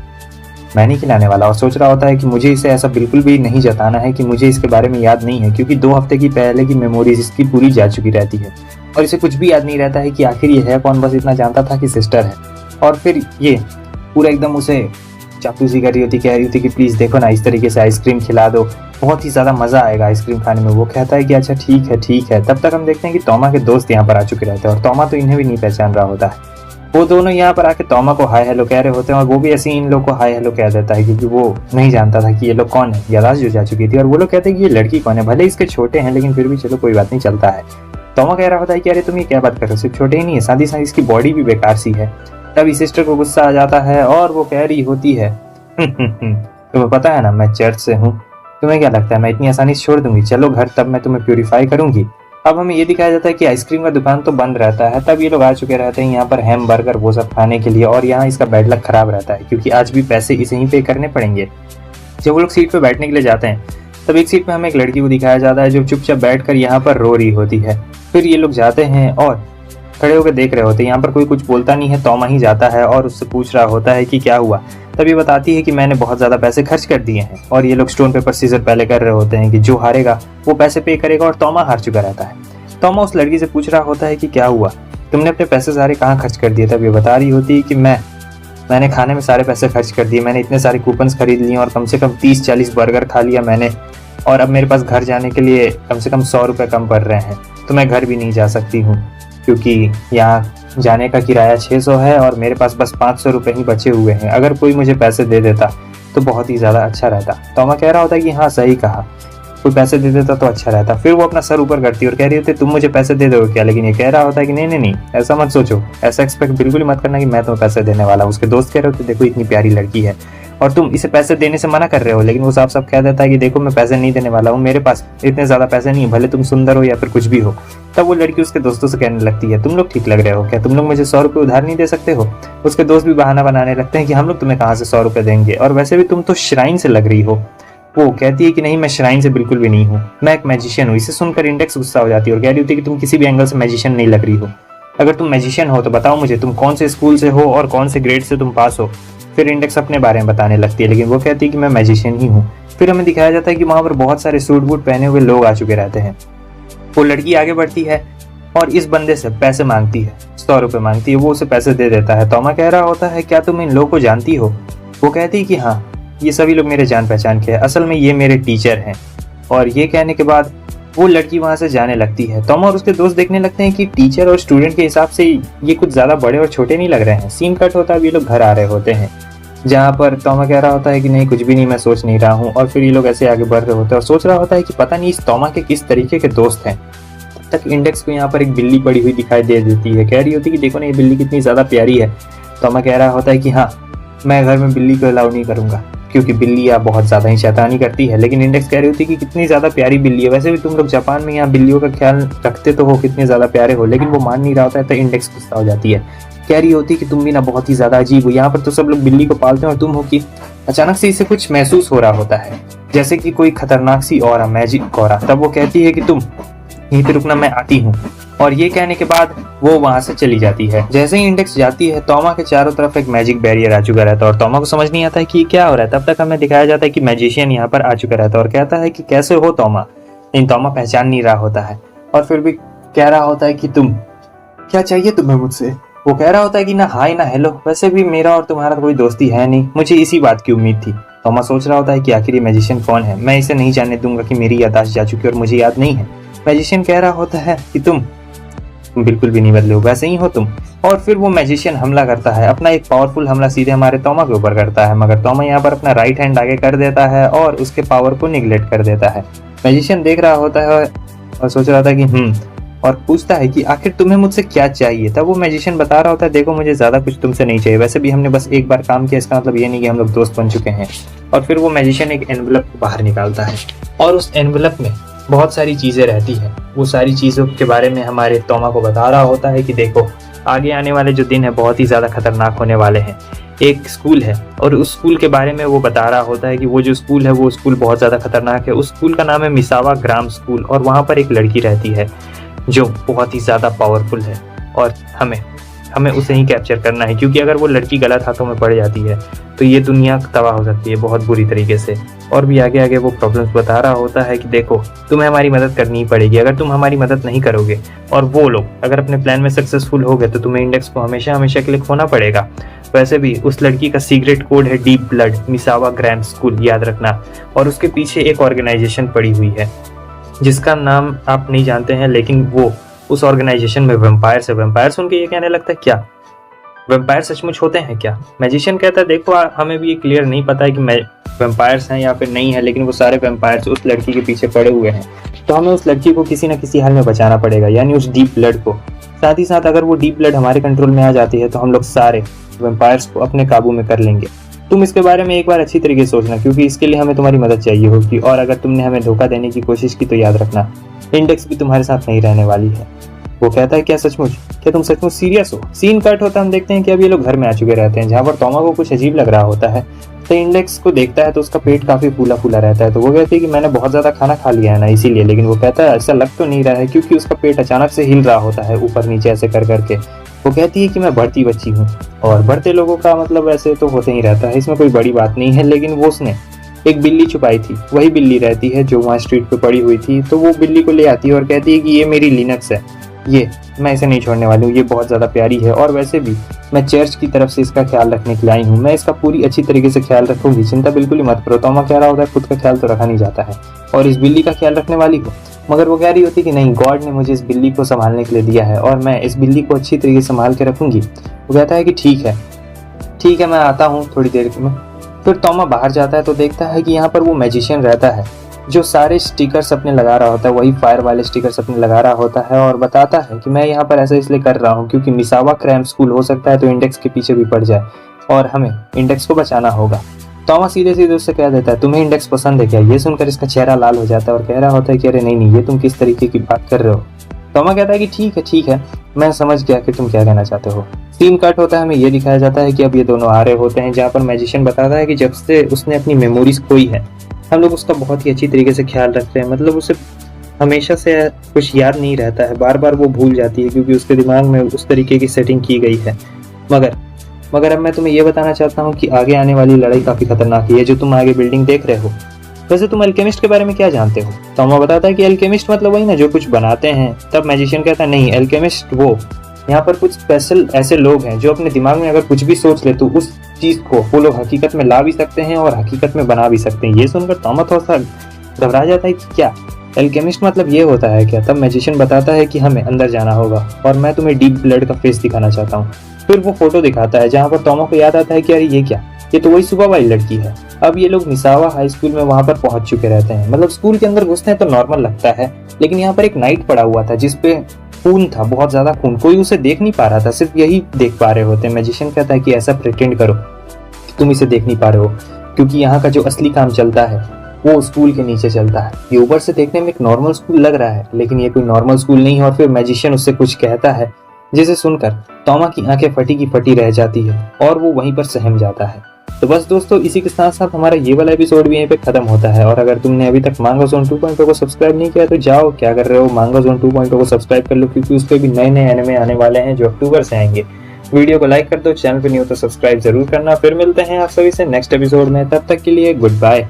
मैं नहीं खिलाने वाला, और सोच रहा होता है कि मुझे इसे ऐसा बिल्कुल भी नहीं जताना है कि मुझे इसके बारे में याद नहीं है, क्योंकि 2 हफ्ते की पहले की मेमोरीज इसकी पूरी जा चुकी रहती है और इसे कुछ भी याद नहीं रहता है कि आखिर ये है कौन। बस इतना जानता था कि सिस्टर है। और फिर ये पूरा एकदम उसे चापलूसी कर रही होती, कह रही होती कि प्लीज़ देखो ना, इस तरीके से आइसक्रीम खिला दो, बहुत ही ज़्यादा मज़ा आएगा आइसक्रीम खाने में। वो कहता है कि अच्छा ठीक है। तब तक हम देखते हैं कि तोमा के दोस्त यहाँ पर आ चुके रहते हैं और तोमा तो इन्हें भी नहीं पहचान रहा होता है। वो दोनों यहाँ पर आके तोमा को हाय हेलो कह रहे होते हैं और वो भी ऐसे ही इन लोग को हाय हेलो कह देता है, क्योंकि वो नहीं जानता था कि ये लोग कौन है। यादाश्त जो जा चुकी थी। और वो लोग कहते हैं कि ये लड़की कौन है, भले इसके छोटे हैं लेकिन फिर भी चलो कोई बात नहीं, चलता है। तोमा कह रहा होता है कि अरे तुम ये क्या बात कर रहे हो, सिर्फ छोटे ही नहीं है, साथ ही साथ इसकी बॉडी भी बेकार सी है। तभी सिस्टर को गुस्सा आ जाता है और वो कह रही होती है तुम्हें पता है ना मैं चर्च से हूँ, तुम्हें क्या लगता है मैं इतनी आसानी से छोड़ दूंगी, चलो घर, तब मैं तुम्हें प्यूरिफाई करूंगी। अब हमें ये दिखाया जाता है कि आइसक्रीम का दुकान तो बंद रहता है। तब ये लोग आ चुके रहते हैं यहाँ पर हैम बर्गर वो सब खाने के लिए, और यहाँ इसका बैड लक खराब रहता है क्योंकि आज भी पैसे इसे ही पे करने पड़ेंगे। जब वो लोग सीट पे बैठने के लिए जाते हैं तब एक सीट पे हमें एक लड़की को दिखाया जाता है जो चुपचाप बैठकर यहाँ पर रो रही होती है। फिर ये लोग जाते हैं और खड़े होकर देख रहे होते हैं। यहाँ पर कोई कुछ बोलता नहीं है, तोमा ही जाता है और उससे पूछ रहा होता है कि क्या हुआ। तब ये बताती है कि मैंने बहुत ज़्यादा पैसे खर्च कर दिए हैं। और ये लोग स्टोन पेपर सीजर पहले कर रहे होते हैं कि जो हारेगा वो पैसे पे करेगा, और तोमा हार चुका रहता है। तोमा उस लड़की से पूछ रहा होता है कि क्या हुआ, तुमने अपने पैसे सारे कहाँ खर्च कर दिए। तब ये बता रही होती है कि मैंने खाने में सारे पैसे खर्च कर दिए, मैंने इतने सारे कूपन्स खरीद लिए और कम से कम 30-40 बर्गर खा लिया मैंने, और अब मेरे पास घर जाने के लिए कम से कम 100 रुपये कम पड़ रहे हैं, तो मैं घर भी नहीं जा सकती हूँ क्योंकि यहाँ जाने का किराया 600 है और मेरे पास बस 500 रुपये ही बचे हुए हैं। अगर कोई मुझे पैसे दे देता तो बहुत ही ज़्यादा अच्छा रहता। तोमा कह रहा होता है कि हाँ सही कहा, कोई पैसे दे देता तो अच्छा रहता। फिर वो अपना सर ऊपर करती है और कह रही होती तुम मुझे पैसे दे दोगे क्या। लेकिन ये कह रहा होता है कि नहीं, ऐसा मत सोचो, ऐसा एक्सपेक्ट बिल्कुल मत करना कि मैं तुम्हें पैसे देने वाला हूँ। उसके दोस्त कह रहे होते देखो इतनी प्यारी लड़की है और तुम इसे पैसे देने से मना कर रहे हो, लेकिन वो साफ साफ कह देता है कि देखो मैं पैसे नहीं देने वाला हूँ, मेरे पास इतने ज़्यादा पैसे नहीं है, भले तुम सुंदर हो या फिर कुछ भी हो। तब वो लड़की उसके दोस्तों से कहने लगती है तुम लोग ठीक लग रहे हो क्या, तुम लोग मुझे 100 रुपये उधार नहीं दे सकते हो। उसके दोस्त भी बहाना बनाने लगते हैं कि हम लोग तुम्हें कहाँ से 100 रुपये देंगे, और वैसे भी तुम तो श्राइन से लग रही हो। वो कहती है कि नहीं, मैं श्राइन से बिल्कुल भी नहीं हूँ, मैं एक मैजिशियन हूँ। इसे सुनकर इंडेक्स गुस्सा हो जाती है और कह रही होती है कि तुम किसी भी एंगल से मैजिशियन नहीं लग रही हो। अगर तुम मैजिशियन हो तो बताओ मुझे तुम कौन से स्कूल से हो और कौन से ग्रेड से तुम पास हो। फिर इंडेक्स अपने बारे में बताने लगती है, लेकिन वो कहती है कि मैं मैजिशियन ही हूँ। फिर हमें दिखाया जाता है कि वहाँ पर बहुत सारे सूट बूट पहने हुए लोग आ चुके रहते हैं। वो लड़की आगे बढ़ती है और इस बंदे से पैसे मांगती है, 100 रुपये मांगती है। वो उसे पैसे दे देता है। तोमा कह रहा होता है क्या तुम इन लोगों को जानती हो। वो कहती है कि हाँ, ये सभी लोग मेरे जान पहचान के हैं, असल में ये मेरे टीचर हैं। और ये कहने के बाद वो लड़की वहाँ से जाने लगती है। तोमा और उसके दोस्त देखने लगते हैं कि टीचर और स्टूडेंट के हिसाब से ये कुछ ज़्यादा बड़े और छोटे नहीं लग रहे हैं। सीन कट होता है, ये लोग घर आ रहे होते हैं, जहाँ पर तोमा कह रहा होता है कि नहीं कुछ भी नहीं, मैं सोच नहीं रहा हूँ। और फिर ये लोग ऐसे आगे बढ़ रहे होते हैं और सोच रहा होता है कि पता नहीं इस तोमा के किस तरीके के दोस्त हैं। तब तक इंडेक्स को यहाँ पर एक बिल्ली पड़ी हुई दिखाई दे देती है। कह रही होती है कि देखो ना ये बिल्ली कितनी ज़्यादा प्यारी है। तोमा कह रहा होता है कि हाँ, मैं घर में बिल्ली को अलाउ नहीं करूँगा क्योंकि बिल्ली यहाँ बहुत ज़्यादा ही शैतानी करती है। लेकिन इंडेक्स कह रही होती है कि कितनी ज़्यादा प्यारी बिल्ली है, वैसे भी तुम लोग जापान में यहाँ बिल्लियों का ख्याल रखते तो हो, कितने ज़्यादा प्यारे हो। लेकिन वो मान नहीं रहा होता है तो इंडेक्स गुस्सा हो जाती है। कह रही होती है कि तुम भी ना बहुत ही ज़्यादा अजीब हो, यहाँ पर तो सब लोग बिल्ली को पालते हैं और तुम हो कि। अचानक से इसे कुछ महसूस हो रहा होता है जैसे कि कोई खतरनाक सी ऑरा, मैजिक ऑरा। तब वो कहती है कि तुम यहीं पे रुकना, मैं आती हूँ। और ये कहने के बाद वो वहां से चली जाती है। जैसे ही इंडेक्स जाती है, तोमा के चारों तरफ एक मैजिक बैरियर आ चुका रहता है और तोमा को समझ नहीं आता है कि क्या हो रहा है। तब तक हमें दिखाया जाता है कि मैजिशियन यहाँ पर आ चुका रहता है और कहता है कि कैसे हो तोमा। लेकिन तोमा पहचान नहीं रहा होता है और फिर भी कह रहा होता है कि तुम क्या चाहिए तुम्हें मुझसे। वो कह रहा होता है कि ना हाय ना हेलो, वैसे भी मेरा और तुम्हारा कोई दोस्ती है नहीं, मुझे इसी बात की उम्मीद थी। तोमा सोच रहा होता है कि आखिर ये मैजिशियन कौन है, मैं इसे नहीं जानने दूंगा कि मेरी याददाश्त जा चुकी है और मुझे याद नहीं है। मैजिशियन कह रहा होता है कि तुम बिल्कुल भी नहीं बदले हो, वैसे ही हो तुम। और फिर वो मैजिशियन हमला करता है, अपना एक पावरफुल हमला सीधे हमारे तोमा के ऊपर करता है, मगर तोमा यहाँ पर अपना राइट हैंड आगे कर देता है और उसके पावर को निगलेक्ट कर देता है। मैजिशियन देख रहा होता है और सोच रहा था कि और पूछता है कि आखिर तुम्हें मुझसे क्या चाहिए। तब वो मैजिशियन बता रहा होता है, देखो मुझे ज़्यादा कुछ तुमसे नहीं चाहिए, वैसे भी हमने बस एक बार काम किया, इसका मतलब ये नहीं कि हम लोग दोस्त बन चुके हैं। और फिर वो मैजिशियन एक एनवलप को बाहर निकालता है और उस एनवलप में बहुत सारी चीज़ें रहती हैं। वो सारी चीज़ों के बारे में हमारे तोमा को बता रहा होता है कि देखो आगे आने वाले जो दिन है बहुत ही ज़्यादा खतरनाक होने वाले हैं। एक स्कूल है और उस स्कूल के बारे में वो बता रहा होता है कि वो जो स्कूल है वो स्कूल बहुत ज़्यादा खतरनाक है। उस स्कूल का नाम है मिसावा ग्राम स्कूल और वहाँ पर एक लड़की रहती है जो बहुत ही ज़्यादा पावरफुल है और हमें उसे ही कैप्चर करना है, क्योंकि अगर वो लड़की गलत हाथों में पड़ जाती है तो ये दुनिया तबाह हो सकती है बहुत बुरी तरीके से। और भी आगे आगे वो प्रॉब्लम्स बता रहा होता है कि देखो तुम्हें हमारी मदद करनी ही पड़ेगी, अगर तुम हमारी मदद नहीं करोगे और वो लोग अगर अपने प्लान में सक्सेसफुल हो गए तो तुम्हें इंडेक्स को हमेशा हमेशा के लिए खोना पड़ेगा। वैसे भी उस लड़की का सीक्रेट कोड है डीप ब्लड मिसावा ग्राम स्कूल, याद रखना। और उसके पीछे एक ऑर्गेनाइजेशन पड़ी हुई है जिसका नाम आप नहीं जानते हैं, लेकिन वो उस ऑर्गेनाइजेशन में वेम्पायर है। वेम्पायर सुन के ये कहने लगता है क्या वेम्पायर सचमुच होते हैं क्या? मैजिशियन कहता है देखो हमें भी ये क्लियर नहीं पता है कि वेम्पायर्स हैं या फिर नहीं है, लेकिन वो सारे वेम्पायर्स उस लड़की के पीछे पड़े हुए हैं, तो हमें उस लड़की को किसी न किसी हाल में बचाना पड़ेगा, यानी उस डीप ब्लड को। साथ ही साथ अगर वो डीप ब्लड हमारे कंट्रोल में आ जाती है तो हम लोग सारे वेम्पायर्स को अपने काबू में कर लेंगे। तुम इसके बारे में एक बार अच्छी तरीके से सोचना, क्योंकि इसके लिए हमें तुम्हारी मदद चाहिए होगी, और अगर तुमने हमें धोखा देने की कोशिश की तो याद रखना इंडेक्स भी तुम्हारे साथ नहीं रहने वाली है। वो कहता है क्या सचमुच? क्या तुम सचमुच सीरियस हो? सीन कट होता है, हम देखते हैं कि अब ये लोग घर में आ चुके रहते हैं, जहाँ पर तोमा को कुछ अजीब लग रहा होता है। तो इंडेक्स को देखता है तो उसका पेट काफी फूला फूला रहता है, तो वो कहती है कि मैंने बहुत ज्यादा खाना खा लिया है ना इसीलिए, लेकिन वो कहता है ऐसा लग तो नहीं रहा है, क्योंकि उसका पेट अचानक से हिल रहा होता है ऊपर नीचे ऐसे कर करके। वो कहती है कि मैं बढ़ती बच्ची हूँ, और बढ़ते लोगों का मतलब ऐसे तो होते ही रहता है, इसमें कोई बड़ी बात नहीं है। लेकिन वो उसने एक बिल्ली छुपाई थी, वही बिल्ली रहती है जो वहाँ स्ट्रीट पे पड़ी हुई थी, तो वो बिल्ली को ले आती है और कहती है कि ये मेरी लिनक्स है, ये मैं इसे नहीं छोड़ने वाली हूँ, ये बहुत ज़्यादा प्यारी है, और वैसे भी मैं चर्च की तरफ से इसका ख्याल रखने के लिए आई हूँ, मैं इसका पूरी अच्छी तरीके से ख्याल रखूंगी, चिंता बिल्कुल ही मत करो। तोमा कह रहा होता है खुद का ख्याल तो रखा नहीं जाता है और इस बिल्ली का ख्याल रखने वाली हो, मगर वो कह रही होती कि नहीं, गॉड ने मुझे इस बिल्ली को संभालने के लिए दिया है और मैं इस बिल्ली को अच्छी तरीके से संभाल के रखूंगी। वो कहता है कि ठीक है मैं आता हूँ थोड़ी देर में। फिर तोमा बाहर जाता है तो देखता है कि यहाँ पर वो मैजिशियन रहता है जो सारे स्टिकर्स अपने लगा रहा होता है, वही फायर वाले स्टिकर्स अपने लगा रहा होता है, और बताता है कि मैं यहाँ पर ऐसा इसलिए कर रहा हूँ क्योंकि मिसावा क्रैम स्कूल हो सकता है तो इंडेक्स के पीछे भी पड़ जाए और हमें इंडेक्स को बचाना होगा। तोमा सीधे सीधे उससे कह देता है तुम्हें इंडेक्स पसंद है क्या? ये सुनकर इसका चेहरा लाल हो जाता है और कह रहा होता है कि अरे नहीं, ये तुम किस तरीके की बात कर रहे हो? तोमा कहता है कि ठीक है मैं समझ गया कि तुम क्या कहना चाहते हो। सीन कट होता है, हमें ये दिखाया जाता है कि अब ये दोनों आ रहे होते हैं, जहाँ पर मैजिशियन बताता है कि जब से उसने अपनी मेमोरीज खोई है हम लोग उसका बहुत ही अच्छी तरीके से ख्याल रखते हैं, मतलब उसे हमेशा से कुछ याद नहीं रहता है, बार बार वो भूल जाती है क्योंकि उसके दिमाग में उस तरीके की सेटिंग की गई है। मगर अब मैं तुम्हें ये बताना चाहता हूँ कि आगे आने वाली लड़ाई काफी खतरनाक है, ये जो तुम आगे बिल्डिंग देख रहे हो। वैसे तुम अल्केमिस्ट के बारे में क्या जानते हो? तोमा बताता है कि अल्केमिस्ट मतलब वही ना जो कुछ बनाते हैं। तब मैजिशियन कहता है नहीं, अल्केमिस्ट वो यहाँ पर कुछ स्पेशल ऐसे लोग हैं जो अपने दिमाग में अगर कुछ भी सोच ले तो उस चीज को वो लोग हकीकत में ला भी सकते हैं और हकीकत में बना भी सकते हैं। ये सुनकर तोमा थोड़ा सा घबरा जाता है कि क्या एल्केमिस्ट मतलब ये होता है क्या? तब मैजिशियन बताता है कि हमें अंदर जाना होगा और मैं तुम्हें डीप ब्लड का फेस दिखाना चाहता हूँ। फिर वो फोटो दिखाता है जहाँ पर तोमा को याद आता है कि अरे ये क्या, ये तो वही सुबह वाली लड़की है। अब ये लोग मिसावा हाई स्कूल में वहां पर पहुंच चुके रहते हैं, मतलब स्कूल के अंदर घुसते हैं तो नॉर्मल लगता है, लेकिन यहाँ पर एक नाइट पड़ा हुआ था जिसपे खून था, बहुत ज्यादा खून, कोई उसे देख नहीं पा रहा था, सिर्फ यही देख पा रहे होते हैं। मैजिशियन कहता है कि ऐसा प्रिटेंड करो कि तुम इसे देख नहीं पा रहे हो, क्योंकि यहाँ का जो असली काम चलता है वो स्कूल के नीचे चलता है। ये ऊपर से देखने में एक नॉर्मल स्कूल लग रहा है, लेकिन ये कोई नॉर्मल स्कूल नहीं है। और फिर मैजिशियन उससे कुछ कहता है जिसे सुनकर तोमा की आंखें फटी की फटी रह जाती है और वो वहीं पर सहम जाता है। तो बस दोस्तों, इसी के साथ साथ हमारा ये वाला एपिसोड भी यहीं पे खत्म होता है। और अगर तुमने अभी तक मांगा जोन 2.0 को सब्सक्राइब नहीं किया तो जाओ, क्या कर रहे हो, मांगा जोन 2.0 को सब्सक्राइब कर लो, क्योंकि उस पर भी नए नए एनिमे आने वाले हैं जो अक्टूबर से आएंगे। वीडियो को लाइक कर दो, चैनल पे नहीं हो तो सब्सक्राइब जरूर करना। फिर मिलते हैं आप सभी से नेक्स्ट एपिसोड में, तब तक के लिए गुड बाय।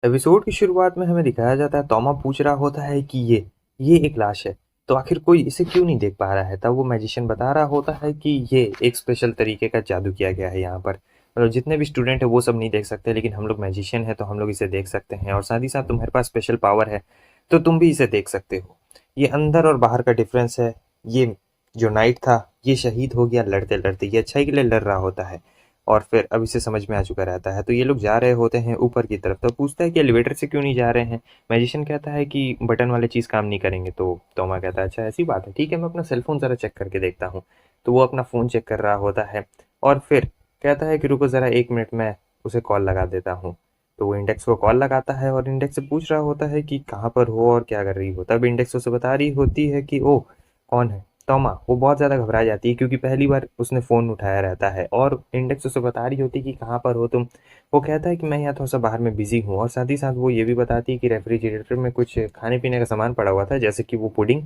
एपिसोड की शुरुआत में हमें दिखाया जाता है तोमा पूछ रहा होता है कि ये एक लाश है, तो आखिर कोई इसे क्यों नहीं देख पा रहा है। तब वो मैजिशियन बता रहा होता है कि ये एक स्पेशल तरीके का जादू किया गया है यहाँ पर, मतलब जितने भी स्टूडेंट है वो सब नहीं देख सकते, लेकिन हम लोग मैजिशियन है तो हम लोग इसे देख सकते हैं, और साथ ही साथ तुम्हारे पास स्पेशल पावर है तो तुम भी इसे देख सकते हो। ये अंदर और बाहर का डिफरेंस है। ये जो नाइट था ये शहीद हो गया लड़ते लड़ते, ये अच्छाई के लिए लड़ रहा होता है और फिर अब इसे समझ में आ चुका रहता है। तो ये लोग जा रहे होते हैं ऊपर की तरफ, तो पूछता है कि एलिवेटर से क्यों नहीं जा रहे हैं। मैजिशियन कहता है कि बटन वाले चीज़ काम नहीं करेंगे। तो तोमा कहता है अच्छा ऐसी बात है, ठीक है मैं अपना सेलफोन ज़रा चेक करके देखता हूँ। तो वो अपना फ़ोन चेक कर रहा होता है और फिर कहता है कि रुको ज़रा 1 मिनट, मैं उसे कॉल लगा देता हूँ। तो वो इंडेक्स को कॉल लगाता है और इंडेक्स से पूछ रहा होता है कि कहाँ पर हो और क्या कर रही हो। तब इंडेक्स उसे बता रही होती है कि ओ कौन है तोमा। वो बहुत ज़्यादा घबरा जाती है क्योंकि पहली बार उसने फ़ोन उठाया रहता है, और इंडेक्स उसे बता रही होती है कि कहाँ पर हो तुम। वो कहता है कि मैं यहाँ थोड़ा सा बाहर में बिज़ी हूँ, और साथ ही साथ वो ये भी बताती है कि रेफ्रिजरेटर में कुछ खाने पीने का सामान पड़ा हुआ था, जैसे कि वो पुडिंग।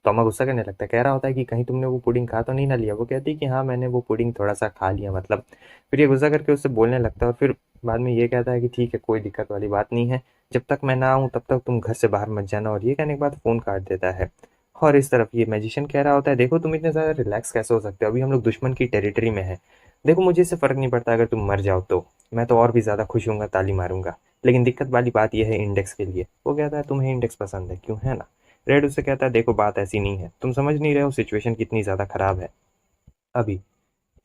तोमा गुस्सा करने लगता है, कह रहा होता है कि कहीं तुमने वो पुडिंग खा तो नहीं ना लिया। वो कहती है कि हाँ मैंने वो पुडिंग थोड़ा सा खा लिया मतलब। फिर ये गुस्सा करके उससे बोलने लगता है और फिर बाद में ये कहता है कि ठीक है कोई दिक्कत वाली बात नहीं है, जब तक मैं ना आऊँ तब तक तुम घर से बाहर मत जाना। और ये कहने के बाद फ़ोन काट देता है। और इस तरफ ये मैजिशियन कह रहा होता है देखो तुम इतने ज़्यादा रिलैक्स कैसे हो सकते हो, अभी हम लोग दुश्मन की टेरिटरी में हैं। देखो मुझे इससे फ़र्क नहीं पड़ता अगर तुम मर जाओ तो, मैं तो और भी ज़्यादा खुश होऊंगा, ताली मारूंगा। लेकिन दिक्कत वाली बात यह है इंडेक्स के लिए। वो कहता है तुम्हें इंडेक्स पसंद है क्यों, है ना। रेड उससे कहता है देखो बात ऐसी नहीं है, तुम समझ नहीं रहे हो सिचुएशन कितनी ज़्यादा ख़राब है अभी।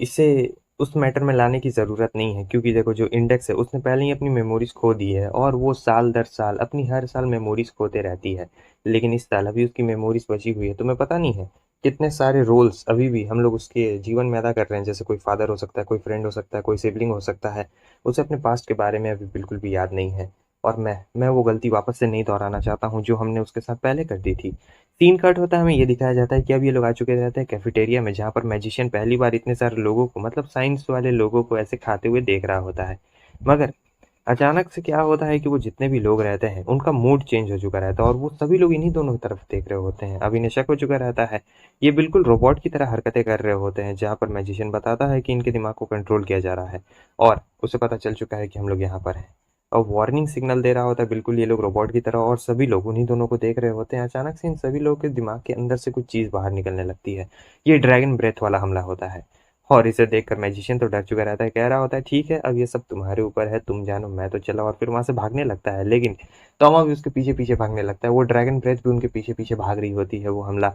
इसे उस मैटर में लाने की ज़रूरत नहीं है, क्योंकि देखो जो इंडेक्स है उसने पहले ही अपनी मेमोरीज़ खो दी है, और वो साल दर साल अपनी हर साल मेमोरीज़ खोते रहती है। लेकिन इस साल अभी उसकी मेमोरीज़ बची हुई है। तुम्हें पता नहीं है कितने सारे रोल्स अभी भी हम लोग उसके जीवन में अदा कर रहे हैं, जैसे कोई फादर हो सकता है, कोई फ्रेंड हो सकता है, कोई सिबलिंग हो सकता है। उसे अपने पास्ट के बारे में अभी बिल्कुल भी याद नहीं है, और मैं वो गलती वापस से नहीं दोहराना चाहता हूँ जो हमने उसके साथ पहले कर दी थी। सीन कट होता है, हमें ये दिखाया जाता है कि अब ये लोग आ चुके रहते हैं कैफेटेरिया में, जहाँ पर मैजिशियन पहली बार इतने सारे लोगों को, मतलब साइंस वाले लोगों को ऐसे खाते हुए देख रहा होता है। मगर अचानक से क्या होता है कि वो जितने भी लोग रहते हैं उनका मूड चेंज हो चुका रहता है, और वो सभी लोग इन्हीं दोनों की तरफ देख रहे होते हैं। अभी नशा हो चुका रहता है, ये बिल्कुल रोबोट की तरह हरकतें कर रहे होते हैं, जहाँ पर मैजिशियन बताता है कि इनके दिमाग को कंट्रोल किया जा रहा है, और उसे पता चल चुका है कि हम लोग यहाँ पर हैं। और वार्निंग सिग्नल दे रहा होता है बिल्कुल ये लोग रोबोट की तरह, और सभी लोग उन्हीं दोनों को देख रहे होते हैं। अचानक से इन सभी लोगों के दिमाग के अंदर से कुछ चीज़ बाहर निकलने लगती है। ये ड्रैगन ब्रेथ वाला हमला होता है, और इसे देखकर मैजिशियन तो डर चुका रहता है, कह रहा होता है ठीक है अब ये सब तुम्हारे ऊपर है, तुम जानो मैं तो चला। और फिर वहां से भागने लगता है, लेकिन तोमा भी उसके पीछे पीछे भागने लगता है। वो ड्रैगन ब्रेथ भी उनके पीछे पीछे भाग रही होती है वो हमला।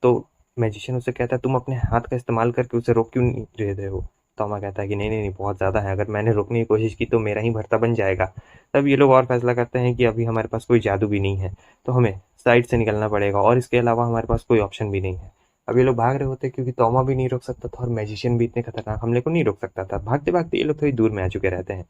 तो मैजिशियन उससे कहता है तुम अपने हाथ का इस्तेमाल करके उसे रोक क्यों नहीं रहे हो। तोमा कहता है कि नहीं नहीं नहीं बहुत ज़्यादा है, अगर मैंने रोकने की कोशिश की तो मेरा ही भरता बन जाएगा। तब ये लोग और फैसला करते हैं कि अभी हमारे पास कोई जादू भी नहीं है, तो हमें साइड से निकलना पड़ेगा, और इसके अलावा हमारे पास कोई ऑप्शन भी नहीं है। अब ये लोग भाग रहे होते हैं क्योंकि तोमा भी नहीं रोक सकता था और मैजिशियन भी इतने खतरनाक हमले को नहीं रोक सकता था। भागते भागते ये लोग थोड़ी दूर में आ चुके रहते हैं,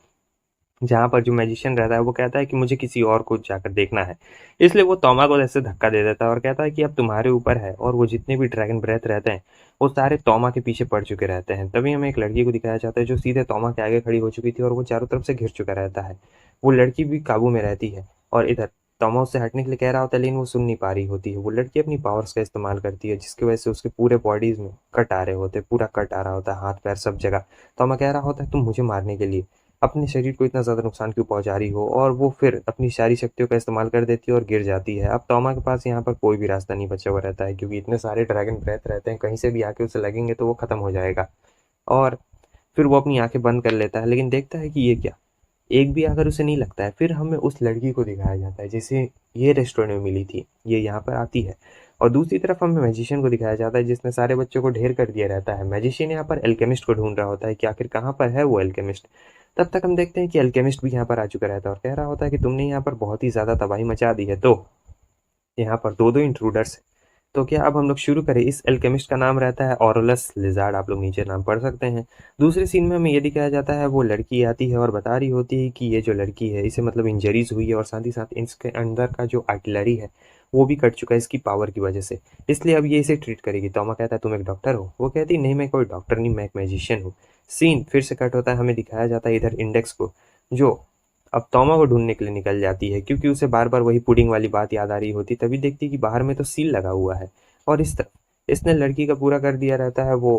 जहाँ पर जो मैजिशियन रहता है वो कहता है कि मुझे किसी और को जाकर देखना है। इसलिए वो तोमा को ऐसे धक्का दे देता है और कहता है कि अब तुम्हारे ऊपर है, और वो जितने भी ड्रैगन ब्रेथ रहते हैं वो सारे तोमा के पीछे पड़ चुके रहते हैं। तभी हमें एक लड़की को दिखाया जाता है जो सीधे तोमा के आगे खड़ी हो चुकी थी, और वो चारों तरफ से घिर चुका रहता है। वो लड़की भी काबू में रहती है, और इधर तोमा उससे हटने के लिए कह रहा होता है, लेकिन वो सुन नहीं पा रही होती है। वो लड़की अपनी पावर्स का इस्तेमाल करती है, जिसकी वजह से उसके पूरे बॉडीज में कट आ रहे होते हैं, पूरा कट आ रहा होता है, हाथ पैर सब जगह। तोमा कह रहा होता है तुम मुझे मारने के लिए अपने शरीर को इतना ज़्यादा नुकसान क्यों पहुंचा रही हो, और वो फिर अपनी सारी शक्तियों का इस्तेमाल कर देती है और गिर जाती है। अब तोमा के पास यहाँ पर कोई भी रास्ता नहीं बचा हुआ रहता है, क्योंकि इतने सारे ड्रैगन ब्रेथ रहते हैं, कहीं से भी आके उसे लगेंगे तो वो ख़त्म हो जाएगा। और फिर वो अपनी आंखें बंद कर लेता है, लेकिन देखता है कि ये क्या, एक भी आकर उसे नहीं लगता है। फिर हमें उस लड़की को दिखाया जाता है जिसे ये रेस्टोरेंट में मिली थी, ये यहाँ पर आती है। और दूसरी तरफ हमें मैजिशियन को दिखाया जाता है जिसने सारे बच्चों को ढेर कर दिया रहता है। मैजिशियन यहाँ पर एल्केमिस्ट को ढूंढ रहा होता है कि आखिर कहाँ पर है वो एल्केमिस्ट। तब तक हम देखते हैं कि एल्केमिस्ट भी यहाँ पर आ चुका रहता है और कह रहा होता है कि तुमने यहाँ पर बहुत ही ज़्यादा तबाही मचा दी है, तो यहाँ पर दो दो इंट्रूडर्स। तो क्या अब हम लोग शुरू करें। इस एल्केमिस्ट का नाम रहता है ऑरोलस लिजार्ड, आप लोग नीचे नाम पढ़ सकते हैं। दूसरे सीन में हमें ये दिखाया जाता है वो लड़की आती है और बता रही होती है कि ये जो लड़की है इसे मतलब इंजरीज हुई है, और साथ ही साथ इसके अंदर का जो आर्टिलरी है वो भी कट चुका है इसकी पावर की वजह से, इसलिए अब ये इसे ट्रीट करेगी। तोमा कहता है तुम एक डॉक्टर हो। वो कहती नहीं मैं कोई डॉक्टर नहीं, मैं एक मैजिशियन हूँ। सीन फिर से कट होता है, हमें दिखाया जाता है इधर इंडेक्स को, जो अब तोमा को ढूंढने के लिए निकल जाती है, क्योंकि उसे बार बार वही पुडिंग वाली बात याद आ रही होती। तभी देखती कि बाहर में तो सील लगा हुआ है, और इस तरफ इसने लड़की का पूरा कर दिया रहता है वो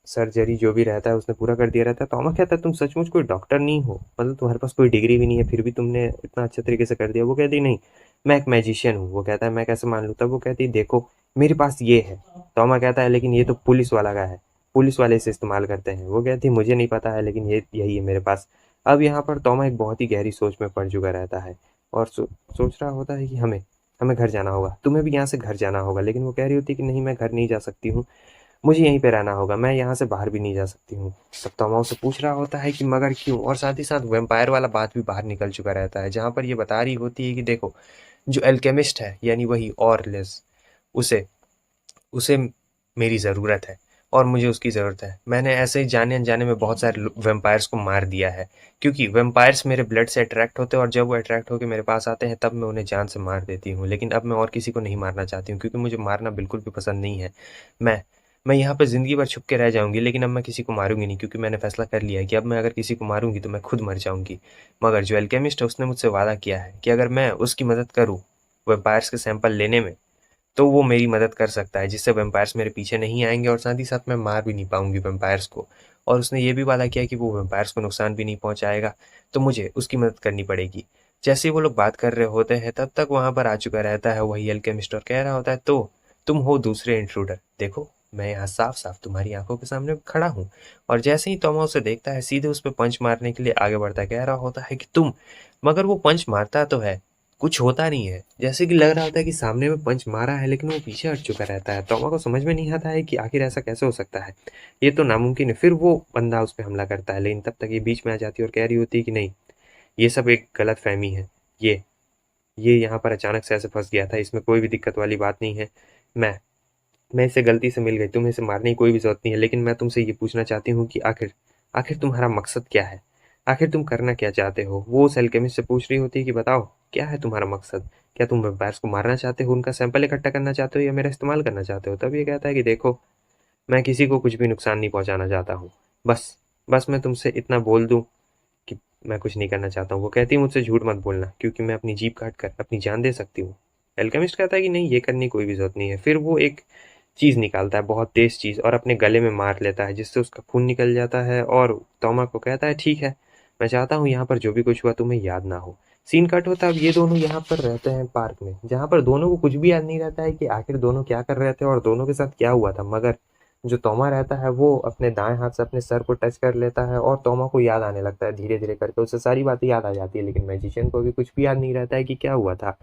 सर्जरी जो भी रहता है उसने पूरा कर दिया रहता है। तोमा कहता है तुम सचमुच कोई डॉक्टर नहीं हो, मतलब तुम्हारे पास कोई डिग्री भी नहीं है, फिर भी तुमने इतना अच्छे तरीके से कर दिया। वो कहती नहीं, मैं एक मैजिशियन हूँ। वो कहता है मैं कैसे मान लूँ? तब वो कहती देखो मेरे पास ये है। तोमा कहता है लेकिन ये तो पुलिस वाला का है, पुलिस वाले इसे इस्तेमाल करते हैं। वो कहती मुझे नहीं पता है, लेकिन ये यही है मेरे पास। अब यहाँ पर तोमा एक बहुत ही गहरी सोच में पड़ चुका रहता है और सोच रहा होता है कि हमें हमें घर जाना होगा, तुम्हें भी यहाँ से घर जाना होगा। लेकिन वो कह रही होती है कि नहीं, मैं घर नहीं जा सकती हूँ, मुझे यहीं पे रहना होगा, मैं यहाँ से बाहर भी नहीं जा सकती हूँ। तब तोमा उससे पूछ रहा होता है कि मगर क्यों? और साथ ही साथ वैम्पायर वाला बात भी बाहर निकल चुका रहता है, जहाँ पर ये बता रही होती है कि देखो जो एल्केमिस्ट है यानी वही ऑरलेस, उसे उसे मेरी ज़रूरत है और मुझे उसकी ज़रूरत है। मैंने ऐसे ही जाने अनजाने में बहुत सारे वैम्पायर्स को मार दिया है, क्योंकि वैम्पायर्स मेरे ब्लड से अट्रैक्ट होते हैं और जब वो अट्रैक्ट होकर मेरे पास आते हैं तब मैं उन्हें जान से मार देती हूँ। लेकिन अब मैं और किसी को नहीं मारना चाहती हूँ, क्योंकि मुझे मारना बिल्कुल भी पसंद नहीं है। मैं मैं यहाँ पर ज़िंदगी भर छुप के रह जाऊँगी, लेकिन अब मैं किसी को मारूँगी नहीं, क्योंकि मैंने फ़ैसला कर लिया है कि अब मैं अगर किसी को मारूँगी तो मैं खुद मर जाऊँगी। मगर जो एल्केमिस्ट है उसने मुझसे वादा किया है कि अगर मैं उसकी मदद करूँ वैम्पायर्स के सैंपल लेने में, तो वो मेरी मदद कर सकता है, जिससे वैम्पायर्स मेरे पीछे नहीं आएंगे और साथ ही साथ मैं मार भी नहीं पाऊंगी वैम्पायर्स को। और उसने ये भी वादा किया कि वो वैम्पायर्स को नुकसान भी नहीं पहुंचाएगा, तो मुझे उसकी मदद करनी पड़ेगी। जैसे ही वो लोग बात कर रहे होते हैं तब तक वहां पर आ चुका रहता है वही अल्केमिस्ट और कह रहा होता है तो तुम हो दूसरे इंट्रूडर, देखो मैं यहाँ साफ साफ तुम्हारी आंखों के सामने खड़ा हूँ। और जैसे ही तोमा उसे देखता है सीधे उस पर पंच मारने के लिए आगे बढ़ता है, कह रहा होता है कि तुम, मगर वो पंच मारता तो है, कुछ होता नहीं है। जैसे कि लग रहा होता है कि सामने में पंच मारा है, लेकिन वो पीछे हट चुका रहता है। तोमा को समझ में नहीं आता है कि आखिर ऐसा कैसे हो सकता है, ये तो नामुमकिन है। फिर वो बंदा उस पर हमला करता है, लेकिन तब तक ये बीच में आ जाती है और कह रही होती है कि नहीं, ये सब एक गलत फहमी है, ये यहाँ पर अचानक से ऐसे फंस गया था, इसमें कोई भी दिक्कत वाली बात नहीं है। मैं इसे गलती से मिल गई, तुम्हें इसे मारने की कोई भी जरूरत नहीं है। लेकिन मैं तुमसे ये पूछना चाहती हूँ कि आखिर आखिर तुम्हारा मकसद क्या है, आखिर तुम करना क्या चाहते हो? वो उस एल्केमिस्ट से पूछ रही होती है कि बताओ क्या है तुम्हारा मकसद, क्या तुम वैम्पायर्स को मारना चाहते हो, उनका सैंपल इकट्ठा करना चाहते हो, या मेरा इस्तेमाल करना चाहते हो? तब ये कहता है कि देखो मैं किसी को कुछ भी नुकसान नहीं पहुंचाना चाहता हूँ, बस बस मैं तुमसे इतना बोल दूं कि मैं कुछ नहीं करना चाहता हूँ। वो कहती है मुझसे झूठ मत बोलना, क्योंकि मैं अपनी जीभ काट कर अपनी जान दे सकती हूँ। एल्केमिस्ट कहता है कि नहीं, ये करने की कोई भी जरूरत नहीं है। फिर वो एक चीज़ निकालता है, बहुत तेज चीज़, और अपने गले में मार लेता है, जिससे उसका खून निकल जाता है। और तोमा को कहता है ठीक है, मैं चाहता हूँ यहाँ पर जो भी कुछ हुआ तुम्हें याद ना हो। सीन कट होता है, अब ये दोनों यहाँ पर रहते हैं पार्क में, जहाँ पर दोनों को कुछ भी याद नहीं रहता है कि आखिर दोनों क्या कर रहे थे और दोनों के साथ क्या हुआ था। मगर जो तोमा रहता है वो अपने दाएं हाथ से अपने सर को टच कर लेता है और तोमा को याद आने लगता है धीरे धीरे करके, उसे सारी बातें याद आ जाती है। लेकिन मैजिशियन को भी कुछ भी याद नहीं रहता है कि क्या हुआ था।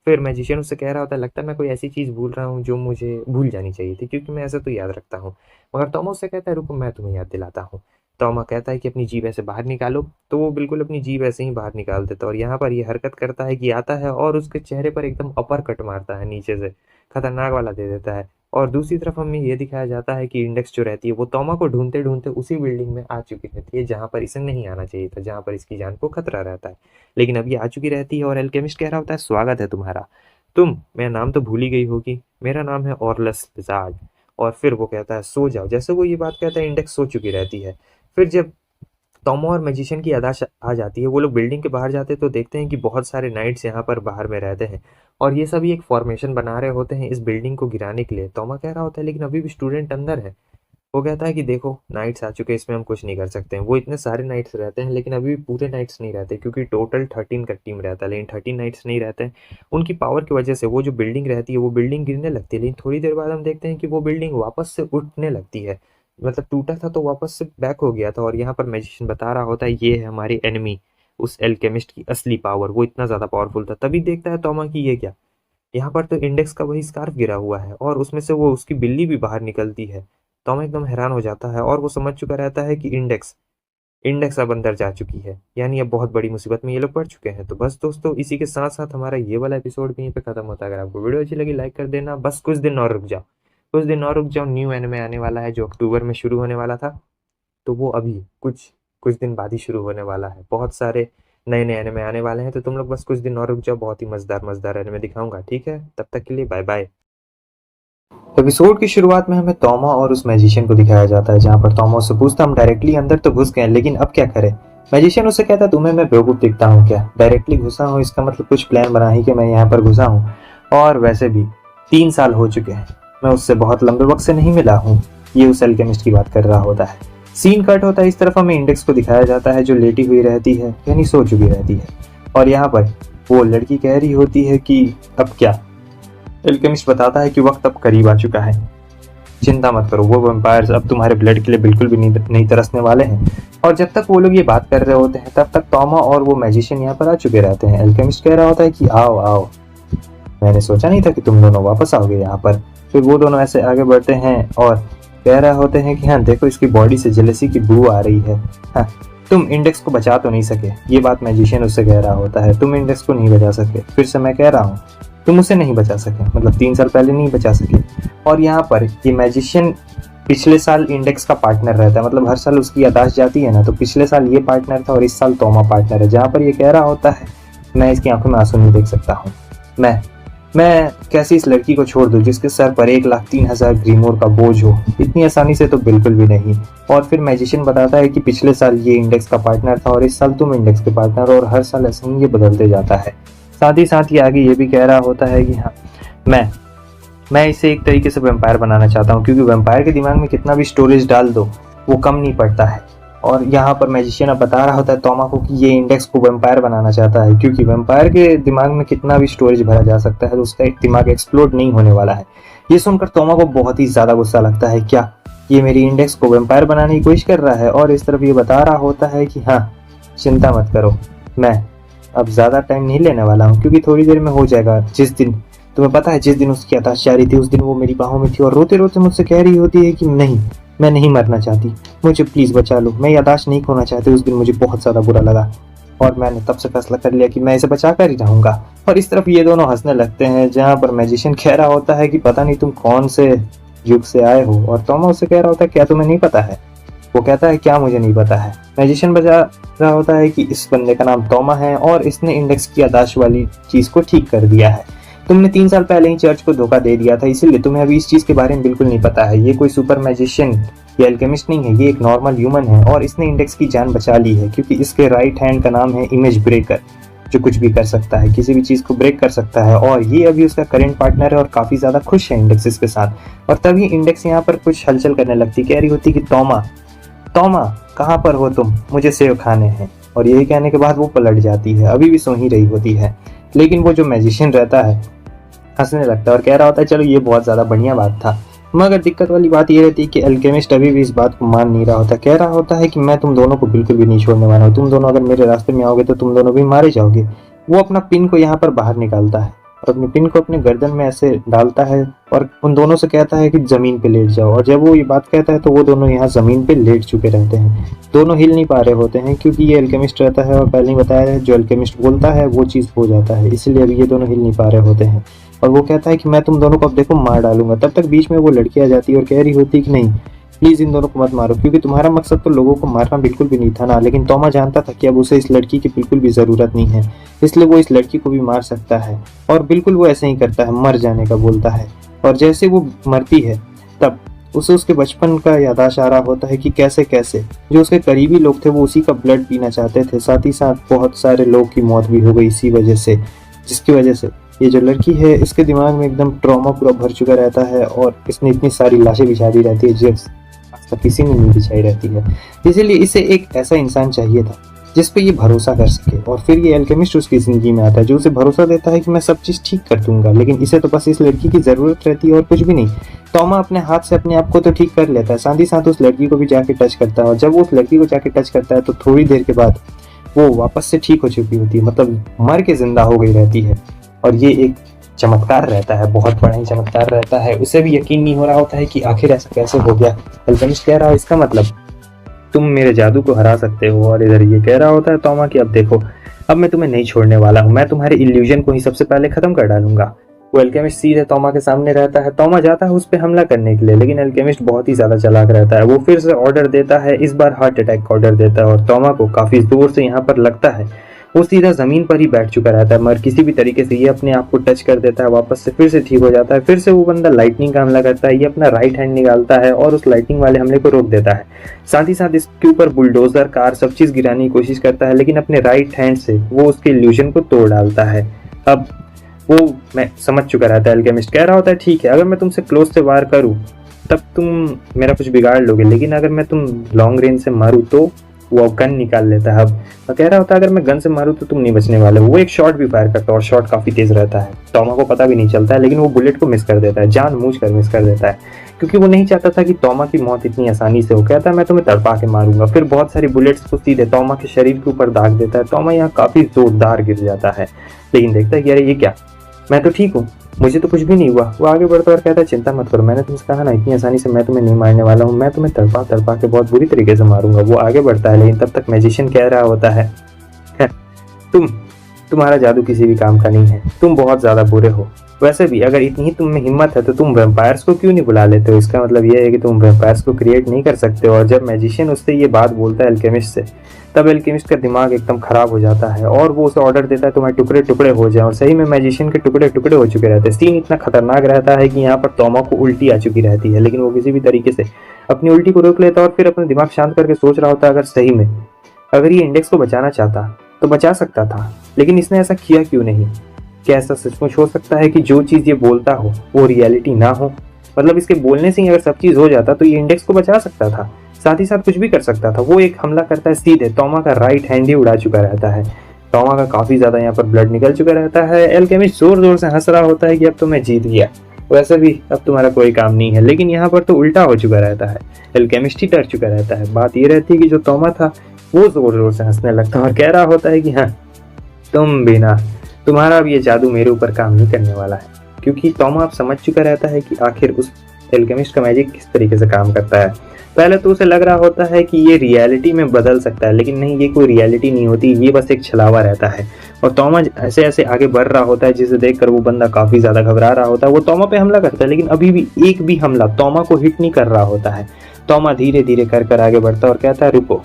फिर मैजिशियन उससे कह रहा होता है लगता है मैं कोई ऐसी चीज़ भूल रहा हूँ जो मुझे भूल जानी चाहिए थी, क्योंकि मैं ऐसा तो याद रखता हूँ। मगर तोमा उससे कहता है रुको, मैं तुम्हें याद दिलाता हूँ। तोमा कहता है कि अपनी जीभ ऐसे बाहर निकालो, तो वो बिल्कुल अपनी जीभ ऐसे ही बाहर निकाल देता है और यहाँ पर ये हरकत करता है कि आता है और उसके चेहरे पर एकदम अपर कट मारता है, नीचे से खतरनाक वाला दे देता है। और दूसरी तरफ हमें ये दिखाया जाता है कि इंडेक्स जो रहती है वो तोमा को ढूंढते ढूंढते उसी बिल्डिंग में आ चुकी रहती है जहाँ पर इसे नहीं आना चाहिए था, जहाँ पर इसकी जान को खतरा रहता है। लेकिन अब ये आ चुकी रहती है और एल्केमिस्ट कह रहा होता है स्वागत है तुम्हारा, तुम मेरा नाम तो भूल ही गई होगी, मेरा नाम है ऑरलस लिज़ार्ड। और फिर वो कहता है सो जाओ। जैसे वो ये बात कहता है इंडेक्स सो चुकी रहती है। फिर जब तोमा और मैजिशियन की याददाश्त आ जाती है, वो लोग बिल्डिंग के बाहर जाते हैं तो देखते हैं कि बहुत सारे नाइट्स यहाँ पर बाहर में रहते हैं और ये सभी एक फॉर्मेशन बना रहे होते हैं इस बिल्डिंग को गिराने के लिए। तोमा कह रहा होता है लेकिन अभी भी स्टूडेंट अंदर है। वो कहता है कि देखो नाइट्स आ चुके हैं, इसमें हम कुछ नहीं कर सकते हैं। वो इतने सारे नाइट्स रहते हैं लेकिन अभी भी पूरे नाइट्स नहीं रहते, क्योंकि टोटल 13 का टीम रहता है लेकिन 13 नाइट्स नहीं रहते हैं। उनकी पावर की वजह से वो जो बिल्डिंग रहती है वो बिल्डिंग गिरने लगती है, लेकिन थोड़ी देर बाद हम देखते हैं कि वो बिल्डिंग वापस से उठने लगती है। मतलब टूटा था तो वापस से बैक हो गया था। और यहाँ पर मैजिशियन बता रहा होता है ये है हमारी एनिमी, उस एल्केमिस्ट की असली पावर, वो इतना ज़्यादा पावरफुल था। तभी देखता है तोमा कि ये क्या, यहाँ पर तो इंडेक्स का वही स्कार्फ गिरा हुआ है और उसमें से वो उसकी बिल्ली भी बाहर निकलती है। तोमा एकदम हैरान हो जाता है और वो समझ चुका रहता है कि इंडेक्स इंडेक्स अब अंदर जा चुकी है, यानी अब बहुत बड़ी मुसीबत में ये लोग पड़ चुके हैं। तो बस दोस्तों इसी के साथ साथ हमारा ये वाला एपिसोड भी यहीं पे खत्म होता है। अगर आपको वीडियो अच्छी लगी लाइक कर देना, बस कुछ दिन और रुक जाओ, कुछ दिन और रुक जाओ। न्यू एनिमे आने वाला है जो अक्टूबर में शुरू होने वाला था, तो वो अभी कुछ कुछ दिन बाद ही शुरू होने वाला है। बहुत सारे नए नए एनिमे आने वाले हैं, तो तुम लोग बस कुछ दिन और रुक जाओ, बहुत ही मजेदार मजेदार एनिमे दिखाऊंगा। ठीक है, तब तक के लिए बाय बाय। एपिसोड की शुरुआत में हमें तोमा और उस मैजिशियन को दिखाया जाता है, जहाँ पर तोमा उससे पूछता हम डायरेक्टली अंदर तो घुस गए लेकिन अब क्या करें। मैजिशियन उससे कहता तुम्हें मैं बेवकूफ़ दिखता हूँ क्या, डायरेक्टली घुसा हूँ, इसका मतलब कुछ प्लान बना ही कि मैं यहाँ पर घुसा हूँ। और वैसे भी 3 साल हो चुके हैं, मैं उससे बहुत लंबे वक्त से नहीं मिला हूँ। ये उस एल्केमिस्ट की बात कर रहा होता है। सीन कट होता है, इस तरफ हमें इंडेक्स को दिखाया जाता है जो लेटी हुई रहती है, यानी सो चुकी रहती है। और यहाँ पर वो लड़की कह रही होती है कि अब क्या। एल्केमिस्ट बताता है कि वक्त अब करीब आ चुका है, चिंता मत करो, वो वैम्पायर्स अब तुम्हारे ब्लड के लिए बिल्कुल भी नहीं तरसने वाले हैं। और जब तक वो लोग ये बात कर रहे होते हैं तब तक टॉमा और वो मैजिशियन यहाँ पर आ चुके रहते हैं। एल्केमिस्ट कह रहा होता है कि आओ आओ, मैंने सोचा नहीं था कि तुम दोनों वापस आओगे यहाँ पर। फिर वो दोनों ऐसे आगे बढ़ते हैं और कह रहे होते हैं कि हाँ देखो, इसकी बॉडी से जेलसी की बू आ रही है। हाँ, तुम इंडेक्स को बचा तो नहीं सके, ये बात मैजिशियन उससे कह रहा होता है। तुम इंडेक्स को नहीं बचा सके, फिर से मैं कह रहा हूँ, तुम उसे नहीं बचा सके, मतलब 3 साल पहले नहीं बचा सके। और यहाँ पर ये मैजिशियन पिछले साल इंडेक्स का पार्टनर रहता है, मतलब हर साल उसकी यादाश्त जाती है ना, तो पिछले साल ये पार्टनर था और इस साल तोमा पार्टनर है। जहाँ पर ये कह रहा होता है मैं इसकी आंखों में आंसू नहीं देख सकता हूँ, मैं कैसे इस लड़की को छोड़ दूं जिसके सर पर 1,03,000 ग्रीमोर का बोझ हो, इतनी आसानी से तो बिल्कुल भी नहीं। और फिर मैजिशियन बताता है कि पिछले साल ये इंडेक्स का पार्टनर था और इस साल तुम इंडेक्स के पार्टनर, और हर साल ऐसे ही ये बदलते जाता है। साथ ही साथ ये आगे ये भी कह रहा होता है कि हाँ मैं इसे एक तरीके से वैम्पायर बनाना चाहता हूँ, क्योंकि वैम्पायर के दिमाग में कितना भी स्टोरेज डाल दो वो कम नहीं पड़ता है। और यहाँ पर मैजिशियन अब बता रहा होता है तोमा को कि ये इंडेक्स को वैम्पायर बनाना चाहता है, क्योंकि वैम्पायर के दिमाग में कितना भी स्टोरेज भरा जा सकता है तो उसका एक दिमाग एक्सप्लोड नहीं होने वाला है। ये सुनकर तोमा को बहुत ही ज़्यादा गुस्सा लगता है, क्या ये मेरी इंडेक्स को वैम्पायर बनाने की कोशिश कर रहा है। और इस तरफ ये बता रहा होता है कि हाँ चिंता मत करो, मैं अब ज़्यादा टाइम नहीं लेने वाला हूँ, क्योंकि थोड़ी देर में हो जाएगा। जिस दिन तुम्हें पता है, जिस दिन उसकी यादाश्त जा रही थी उस दिन वो मेरी बाहों में थी और रोते रोते मुझसे कह रही होती है कि नहीं, मैं नहीं मरना चाहती, मुझे प्लीज़ बचा लो, मैं यादाश्त नहीं खोना चाहती। उस दिन मुझे बहुत ज़्यादा बुरा लगा और मैंने तब से फैसला कर लिया कि मैं इसे बचा कर ही रहूँगा। और इस तरफ ये दोनों हंसने लगते हैं, जहाँ पर मैजिशियन कह रहा होता है कि पता नहीं तुम कौन से युग से आए हो, और तोमा उससे कह रहा होता है क्या तुम्हें नहीं पता है। वो कहता है क्या मुझे नहीं पता है। मैजिशियन बता रहा होता है कि इस बंदे का नाम तोमा है और इसने इंडेक्स की यादाश्त वाली चीज़ को ठीक कर दिया है। तुमने 3 साल पहले ही चर्च को धोखा दे दिया था, इसीलिए तुम्हें अभी इस चीज़ के बारे में बिल्कुल नहीं पता है। ये कोई सुपर मैजिशियन या एल्केमिस्ट नहीं है, ये एक नॉर्मल ह्यूमन है और इसने इंडेक्स की जान बचा ली है, क्योंकि इसके राइट हैंड का नाम है इमेज ब्रेकर, जो कुछ भी कर सकता है, किसी भी चीज़ को ब्रेक कर सकता है। और ये अभी उसका करेंट पार्टनर है और काफ़ी ज़्यादा खुश है इंडेक्स इसके साथ। और तभी इंडेक्स यहाँ पर कुछ हलचल करने लगती, कह रही होती कि तोमा कहाँ पर हो तुम, मुझे सेव खाने हैं। और यही कहने के बाद वो पलट जाती है, अभी भी सो ही रही होती है। लेकिन वो जो मैजिशियन रहता है हंसने लगता है और कह रहा होता है चलो ये बहुत ज़्यादा बढ़िया बात था। मगर दिक्कत वाली बात ये रहती है कि एल्केमिस्ट अभी भी इस बात को मान नहीं रहा होता। कह रहा होता है कि मैं तुम दोनों को बिल्कुल भी नहीं छोड़ने वाला हूँ, तुम दोनों अगर मेरे रास्ते में आओगे तो तुम दोनों भी मारे जाओगे। वो अपना पिन को यहाँ पर बाहर निकालता है और अपने पिन को अपने गर्दन में ऐसे डालता है और उन दोनों से कहता है कि ज़मीन पे लेट जाओ। और जब वो ये बात कहता है तो वो दोनों यहाँ ज़मीन पे लेट चुके रहते हैं। दोनों हिल नहीं पा रहे होते हैं, क्योंकि ये एल्केमिस्ट रहता है और पहले ही बताया है जो एल्केमिस्ट बोलता है वो चीज़ हो जाता है, इसलिए अभी ये दोनों हिल नहीं पा रहे होते हैं। और वो कहता है कि मैं तुम दोनों को अब देखो मार डालूंगा। तब तक बीच में वो लड़की आ जाती है और कह रही होती है कि नहीं प्लीज़ इन दोनों को मत मारो, क्योंकि तुम्हारा मकसद तो लोगों को मारना बिल्कुल भी नहीं था ना। लेकिन तोमा जानता था कि अब उसे इस लड़की की बिल्कुल भी ज़रूरत नहीं है, इसलिए वो इस लड़की को भी मार सकता है। और बिल्कुल वो ऐसे ही करता है, मर जाने का बोलता है। और जैसे वो मरती है तब उसे उसके बचपन का याददाश्त आ रहा होता है कि कैसे कैसे जो उसके करीबी लोग थे वो उसी का ब्लड पीना चाहते थे। साथ ही साथ बहुत सारे लोग की मौत भी हो गई इसी वजह से, जिसकी वजह से ये जो लड़की है इसके दिमाग में एकदम ट्रॉमा पूरा भर चुका रहता है और इसने इतनी सारी लाशें बिछा दी रहती है जिस किसी ने नहीं बिछाई रहती है। इसीलिए इसे एक ऐसा इंसान चाहिए था जिस पे ये भरोसा कर सके। और फिर ये एल्केमिस्ट उसकी ज़िंदगी में आता है जो उसे भरोसा देता है कि मैं सब चीज़ ठीक कर दूंगा। लेकिन इसे तो बस इस लड़की की ज़रूरत रहती है और कुछ भी नहीं। तोमा अपने हाथ से अपने आप को तो ठीक कर लेता है, साथ ही साथ उस लड़की को भी जाके टच करता है। और जब वो उस लड़की को जाके टच करता है तो थोड़ी देर के बाद वो वापस से ठीक हो चुकी होती है, मतलब मर के जिंदा हो गई रहती है। और ये एक चमत्कार रहता है, बहुत बड़ा ही चमत्कार रहता है। उसे भी यकीन नहीं हो रहा होता है कि आखिर ऐसा कैसे हो गया। एल्केमिस्ट कह रहा है इसका मतलब तुम मेरे जादू को हरा सकते हो। और इधर ये कह रहा होता है तोमा कि अब देखो, अब मैं तुम्हें नहीं छोड़ने वाला हूँ, मैं तुम्हारे इल्यूजन को ही सबसे पहले खत्म कर डालूंगा। वो एल्केमिस्ट सीधे तोमा के सामने रहता है। तोमा जाता है उस पर हमला करने के लिए, लेकिन एल्केमिस्ट बहुत ही ज्यादा चालाक रहता है। वो फिर से ऑर्डर देता है, इस बार हार्ट अटैक का ऑर्डर देता है और तोमा को काफी जोर से यहाँ पर लगता है। वो सीधा जमीन पर ही बैठ चुका रहता है, मगर किसी भी तरीके से ये अपने आप को टच कर देता है, वापस से फिर से ठीक हो जाता है। फिर से वो बंदा लाइटनिंग का हमला करता है, ये अपना राइट हैंड निकालता है और उस लाइटनिंग वाले हमले को रोक देता है। साथ ही साथ इसके ऊपर बुलडोजर, कार सब चीज गिराने की कोशिश करता है, लेकिन अपने राइट हैंड से वो उसके इल्यूजन को तोड़ डालता है। अब वो मैं समझ चुका रहता है। एल्केमिस्ट कह रहा होता है ठीक है, अगर मैं तुमसे क्लोज से वार करूँ तब तुम मेरा कुछ बिगाड़ लोगे, लेकिन अगर मैं तुम लॉन्ग रेंज से मारूँ तो वो गन निकाल लेता है। अब मैं कह रहा होता अगर मैं गन से मारूँ तो तुम नहीं बचने वाले। वो एक शॉट भी फायर करता है और शॉट काफ़ी तेज़ रहता है, तोमा को पता भी नहीं चलता है, लेकिन वो बुलेट को मिस कर देता है, जानबूझकर मिस कर देता है, क्योंकि वो नहीं चाहता था कि तोमा की मौत इतनी आसानी से हो। कहता है मैं तुम्हें तड़पा के मारूंगा। फिर बहुत सारी बुलेट्स को सीधे तोमा के शरीर के ऊपर दाग देता है। तोमा यहाँ काफ़ी जोरदार गिर जाता है, लेकिन देखता है कि अरे ये क्या, मैं तो ठीक हूँ, मुझे तो कुछ भी नहीं हुआ। वो आगे बढ़ता और कहता है चिंता मत करो, मैंने तुमसे कहा ना इतनी आसानी से मैं तुम्हें नहीं मारने वाला हूँ, मैं तुम्हें तड़पा तड़पा के बहुत बुरी तरीके से मारूंगा। वो आगे बढ़ता है, लेकिन तब तक मैजिशियन कह रहा होता है तुम्हारा जादू किसी भी काम का नहीं है, तुम बहुत ज़्यादा बुरे हो। वैसे भी अगर इतनी ही तुम में हिम्मत है तो तुम वैम्पायर्स को क्यों नहीं बुला लेते हो? इसका मतलब ये है कि तुम वैम्पायर्स को क्रिएट नहीं कर सकते हो। और जब मैजिशियन उससे ये बात बोलता है एल्केमिस्ट से, तब एल्केमिस्ट का दिमाग एकदम खराब हो जाता है और वो उसे ऑर्डर देता है तुम्हारे टुकड़े टुकड़े हो जाए। और सही में मैजिशियन के टुकड़े टुकड़े हो चुके रहते हैं। सीन इतना खतरनाक रहता है कि यहाँ पर तोमा को उल्टी आ चुकी रहती है, लेकिन वो किसी भी तरीके से अपनी उल्टी को रोक लेता है और फिर अपना दिमाग शांत करके सोच रहा होता है अगर सही में अगर ये इंडेक्स को बचाना चाहता तो बचा सकता था, लेकिन इसने ऐसा किया क्यों नहीं? क्या ऐसा सचमुच हो सकता है कि जो चीज़ ये बोलता हो वो रियलिटी ना हो? मतलब इसके बोलने से ही अगर सब चीज़ हो जाता तो ये इंडेक्स को बचा सकता था, साथ ही साथ कुछ भी कर सकता था। वो एक हमला करता है सीधे तोमा का राइट हैंड ही उड़ा चुका रहता है। तोमा का काफ़ी ज़्यादा यहाँ पर ब्लड निकल चुका रहता है। एल्केमिस्ट जोर जोर से हंस रहा होता है कि अब तो मैं जीत गया, वैसे भी अब तुम्हारा कोई काम नहीं है। लेकिन यहाँ पर तो उल्टा हो चुका रहता है, एल्केमिस्ट ही डर चुका रहता है। बात ये रहती है कि जो तोमा था वो जोर जोर से हंसने लगता है और कह रहा होता है कि हाँ तुम बिना तुम्हारा अब ये जादू मेरे ऊपर काम नहीं करने वाला है, क्योंकि तोमा अब समझ चुका रहता है कि आखिर उस एल्केमिस्ट का मैजिक किस तरीके से काम करता है। पहले तो उसे लग रहा होता है कि ये रियलिटी में बदल सकता है, लेकिन नहीं, ये कोई रियलिटी नहीं होती, ये बस एक छलावा रहता है। और तोमा ऐसे ऐसे आगे बढ़ रहा होता है जिसे देखकर वो बंदा काफ़ी ज़्यादा घबरा रहा होता है। वो तोमा पे हमला करता है, लेकिन अभी भी एक भी हमला तोमा को हिट नहीं कर रहा होता है। तोमा धीरे धीरे कर आगे बढ़ता है और कहता है रुको,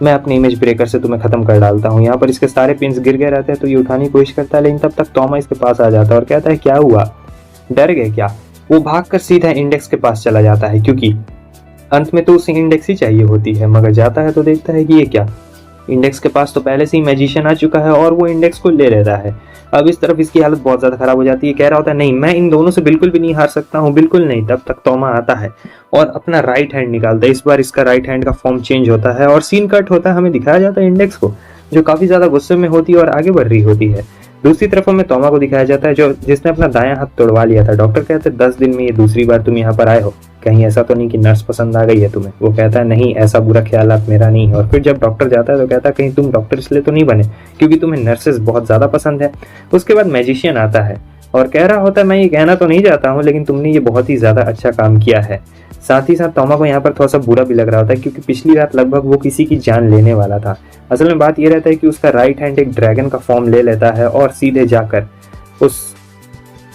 मैं अपने इमेज ब्रेकर से तुम्हें खत्म कर डालता हूँ। यहाँ पर इसके सारे पिंस गिर गए रहते हैं तो ये उठाने की कोशिश करता है, लेकिन तब तक तोमा इसके पास आ जाता है और कहता है क्या हुआ, डर गए क्या? वो भागकर सीधा इंडेक्स के पास चला जाता है, क्योंकि अंत में तो उसे इंडेक्स ही चाहिए होती है। मगर जाता है तो देखता है कि ये क्या, इंडेक्स के पास तो पहले से ही मैजिशियन आ चुका है और वो इंडेक्स को ले लेता है। अब इस तरफ इसकी हालत बहुत ज़्यादा खराब हो जाती है। कह रहा होता है नहीं, मैं इन दोनों से बिल्कुल भी नहीं हार सकता हूँ, बिल्कुल नहीं। तब तक तोमा आता है और अपना राइट हैंड निकालता है। इस बार इसका राइट हैंड का फॉर्म चेंज होता है और सीन कट होता है। हमें दिखाया जाता है इंडेक्स को जो काफ़ी ज़्यादा गुस्से में होती है और आगे बढ़ रही होती है। दूसरी तरफ हमें तोमा को दिखाया जाता है जो जिसने अपना दायां हाथ तोड़वा लिया था। डॉक्टर कहते हैं 10 दिन में ये दूसरी बार तुम यहाँ पर आए हो, कहीं ऐसा तो नहीं कि नर्स पसंद आ गई है तुम्हें? वो कहता है नहीं, ऐसा बुरा ख्यालात मेरा नहीं है। और फिर जब डॉक्टर जाता है तो कहता है कहीं तुम डॉक्टर इसलिए तो नहीं बने क्योंकि तुम्हें नर्सेज बहुत ज़्यादा पसंद है? उसके बाद मैजिशियन आता है और कह रहा होता है मैं ये कहना तो नहीं चाहता हूँ, लेकिन तुमने ये बहुत ही ज़्यादा अच्छा काम किया है। साथ ही साथ तोमा को यहाँ पर थोड़ा सा बुरा भी लग रहा होता है, क्योंकि पिछली रात लगभग वो किसी की जान लेने वाला था। असल में बात ये रहता है कि उसका राइट हैंड एक ड्रैगन का फॉर्म ले लेता है और सीधे जाकर उस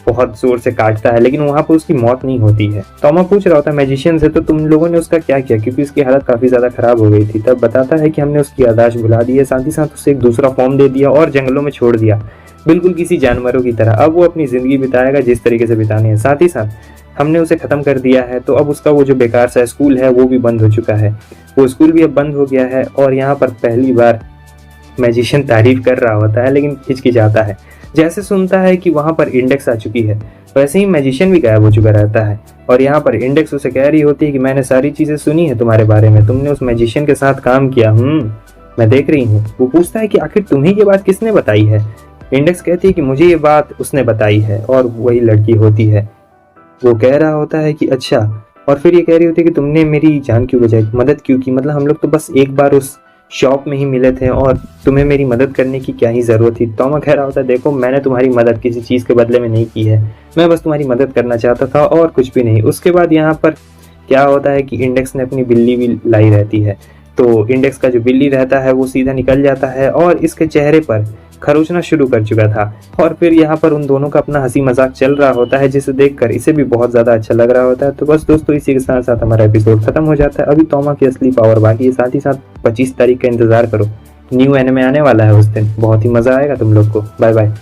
बहुत जोर से काटता है, लेकिन वहाँ पर उसकी मौत नहीं होती है। तोमा पूछ रहा होता है मैजिशियन से तो तुम लोगों ने उसका क्या किया, क्योंकि उसकी हालत काफ़ी ज़्यादा खराब हो गई थी। तब बताता है कि हमने उसकी याददाश्त भुला दी है, साथ ही साथ उसे एक दूसरा फॉर्म दे दिया और जंगलों में छोड़ दिया, बिल्कुल किसी जानवरों की तरह। अब वो अपनी ज़िंदगी बिताएगा जिस तरीके से बितानी है। साथ ही साथ हमने उसे ख़त्म कर दिया है, तो अब उसका वो जो बेकार सा स्कूल है वो भी बंद हो चुका है। वो स्कूल भी अब बंद हो गया है। और यहाँ पर पहली बार मैजिशियन तारीफ कर रहा होता है, लेकिन हिचकिचाता है। जैसे सुनता है कि वहाँ पर इंडेक्स आ चुकी है, वैसे ही मैजिशियन भी गायब हो चुका रहता है। और यहाँ पर इंडेक्स उसे कह रही होती है कि मैंने सारी चीज़ें सुनी है तुम्हारे बारे में, तुमने उस मैजिशियन के साथ काम किया, मैं देख रही हूँ। वो पूछता है कि आखिर तुम्हें ये बात किसने बताई है? इंडेक्स कहती है कि मुझे ये बात उसने बताई है, और वही लड़की होती है। वो कह रहा होता है कि अच्छा, और फिर ये कह रही होती है कि तुमने मेरी जान क्यों बचाई, मदद क्यों की? मतलब हम लोग तो बस एक बार उस शॉप में ही मिले थे और तुम्हें मेरी मदद करने की क्या ही ज़रूरत थी? तोमा कह रहा होता है देखो, मैंने तुम्हारी मदद किसी चीज़ के बदले में नहीं की है, मैं बस तुम्हारी मदद करना चाहता था और कुछ भी नहीं। उसके बाद यहाँ पर क्या होता है कि इंडेक्स ने अपनी बिल्ली भी लाई रहती है, तो इंडेक्स का जो बिल्ली रहता है वो सीधा निकल जाता है और इसके चेहरे पर खरोचना शुरू कर चुका था। और फिर यहाँ पर उन दोनों का अपना हंसी मजाक चल रहा होता है, जिसे देखकर इसे भी बहुत ज़्यादा अच्छा लग रहा होता है। तो बस दोस्तों, इसी के साथ साथ हमारा एपिसोड खत्म हो जाता है। अभी तोमा की असली पावर बाकी है। साथ ही साथ 25 तारीख का इंतज़ार करो, न्यू एनिमे आने वाला है उस दिन, बहुत ही मज़ा आएगा तुम लोग को। Bye bye.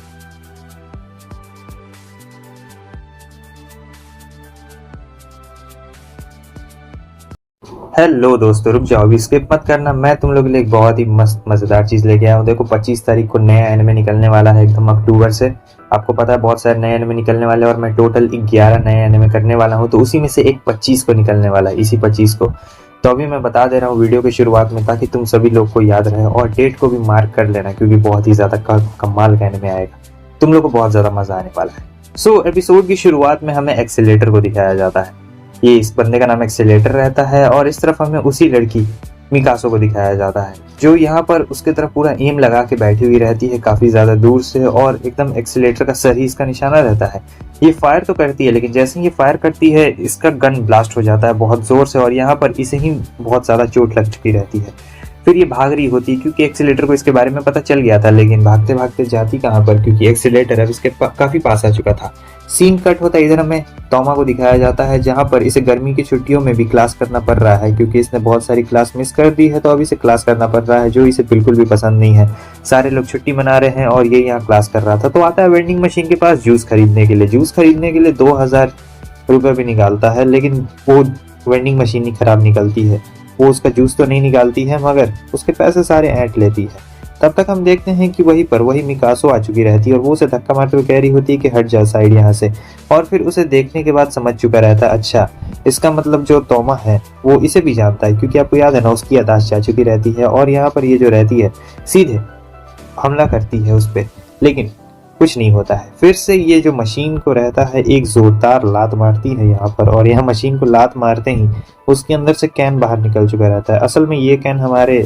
हेलो दोस्तों, रुक जाओ, अभी स्किप मत करना। मैं तुम लोग के लिए एक बहुत ही मस्त मज़ेदार चीज़ लेके आया हूँ। देखो 25 तारीख को नया एनिमे निकलने वाला है, एकदम अक्टूबर से। आपको पता है बहुत सारे नए एनिमे निकलने वाले हैं और मैं टोटल 11 नए एनिमे करने वाला हूँ, तो उसी में से एक 25 को निकलने वाला है, इसी 25 को। तो अभी मैं बता दे रहा हूँ वीडियो की शुरुआत में, ताकि तुम सभी लोग को याद रहे, और डेट को भी मार्क कर लेना, क्योंकि बहुत ही ज़्यादा कमाल का एनिमे आएगा, तुम लोग को बहुत ज़्यादा मज़ा आने वाला है। एपिसोड की शुरुआत में हमें एक्सीलेटर को दिखाया जाता है। ये इस बंदे का नाम एक्सीलेटर रहता है, और इस तरफ हमें उसी लड़की मिकासो को दिखाया जाता है, जो यहाँ पर उसके तरफ पूरा एम लगा के बैठी हुई रहती है काफी ज्यादा दूर से, और एकदम एक्सीलेटर का सर ही इसका निशाना रहता है। ये फायर तो करती है, लेकिन जैसे ही ये फायर करती है इसका गन ब्लास्ट हो जाता है बहुत जोर से, और यहाँ पर इसे ही बहुत ज्यादा चोट लग चुकी रहती है। फिर ये भाग रही होती है, क्योंकि एक्सीलेटर को इसके बारे में पता चल गया था, लेकिन भागते भागते जाती कहाँ पर, क्योंकि एक्सीलेटर अब इसके काफी पास आ चुका था। सीन कट होता है, इधर हमें तोमा को दिखाया जाता है, जहाँ पर इसे गर्मी की छुट्टियों में भी क्लास करना पड़ रहा है, क्योंकि इसने बहुत सारी क्लास मिस कर दी है, तो अब इसे क्लास करना पड़ रहा है, जो इसे बिल्कुल भी पसंद नहीं है। सारे लोग छुट्टी मना रहे हैं और ये यहाँ क्लास कर रहा था, तो आता है वेंडिंग मशीन के पास जूस खरीदने के लिए। जूस खरीदने के लिए 2000 रुपये भी निकालता है, लेकिन वो वेंडिंग मशीन ही खराब निकलती है। वो उसका जूस तो नहीं निकालती है, मगर उसके पैसे सारे ऐंठ लेती है। तब तक हम देखते हैं कि वहीं पर वही मिकासो आ चुकी रहती है, और वो उसे धक्का मारते हुए कह रही होती है कि हट जा साइड यहाँ से। और फिर उसे देखने के बाद समझ चुका रहता है, अच्छा इसका मतलब जो तोमा है वो इसे भी जानता है, क्योंकि आपको याद है ना, उसकी याददाश्त जा चुकी रहती है, और यहाँ पर ये जो रहती है सीधे हमला करती है उस पर, लेकिन कुछ नहीं होता है। फिर से ये जो मशीन को रहता है एक जोरदार लात मारती है यहाँ पर, और यहाँ मशीन को लात मारते ही उसके अंदर से कैन बाहर निकल चुका रहता है। असल में ये कैन हमारे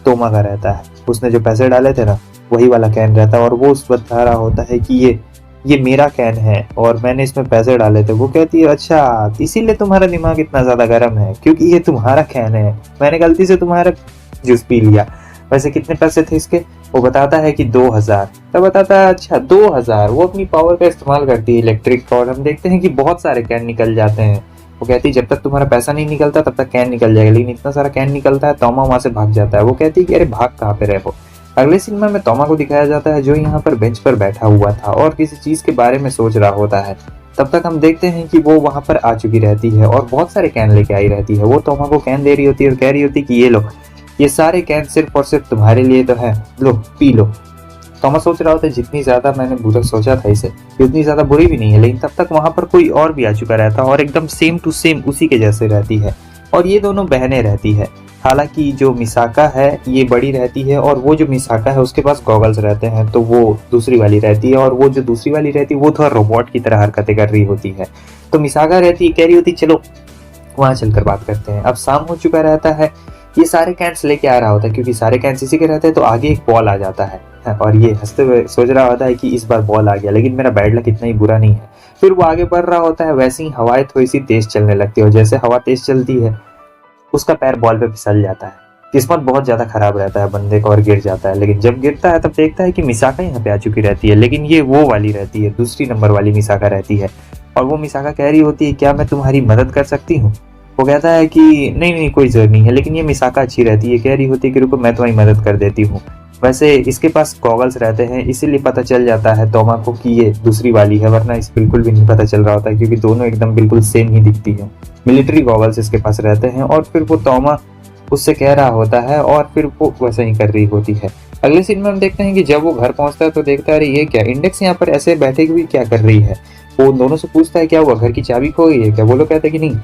तोमा का रहता है, उसने जो पैसे डाले थे ना वही वाला कैन रहता है, और वो उस बता रहा होता है कि ये मेरा कैन है और मैंने इसमें पैसे डाले थे। वो कहती है अच्छा इसीलिए तुम्हारा दिमाग इतना ज्यादा गर्म है, क्योंकि ये तुम्हारा कैन है, मैंने गलती से तुम्हारा जूस पी लिया। वैसे कितने पैसे थे इसके? वो बताता है कि 2000। तब बताता है अच्छा 2000। वो अपनी पावर का इस्तेमाल करती है इलेक्ट्रिक का, और हम देखते हैं कि बहुत सारे कैन निकल जाते हैं। वो कहती है जब तक तुम्हारा पैसा नहीं निकलता तब तक कैन निकल जाएगा, लेकिन इतना सारा कैन निकलता है। तोमा वहां से भाग जाता है। वो कहती है कि अरे भाग कहाँ पे रहे हो। अगले सीन में तोमा को दिखाया जाता है, जो यहाँ पर बेंच पर बैठा हुआ था और किसी चीज के बारे में सोच रहा होता है। तब तक हम देखते हैं कि वो वहां पर आ चुकी रहती है और बहुत सारे कैन लेके आई रहती है। वो तोमा को कैन दे रही होती है और कह रही होती है कि ये लो, ये सारे कैन सिर्फ और सिर्फ तुम्हारे लिए तो है, लो पी लो। तोमा सोच रहा होता है जितनी ज्यादा मैंने बुरा सोचा था इसे, उतनी ज्यादा बुरी भी नहीं है, लेकिन तब तक वहां पर कोई और भी आ चुका रहता है और एकदम सेम टू सेम उसी के जैसे रहती है, और ये दोनों बहनें रहती है। हालांकि जो मिसाका है ये बड़ी रहती है, और वो जो मिसाका है उसके पास गॉगल्स रहते हैं, तो वो दूसरी वाली रहती है, और वो जो दूसरी वाली रहती है वो थोड़ा रोबोट की तरह हरकतें कर रही होती है। तो मिसाका रहती कह रही होती चलो वहां चलकर बात करते हैं। अब शाम हो चुका रहता है, ये सारे कैंस लेके आ रहा होता है, क्योंकि सारे कैंस इसी के रहते हैं। तो आगे एक बॉल आ जाता है और ये हंसते हुए सोच रहा होता है कि इस बार बॉल आ गया, लेकिन मेरा बैड लक इतना ही बुरा नहीं है। फिर वो आगे बढ़ रहा होता है, वैसे ही हवाएं थोड़ी सी तेज चलने लगती है, और जैसे हवा तेज चलती है उसका पैर बॉल पे फिसल जाता है। किस्मत बहुत ज्यादा खराब रहता है बंदे का और गिर जाता है, लेकिन जब गिरता है तब देखता है कि मिसाका यहाँ पे आ चुकी रहती है, लेकिन ये वो वाली रहती है, दूसरी नंबर वाली मिसाका रहती है। और वो मिसाका कह रही होती है क्या मैं तुम्हारी मदद कर सकती हूँ? वो कहता है कि नहीं कोई जरूरत नहीं है, लेकिन ये मिसाका अच्छी रहती है, कह रही होती है कि रुको मैं तुम्हारी मदद कर देती हूँ। वैसे इसके पास गॉगल्स रहते हैं, इसीलिए पता चल जाता है तोमा को कि ये दूसरी वाली है, वरना इस बिल्कुल भी नहीं पता चल रहा होता है, क्योंकि दोनों एकदम बिल्कुल सेम ही दिखती है। मिलिट्री गॉगल्स इसके पास रहते हैं, और फिर वो तोमा उससे कह रहा होता है और फिर वो वैसा ही कर रही होती है। अगले सीन में हम देखते हैं कि जब वो घर पहुंचता है तो देखता है अरे ये क्या, इंडेक्स यहाँ पर ऐसे बैठे हुई क्या कर रही है। वो उन दोनों से पूछता है क्या हुआ, घर की चाबी खो गई है क्या? वो लोग कहते हैं कि नहीं,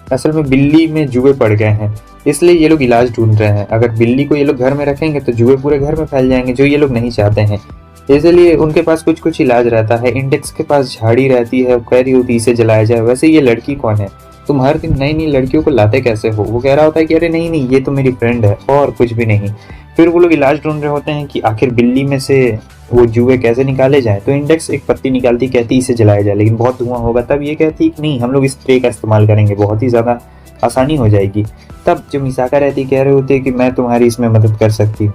असल में बिल्ली में जुए पड़ गए हैं, इसलिए ये लोग इलाज ढूंढ रहे हैं। अगर बिल्ली को ये लोग घर में रखेंगे तो जुए पूरे घर में फैल जाएंगे, जो ये लोग नहीं चाहते हैं, इसलिए उनके पास कुछ इलाज रहता है। इंडेक्स के पास झाड़ी रहती है, कह रही होती इसे जलाया जाए। वैसे ये लड़की कौन है, तुम हर दिन नई लड़कियों को लाते कैसे हो? वो कह रहा होता है कि अरे नहीं ये तो मेरी फ्रेंड है और कुछ भी नहीं। फिर वो लोग इलाज ढूंढ रहे होते हैं कि आखिर बिल्ली में से वो जुए कैसे निकाले जाए। तो इंडेक्स एक पत्ती निकालती, कहती इसे जलाया जाए, लेकिन बहुत धुआं होगा। तब ये कहती कि नहीं हम लोग स्प्रे का इस्तेमाल करेंगे, बहुत ही ज़्यादा आसानी हो जाएगी। तब जो मिसाका रहती कह रहे होते हैं कि मैं तुम्हारी इसमें मदद कर सकती हूँ,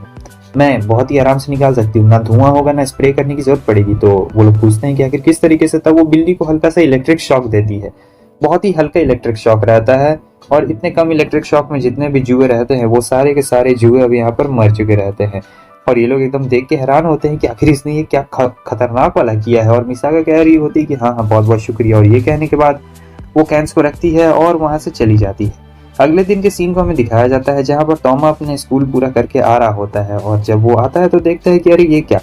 मैं बहुत ही आराम से निकाल सकती हूँ, ना धुआं होगा ना स्प्रे करने की जरूरत पड़ेगी। तो वो लोग पूछते हैं कि आखिर किस तरीके से। तब वो बिल्ली को हल्का सा इलेक्ट्रिक शॉक देती है, बहुत ही हल्का इलेक्ट्रिक शॉक रहता है, और इतने कम इलेक्ट्रिक शॉक में जितने भी जुए रहते हैं वो सारे के सारे जुए अब यहाँ पर मर चुके रहते हैं। और ये लोग एकदम देख के हैरान होते हैं कि आखिर इसने ये क्या खतरनाक वाला किया है। और मिसाका कह रही होती है कि हाँ बहुत बहुत शुक्रिया, और ये कहने के बाद वो कैंस को रखती है और वहां से चली जाती है। अगले दिन के सीन को हमें दिखाया जाता है जहाँ पर तोमा अपने स्कूल पूरा करके आ रहा होता है और जब वो आता है तो देखता है कि अरे ये क्या,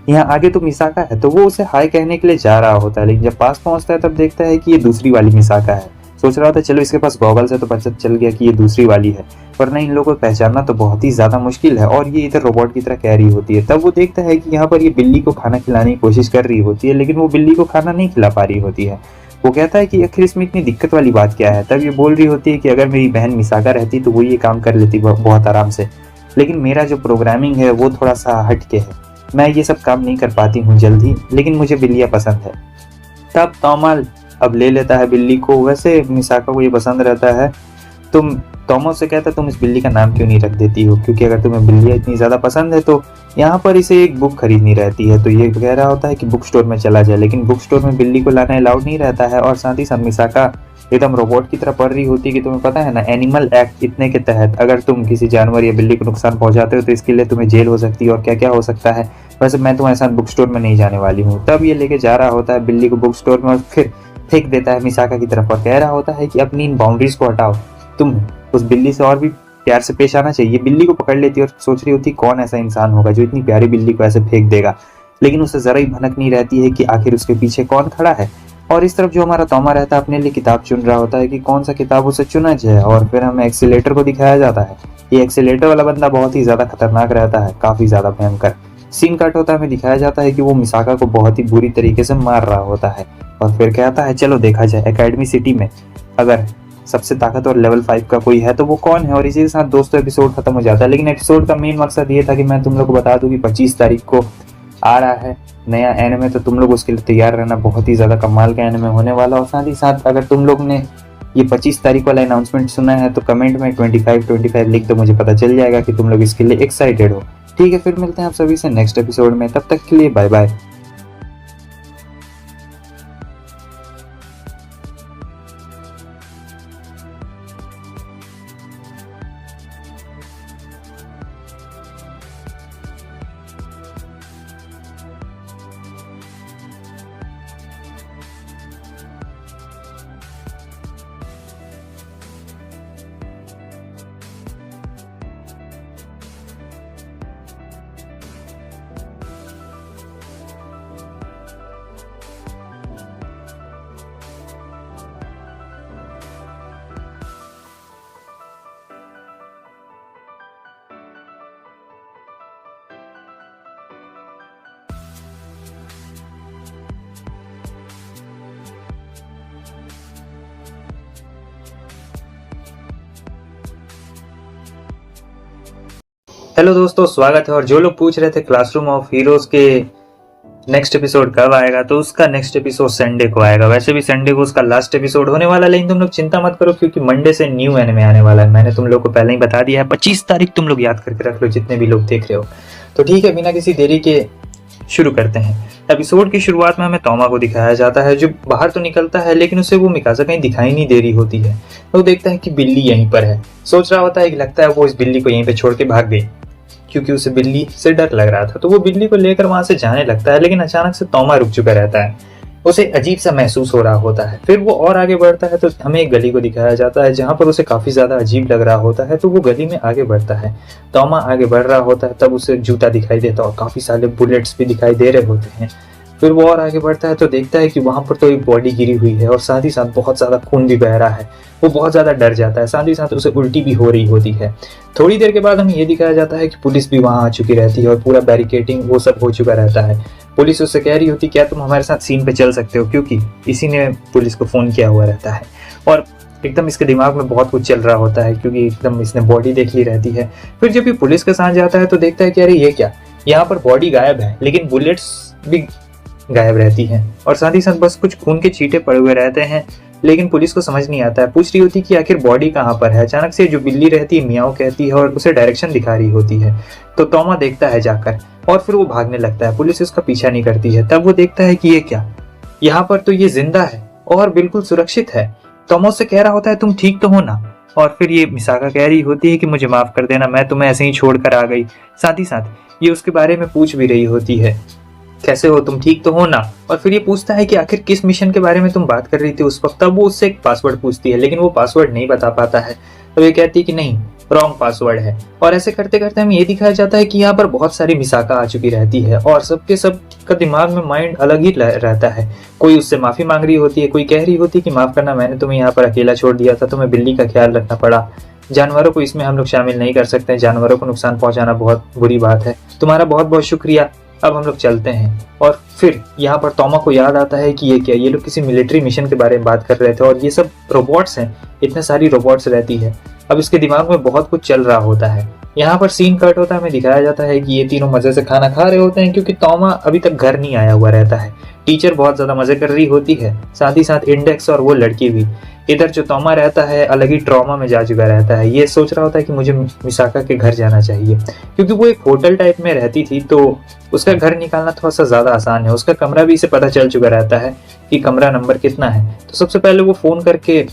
यहाँ आगे तो मिसाका है। तो वो उसे हाय कहने के लिए जा रहा होता है, लेकिन जब पास पहुंचता है तब देखता है कि ये दूसरी वाली मिसाका है। सोच रहा था चलो इसके पास गॉगल्स है तो पता चल गया कि ये दूसरी वाली है, वरना इन लोगों को पहचानना तो बहुत ही ज्यादा मुश्किल है और ये इधर रोबोट की तरह कह रही होती है। तब वो देखता है कि यहाँ पर ये बिल्ली को खाना खिलाने की कोशिश कर रही होती है, लेकिन वो बिल्ली को खाना नहीं खिला पा रही होती है। वो कहता है कि आखिर इसमें इतनी दिक्कत वाली बात क्या है। तब ये बोल रही होती है कि अगर मेरी बहन मिसाका रहती तो वो ये काम कर लेती बहुत आराम से, लेकिन मेरा जो प्रोग्रामिंग है वो थोड़ा सा हटके है, मैं ये सब काम नहीं कर पाती हूँ जल्दी, लेकिन मुझे बिल्लियाँ पसंद है। तब तोमा अब ले लेता है बिल्ली को। वैसे मिसाका को ये पसंद रहता है। तोमा से कहता है तुम इस बिल्ली का नाम क्यों नहीं रख देती हो, क्योंकि अगर तुम्हें बिल्लियाँ इतनी ज़्यादा पसंद है तो यहाँ पर इसे एक बुक खरीदनी रहती है। तो ये कह रहा होता है कि बुक स्टोर में चला जाए, लेकिन बुक स्टोर में बिल्ली को लाना अलाउड नहीं रहता है। और साथ ही साथ मिसाका एकदम रोबोट की तरह पढ़ रही होती है कि तुम्हें पता है ना, एनिमल एक्ट इतने के तहत अगर तुम किसी जानवर या बिल्ली को नुकसान पहुंचाते हो तो इसके लिए तुम्हें जेल हो सकती है और क्या क्या हो सकता है। वैसे मैं तुम्हारे साथ बुक स्टोर में नहीं जाने वाली हूँ। तब ये लेके जा रहा होता है बिल्ली को बुक स्टोर में और फिर फेंक देता है मिसाका की तरफ और कह रहा होता है कि अपनी इन बाउंड्रीज को हटाओ, तुम उस बिल्ली से और भी प्यार से पेश आना चाहिए। बिल्ली को पकड़ लेती और सोच रही होती कौन ऐसा इंसान होगा जो इतनी प्यारी बिल्ली को ऐसे फेंक देगा, लेकिन उसे जरा ही भनक नहीं रहती है कि आखिर उसके पीछे कौन खड़ा है। और इस तरफ जो हमारा तोमा रहता है अपने लिए किताब चुन रहा होता है कि कौन सा किताब उसे चुना जाए। और फिर हमें एक्सीलेटर को दिखाया जाता है। ये एक्सीलेटर वाला बंदा बहुत ही ज्यादा खतरनाक रहता है, काफी ज्यादा भयंकर। सीन कट होता है, हमें दिखाया जाता है कि वो मिसाका को बहुत ही बुरी तरीके से मार रहा होता है और फिर कहता है चलो देखा जाए एकेडमी सिटी में अगर सबसे ताकतवर लेवल 5 का कोई है तो वो कौन है। और इसी के साथ दोस्तों एपिसोड खत्म हो जाता है। लेकिन एपिसोड का मेन मकसद ये था कि मैं तुम लोग को बता दूं कि 25 तारीख को आ रहा है नया एनिमे, तो तुम लोग उसके लिए तैयार रहना। बहुत ही ज़्यादा कमाल का एनिमे होने वाला। और साथ ही साथ अगर तुम लोग ने ये 25 तारीख वाला अनाउंसमेंट सुना है तो कमेंट में 25 लिख दो, मुझे पता चल जाएगा कि तुम लोग इसके लिए एक्साइटेड हो। ठीक है, फिर मिलते हैं आप सभी से नेक्स्ट एपिसोड में। तब तक के लिए बाय बाय। हेलो दोस्तों, स्वागत है। और जो लोग पूछ रहे थे क्लासरूम ऑफ हीरोज के नेक्स्ट एपिसोड कब आएगा, तो उसका नेक्स्ट एपिसोड संडे को आएगा। वैसे भी संडे को उसका लास्ट एपिसोड होने वाला है, लेकिन तुम लोग चिंता मत करो क्योंकि मंडे से न्यू एनिमे आने वाला है। मैंने तुम लोग को पहले ही बता दिया है। 25 तारीख तुम लोग याद करके रख लो जितने भी लोग देख रहे हो। तो ठीक है, बिना किसी देरी के शुरू करते हैं। एपिसोड की शुरुआत में हमें तोमा को दिखाया जाता है जो बाहर तो निकलता है, लेकिन उसे वो मिकासा कहीं दिखाई नहीं दे रही होती है। वो देखता है कि बिल्ली यहीं पर है। सोच रहा होता है कि लगता है वो इस बिल्ली को यहीं पे छोड़ के भाग गई, क्योंकि उसे बिल्ली से डर लग रहा था। तो वो बिल्ली को लेकर वहां से जाने लगता है, लेकिन अचानक से तोमा रुक चुका रहता है। उसे अजीब सा महसूस हो रहा होता है। फिर वो और आगे बढ़ता है तो हमें एक गली को दिखाया जाता है जहां पर उसे काफी ज्यादा अजीब लग रहा होता है। तो वो गली में आगे बढ़ता है। तोमा आगे बढ़ रहा होता है, तब उसे जूता दिखाई देता है और काफी सारे बुलेट्स भी दिखाई दे रहे होते हैं। फिर वो और आगे बढ़ता है तो देखता है कि वहां पर तो एक बॉडी गिरी हुई है और साथ ही साथ बहुत ज्यादा खून भी बह रहा है। वो बहुत ज्यादा डर जाता है, साथ ही साथ उसे उल्टी भी हो रही होती है। थोड़ी देर के बाद हमें ये दिखाया जाता है कि पुलिस भी वहां आ चुकी रहती है और पूरा बैरिकेडिंग वो सब हो चुका रहता है। पुलिस उससे कह रही होती क्या तुम हमारे साथ सीन पे चल सकते हो, क्योंकि इसी ने पुलिस को फोन किया हुआ रहता है। और एकदम इसके दिमाग में बहुत कुछ चल रहा होता है क्योंकि एकदम इसने बॉडी देख ली रहती है। फिर जब ये पुलिस के साथ जाता है तो देखता है कि अरे ये क्या, यहाँ पर बॉडी गायब है लेकिन बुलेट्स भी गायब रहती हैं और साथ ही साथ बस कुछ खून के छींटे पड़े हुए रहते हैं। लेकिन पुलिस को समझ नहीं आता है, पूछ रही होती कि आखिर बॉडी कहाँ पर है। अचानक से जो बिल्ली रहती है मियाओ कहती है और उसे डायरेक्शन दिखा रही होती है। तो तोमा देखता है जाकर और फिर वो भागने लगता है। पुलिस उसका पीछा नहीं करती है। तब वो देखता है कि ये क्या, यहाँ पर तो ये जिंदा है और बिल्कुल सुरक्षित है। तोमा उससे कह रहा होता है तुम ठीक तो हो ना। और फिर ये मिसाका कह रही होती है कि मुझे माफ कर देना, मैं तुम्हें ऐसे ही छोड़कर आ गई। साथ ही साथ ये उसके बारे में पूछ भी रही होती है, कैसे हो तुम, ठीक तो हो ना। और फिर ये पूछता है कि आखिर किस मिशन के बारे में तुम बात कर रही थी उस वक्त। तब वो उससे एक पासवर्ड पूछती है, लेकिन वो पासवर्ड नहीं बता पाता है। तो ये कहती है कि नहीं, रॉन्ग पासवर्ड है। और ऐसे करते करते हमें ये दिखाया जाता है कि यहाँ पर बहुत सारी मिसाका आ चुकी रहती है और सबके सब का दिमाग में माइंड अलग ही रहता है। कोई उससे माफी मांग रही होती है, कोई कह रही होती है कि माफ करना, मैंने तुम्हें यहाँ पर अकेला छोड़ दिया था, तुम्हें बिल्ली का ख्याल रखना पड़ा, जानवरों को इसमें हम लोग शामिल नहीं कर सकते, जानवरों को नुकसान पहुंचाना बहुत बुरी बात है, तुम्हारा बहुत बहुत शुक्रिया, अब हम लोग चलते हैं। और फिर यहाँ पर तोमा को याद आता है कि ये क्या, ये लोग किसी मिलिट्री मिशन के बारे में बात कर रहे थे और ये सब रोबोट्स हैं, इतने सारी रोबोट्स रहती है। अब इसके दिमाग में बहुत कुछ चल रहा होता है। यहाँ पर सीन कट होता है, हमें दिखाया जाता है कि ये तीनों मजे से खाना खा रहे होते हैं क्योंकि तोमा अभी तक घर नहीं आया हुआ रहता है। टीचर बहुत ज्यादा मजे कर रही होती है, साथ ही साथ इंडेक्स और वो लड़की भी। इधर जो तोमा रहता है अलग ही ट्रॉमा में जा चुका रहता है, ये सोच रहा होता है कि मुझे मिसाका के घर जाना चाहिए क्योंकि वो एक होटल टाइप में रहती थी, तो उसका घर निकालना थोड़ा सा ज्यादा आसान है। उसका कमरा भी इसे पता चल चुका रहता है कि कमरा नंबर कितना है। तो सबसे पहले वो फोन करके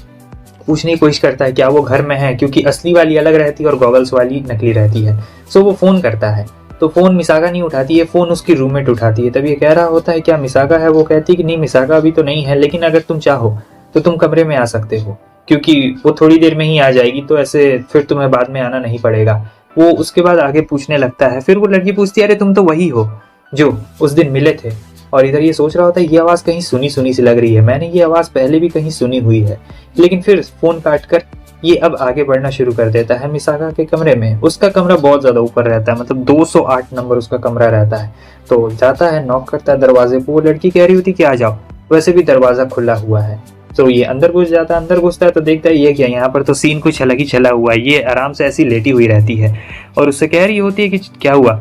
पूछने की कोशिश करता है क्या वो घर में है, क्योंकि असली वाली अलग रहती है और गॉगल्स वाली नकली रहती है। सो वो फोन करता है तो फोन मिसाका नहीं उठाती है, फोन उसकी रूममेट उठाती है। तब ये कह रहा होता है क्या मिसाका है, वो कहती है कि नहीं मिसाका अभी तो नहीं है, लेकिन अगर तुम चाहो तो तुम कमरे में आ सकते हो क्योंकि वो थोड़ी देर में ही आ जाएगी, तो ऐसे फिर तुम्हें बाद में आना नहीं पड़ेगा। वो उसके बाद आगे पूछने लगता है, फिर वो लड़की पूछती है अरे तुम तो वही हो जो उस दिन मिले थे। और इधर ये सोच रहा होता है ये आवाज कहीं सुनी सुनी सी लग रही है, मैंने ये आवाज पहले भी कहीं सुनी हुई है। लेकिन फिर फोन काट कर ये अब आगे बढ़ना शुरू कर देता है मिसाका के कमरे में। उसका कमरा बहुत ज्यादा ऊपर रहता है, मतलब 208 नंबर उसका कमरा रहता है। तो जाता है, नॉक करता है दरवाजे को, वो लड़की कह रही होती कि आ जाओ, वैसे भी दरवाजा खुला हुआ है। तो ये अंदर घुस जाता है, अंदर घुसता है तो देखता है ये क्या, यहाँ पर तो सीन कुछ अलग ही चला हुआ है। ये आराम से ऐसी लेटी हुई रहती है और उससे कह रही होती है कि क्या हुआ,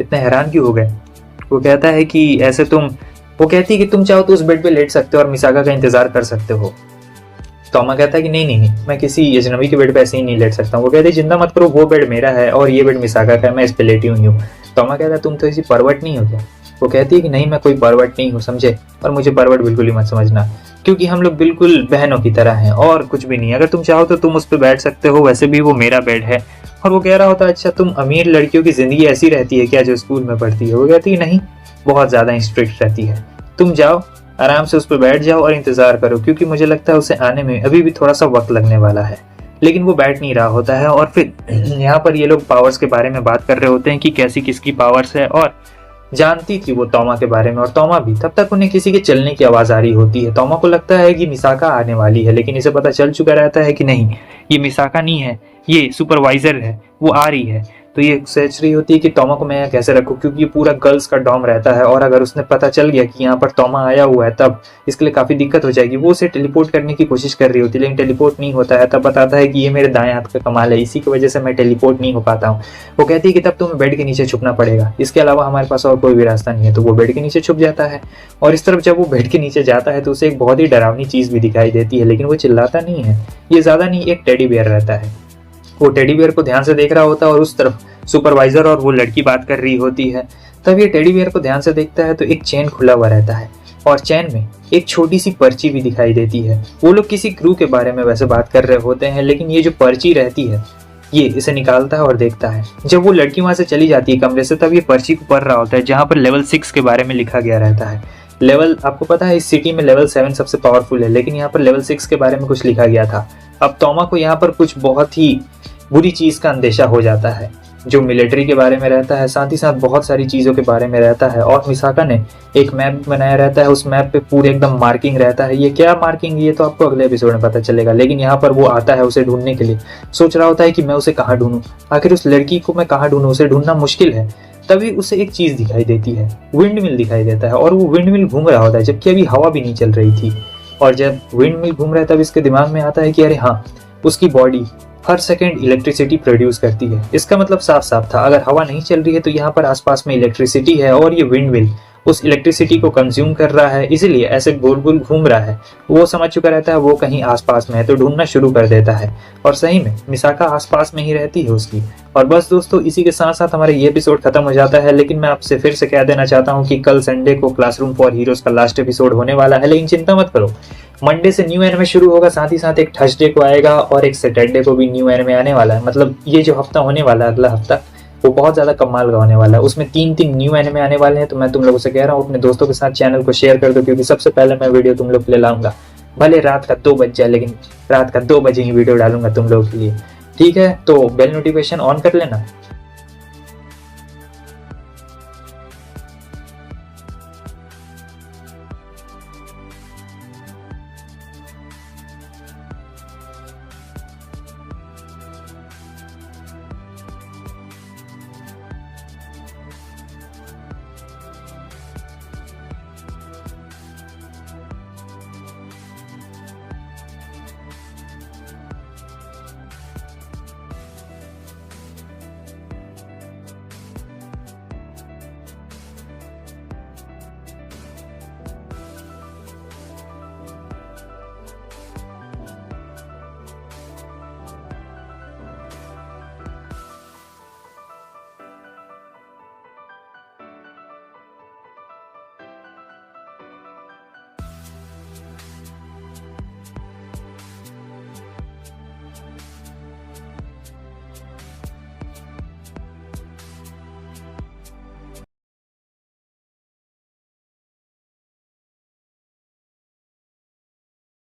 इतना हैरान क्यों हो गए। वो कहता है कि ऐसे वो कहती है कि तुम चाहो तो उस बेड पे लेट सकते हो और मिसाका का इंतजार कर सकते हो। तोमा कहता है कि नहीं नहीं नहीं, मैं किसी अजनबी के बेड पे ऐसे ही नहीं लेट सकता हूँ। वो कहते हैं चिंता मत करो, वो बेड मेरा है और ये बेड मिसाका का है, मैं इस पे लेटी हुई हूँ। तोमा कहता है तुम तो इसी परवट नहीं हो क्या। वो कहती है कि नहीं मैं कोई परवट नहीं हूँ समझे, और मुझे परवट बिल्कुल ही मत समझना क्योंकि हम लोग बिल्कुल बहनों की तरह हैं और कुछ भी नहीं। अगर तुम चाहो तो तुम उस पर बैठ सकते हो, वैसे भी वो मेरा बेड है। और वो कह रहा होता है अच्छा तुम अमीर लड़कियों की जिंदगी ऐसी रहती है क्या जो स्कूल में पढ़ती है। वो कहती है नहीं, बहुत ज्यादा स्ट्रिक्ट रहती है, तुम जाओ आराम से उस पर बैठ जाओ और इंतजार करो क्योंकि मुझे लगता है उसे आने में अभी भी थोड़ा सा वक्त लगने वाला है। लेकिन वो बैठ नहीं रहा होता है। और फिर यहाँ पर ये लोग पावर्स के बारे में बात कर रहे होते हैं कि कैसी किसकी पावर्स है, और जानती थी वो तोमा के बारे में और तोमा भी। तब तक उन्हें किसी के चलने की आवाज आ रही होती है। तोमा को लगता है कि मिसाका आने वाली है, लेकिन इसे पता चल चुका रहता है कि नहीं, ये मिसाका नहीं है, ये सुपरवाइजर है, वो आ रही है। तो ये सोच रही होती है कि तोमा को मैं यहाँ कैसे रखूँ क्योंकि ये पूरा गर्ल्स का डॉम रहता है और अगर उसने पता चल गया कि यहाँ पर तोमा आया हुआ है तब इसके लिए काफी दिक्कत हो जाएगी। वो उसे टेलीपोर्ट करने की कोशिश कर रही होती है लेकिन टेलीपोर्ट नहीं होता है। तब बताता है कि ये मेरे दाएं हाथ का कमाल है, इसी की वजह से मैं टेलीपोर्ट नहीं हो पाता हूँ। वो कहती है कि तब तुम्हें बेड के नीचे छुपना पड़ेगा, इसके अलावा हमारे पास और कोई भी रास्ता नहीं है। तो वो बेड के नीचे छुप जाता है और इस तरफ जब वो बेड के नीचे जाता है तो उसे एक बहुत ही डरावनी चीज भी दिखाई देती है, लेकिन वो चिल्लाता नहीं है। ये ज्यादा नहीं, एक टेडी बियर रहता है। वो टेडी बियर को ध्यान से देख रहा होता है और उस तरफ सुपरवाइजर और वो लड़की बात कर रही होती है। तब ये टेडी बियर को ध्यान से देखता है तो एक चेन खुला हुआ रहता है और चेन में एक छोटी सी पर्ची भी दिखाई देती है। वो लोग किसी क्रू के बारे में वैसे बात कर रहे होते हैं, लेकिन ये जो पर्ची रहती है ये इसे निकालता है और देखता है। जब वो लड़की वहां से चली जाती है कमरे से तब ये पर्ची को पढ़ रहा होता है जहाँ पर लेवल 6 के बारे में लिखा गया रहता है। लेवल आपको पता है इस सिटी में लेवल 7 सबसे पावरफुल है, लेकिन यहाँ पर लेवल 6 के बारे में कुछ लिखा गया था। अब तोमा को यहाँ पर कुछ बहुत ही बुरी चीज का अंदेशा हो जाता है जो मिलिट्री के बारे में रहता है, साथ ही साथ बहुत सारी चीजों के बारे में रहता है। और मिसाका ने एक मैप बनाया रहता है, उस मैप पे पूरे एकदम मार्किंग रहता है। ये क्या मार्किंग, ये तो आपको अगले एपिसोड में पता चलेगा। लेकिन यहाँ पर वो आता है उसे ढूंढने के लिए, सोच रहा होता है कि मैं उसे कहाँ ढूंढूं, आखिर उस लड़की को मैं कहाँ ढूंढूं, उसे ढूंढना मुश्किल है। तभी उसे एक चीज दिखाई देती है, विंड मिल दिखाई देता है और वो विंड मिल घूम रहा होता है जबकि अभी हवा भी नहीं चल रही थी। और जब विंड मिल घूम रहा है तब इसके दिमाग में आता है कि अरे हाँ, उसकी बॉडी हर सेकंड इलेक्ट्रिसिटी प्रोड्यूस करती है। इसका मतलब साफ साफ था अगर हवा नहीं चल रही है तो यहाँ पर आसपास में इलेक्ट्रिसिटी है और ये विंड मिल उस इलेक्ट्रिसिटी को कंज्यूम कर रहा है, इसीलिए ऐसे गोल गोल घूम रहा है। वो समझ चुका रहता है वो कहीं आसपास में है तो ढूंढना शुरू कर देता है और सही में मिसाका आसपास में ही रहती है उसकी। और बस दोस्तों, इसी के साथ साथ हमारा ये एपिसोड खत्म हो जाता है। लेकिन मैं आपसे फिर से कह देना चाहता हूँ कि कल संडे को क्लासरूम फॉर हीरोज का लास्ट एपिसोड होने वाला है, लेकिन चिंता मत करो, मंडे से न्यू एनिमे शुरू होगा, साथ ही साथ एक थर्सडे को आएगा और एक सैटरडे को भी न्यू एनिमे आने वाला है। मतलब ये जो हफ्ता होने वाला है, अगला हफ्ता, वो बहुत ज्यादा कमाल का होने वाला है। उसमें 3 न्यू एनिमे आने वाले हैं। तो मैं तुम लोगों से कह रहा हूँ अपने दोस्तों के साथ चैनल को शेयर कर दो क्योंकि सबसे पहले मैं वीडियो तुम लोग के लिए लाऊंगा। भले रात का 2 बज जाए, लेकिन रात का 2 बजे ही वीडियो डालूंगा तुम लोगों के लिए। ठीक है, तो बेल नोटिफिकेशन ऑन कर लेना।